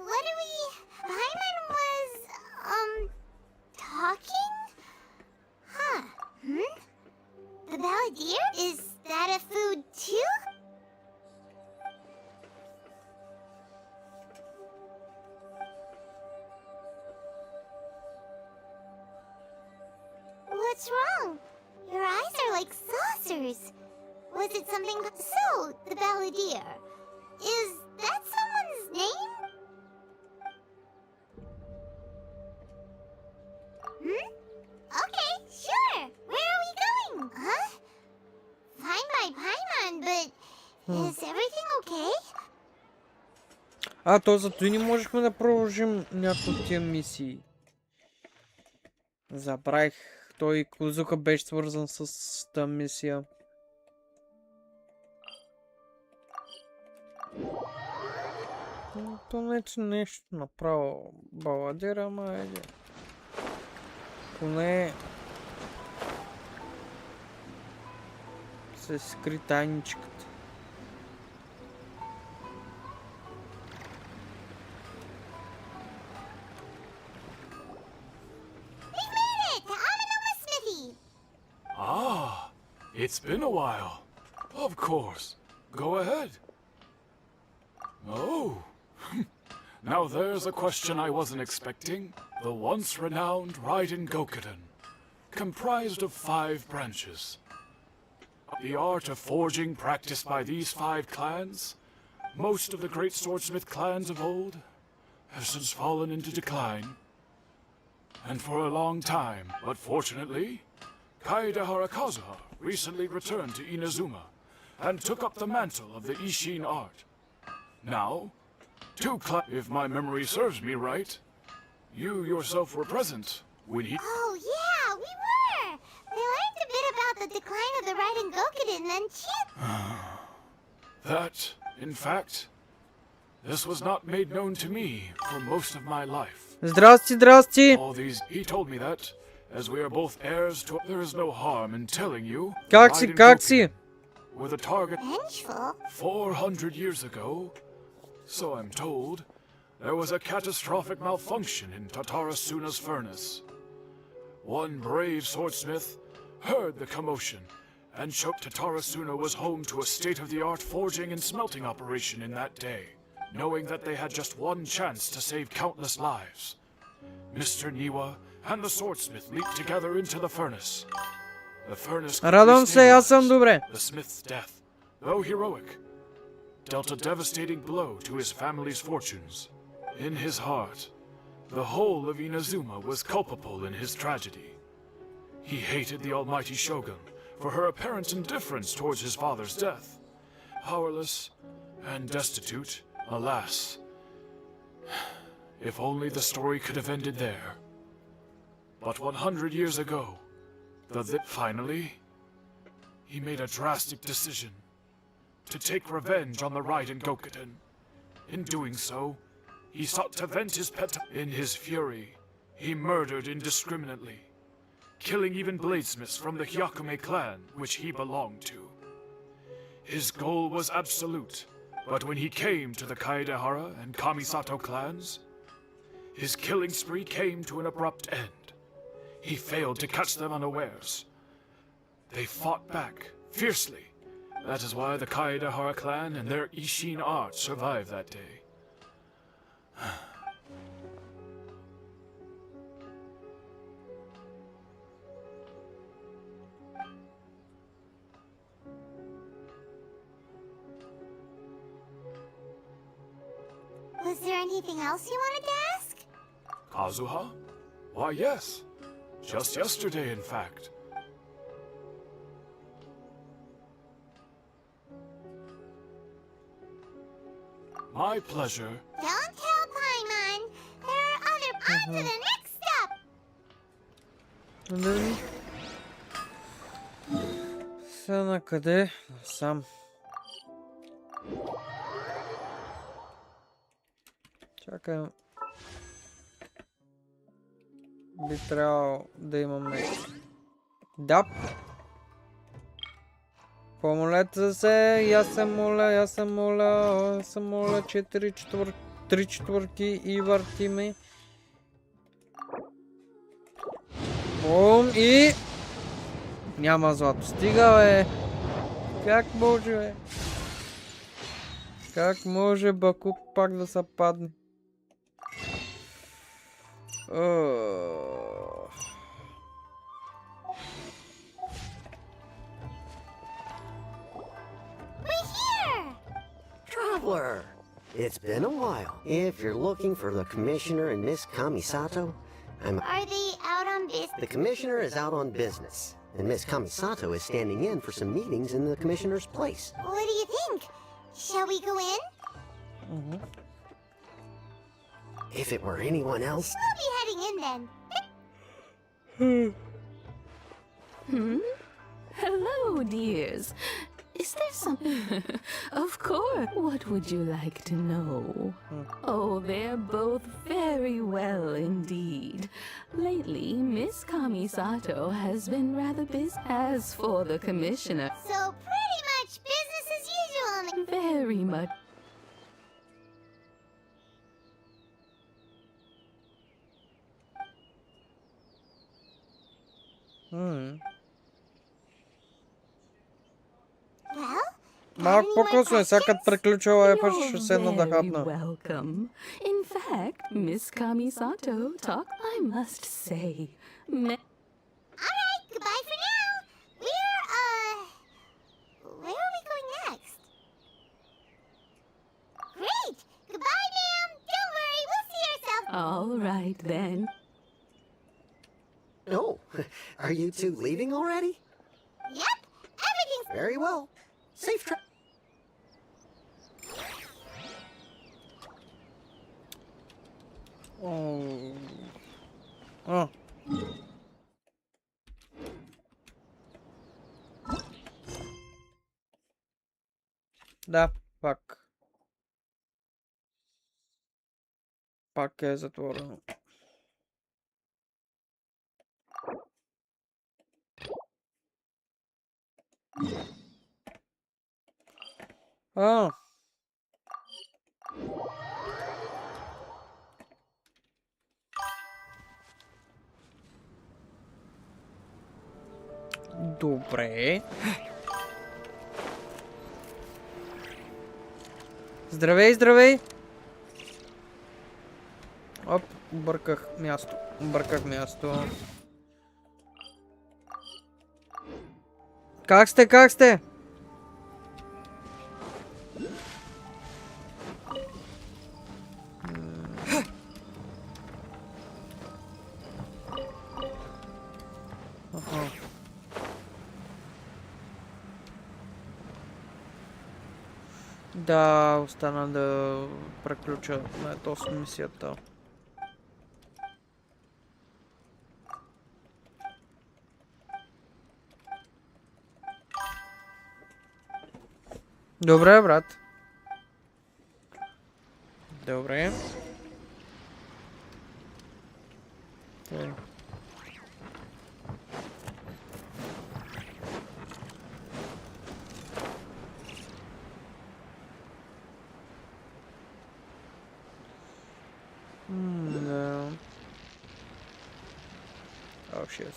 What do we... Paimon was, talking? Huh. The Balladeer? Is that a food too? What's wrong? Your eyes are like saucers. Was it something... So, the Balladeer. Is that someone's name? Okay, sure. Where are we going? Huh? Fine by Paimon, but... Is everything okay? То зато и не можехме да продължим някои от тия мисии. Забравих. Той Кузука беше свързан с тази мисия. То не че нещо направо баладера, ама еде. Поне се скри тайничката. It's been a while. Of course. Go ahead. Oh. Now there's a question I wasn't expecting. The once renowned Raiden Gokuden, comprised of 5 branches. The art of forging practiced by these 5 clans, most of the great swordsmith clans of old, have since fallen into decline. And for a long time, but fortunately, Kaede Harakazuha recently returned to Inazuma and took up the mantle of the Ishin art. Now, if my memory serves me right, you yourself were present when he... Oh, yeah, we were! We learned a bit about the decline of the Raiden Gokuden, then That, in fact, this was not made known to me for most of my life. Здрасте, здрасте! All these... He told me that, as we are both heirs to... There is no harm in telling you... Как си? Were the target... Vengeful? 400 years ago, so I'm told, there was a catastrophic malfunction in Tatarasuna's furnace. One brave swordsmith heard the commotion and choked. Tatarasuna was home to a state-of-the-art forging and smelting operation in that day, knowing that they had just one chance to save countless lives. Mr. Niwa and the swordsmith leaped together into the furnace. The furnace Радвам се, аз съм добре. The smith's death, though heroic, dealt a devastating blow to his family's fortunes. In his heart, the whole of Inazuma was culpable in his tragedy. He hated the almighty shogun for her apparent indifference towards his father's death. Powerless and destitute, alas. If only the story could have ended there. But 100 years ago, finally, he made a drastic decision to take revenge on the Raiden Gokuden. In doing so, he sought to vent his pet. In his fury, he murdered indiscriminately, killing even bladesmiths from the Hyakume clan, which he belonged to. His goal was absolute, but when he came to the Kaedehara and Kamisato clans, his killing spree came to an abrupt end. He failed to catch them unawares. They fought back, fiercely. That is why the Kaedehara clan and their Ishin art survived that day. Was there anything else you wanted to ask? Kazuha? Why, yes. Just yesterday, in fact. My pleasure. Don't tell Paimon. There are other... On to the next step! Сега накъде? Сам. Чакай. Би трябвало да имаме... Да. Помолете се, аз се моля, аз се моля, аз се моля, 3 четвърки и въртиме. Бум и... Няма злато. Стига, бе. Как може, бе? Как може Бакук пак да се падне? Traveler, it's been a while. If you're looking for the Commissioner and Miss Kamisato, Are they out on business? The Commissioner is out on business, and Miss Kamisato is standing in for some meetings in the Commissioner's place. What do you think? Shall we go in? If it were anyone else... We'll be heading in then. Hello, dears. Is there something? Of course. What would you like to know? Oh, they're both very well indeed. Lately, Miss Kamisato has been rather busy. As for the Commissioner... So pretty much business as usual. Very much. Малко по-късно е, сега като приключила ще седна да хапна. Welcome. In fact, Miss Kamisato talk, I must say. Alright, goodbye for now. Where are we going next? Great! Goodbye, ma'am. Don't worry, we'll see ourselves. All right then. Oh, are you two leaving already? Yep, everything's Very well. Safe trip. Oh. Да, пак. Пак е затворено. Добре. Здравей, здравей! Оп, обърках място. Как сте, как сте? Да, остана да преключа на този мисията. Добре, брат. Добре. Тъй. No. Oh shit.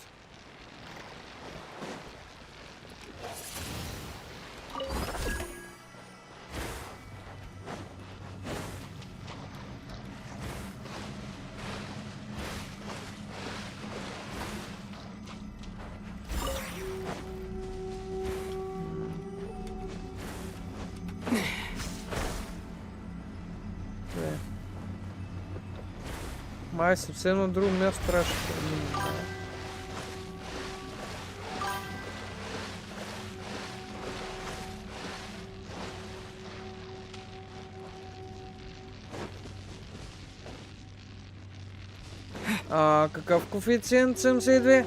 Май съвсем на друго място трябваше да минем. Какъв коефициент 72?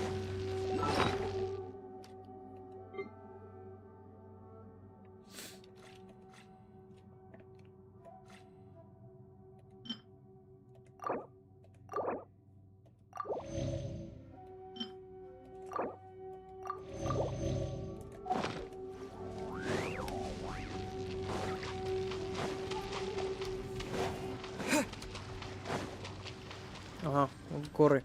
Ага, отгоре.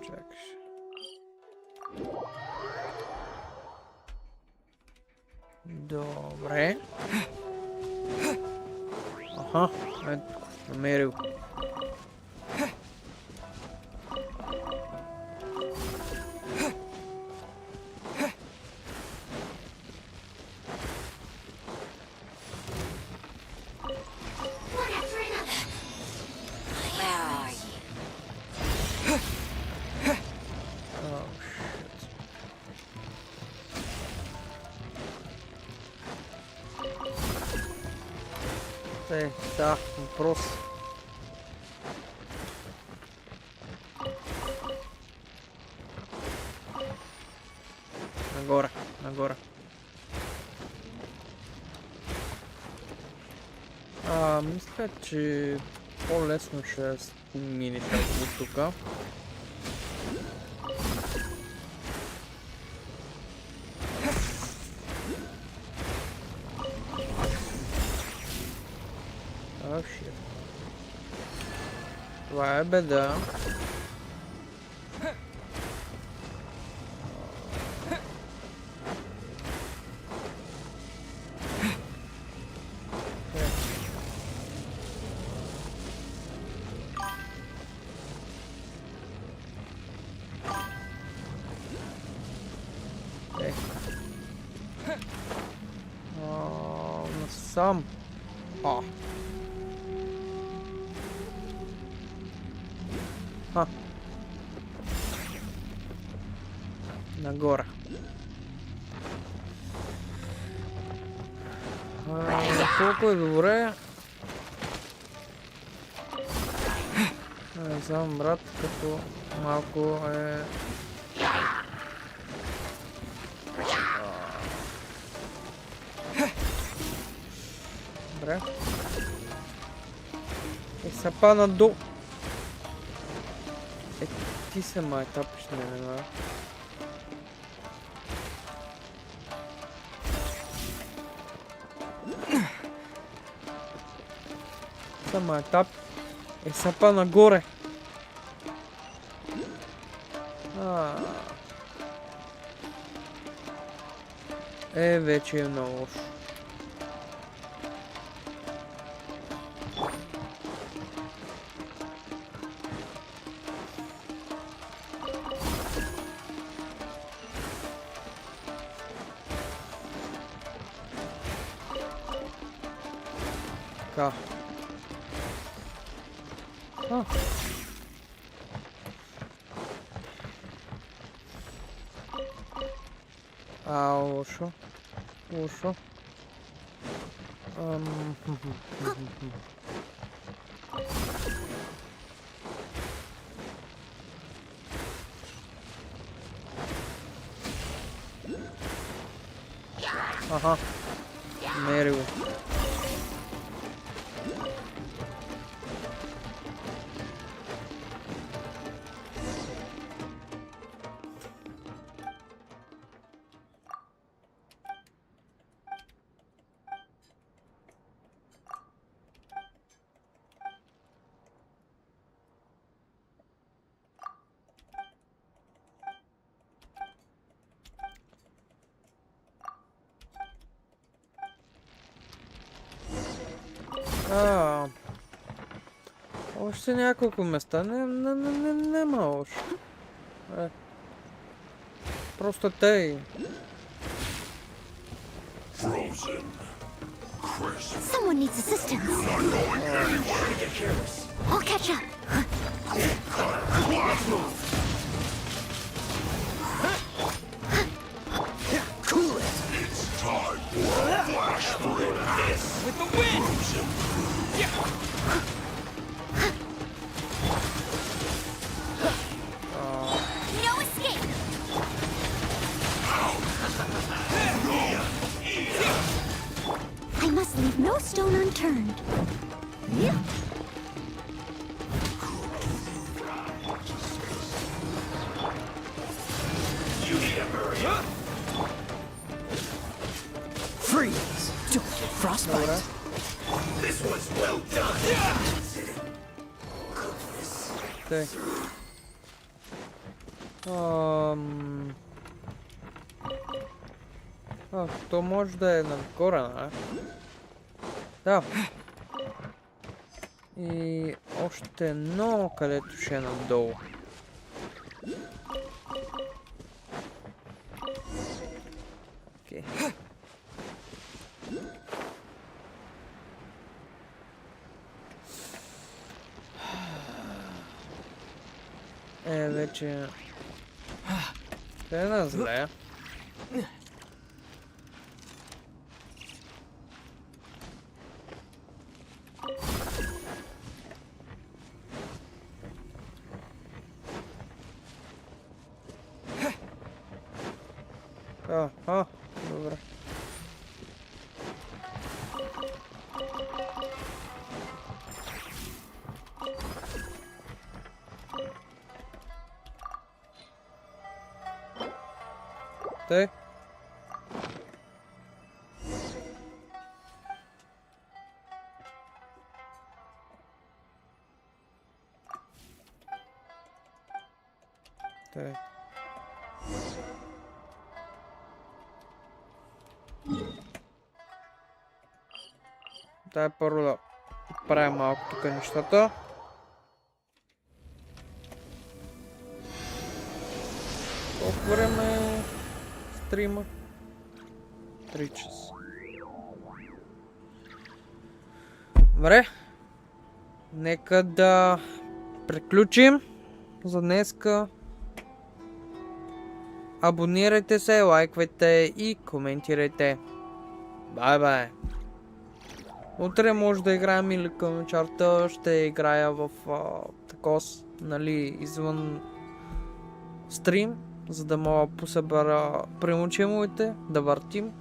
Чакаш. Добре. Аха, ето, намерил. Да, въпрос. Нагоре, нагоре. Мисля, че по-лесно ще минете от тук. shit. Това е беда. Насам. Нагоре. Колко е добре. Не знам, брат, като малко е... Добре. И сапа надолу. Ти се май тапиш, не знам. Сама етап е сапа нагоре. Вече е много лошо. Така. Лошо. Лошо. Ага. Мери го. Още няколко места. Нема още. Просто тъй. Someone needs assistance. I'll catch up. Cool it. It's time for a flash flip. With the wind. No escape. I must leave no stone unturned. You need a hurry up. Freeze! Don't get frostbite. This was well done. Okay. То може да е нагоре, не? Да. И още едно, където ще е надолу. Окей. Вече... Те на зле. Добре. Те. Тъй. Дай първо да правим малко тук нещата. Колко време е стрима? 3 часа. Добре. Нека да приключим за днеска. Абонирайте се, лайквайте и коментирайте. Бай-бай! Утре може да играем или към чарта, ще играя в такос, нали, извън стрим, за да мога да посъбера примучимовете, да въртим.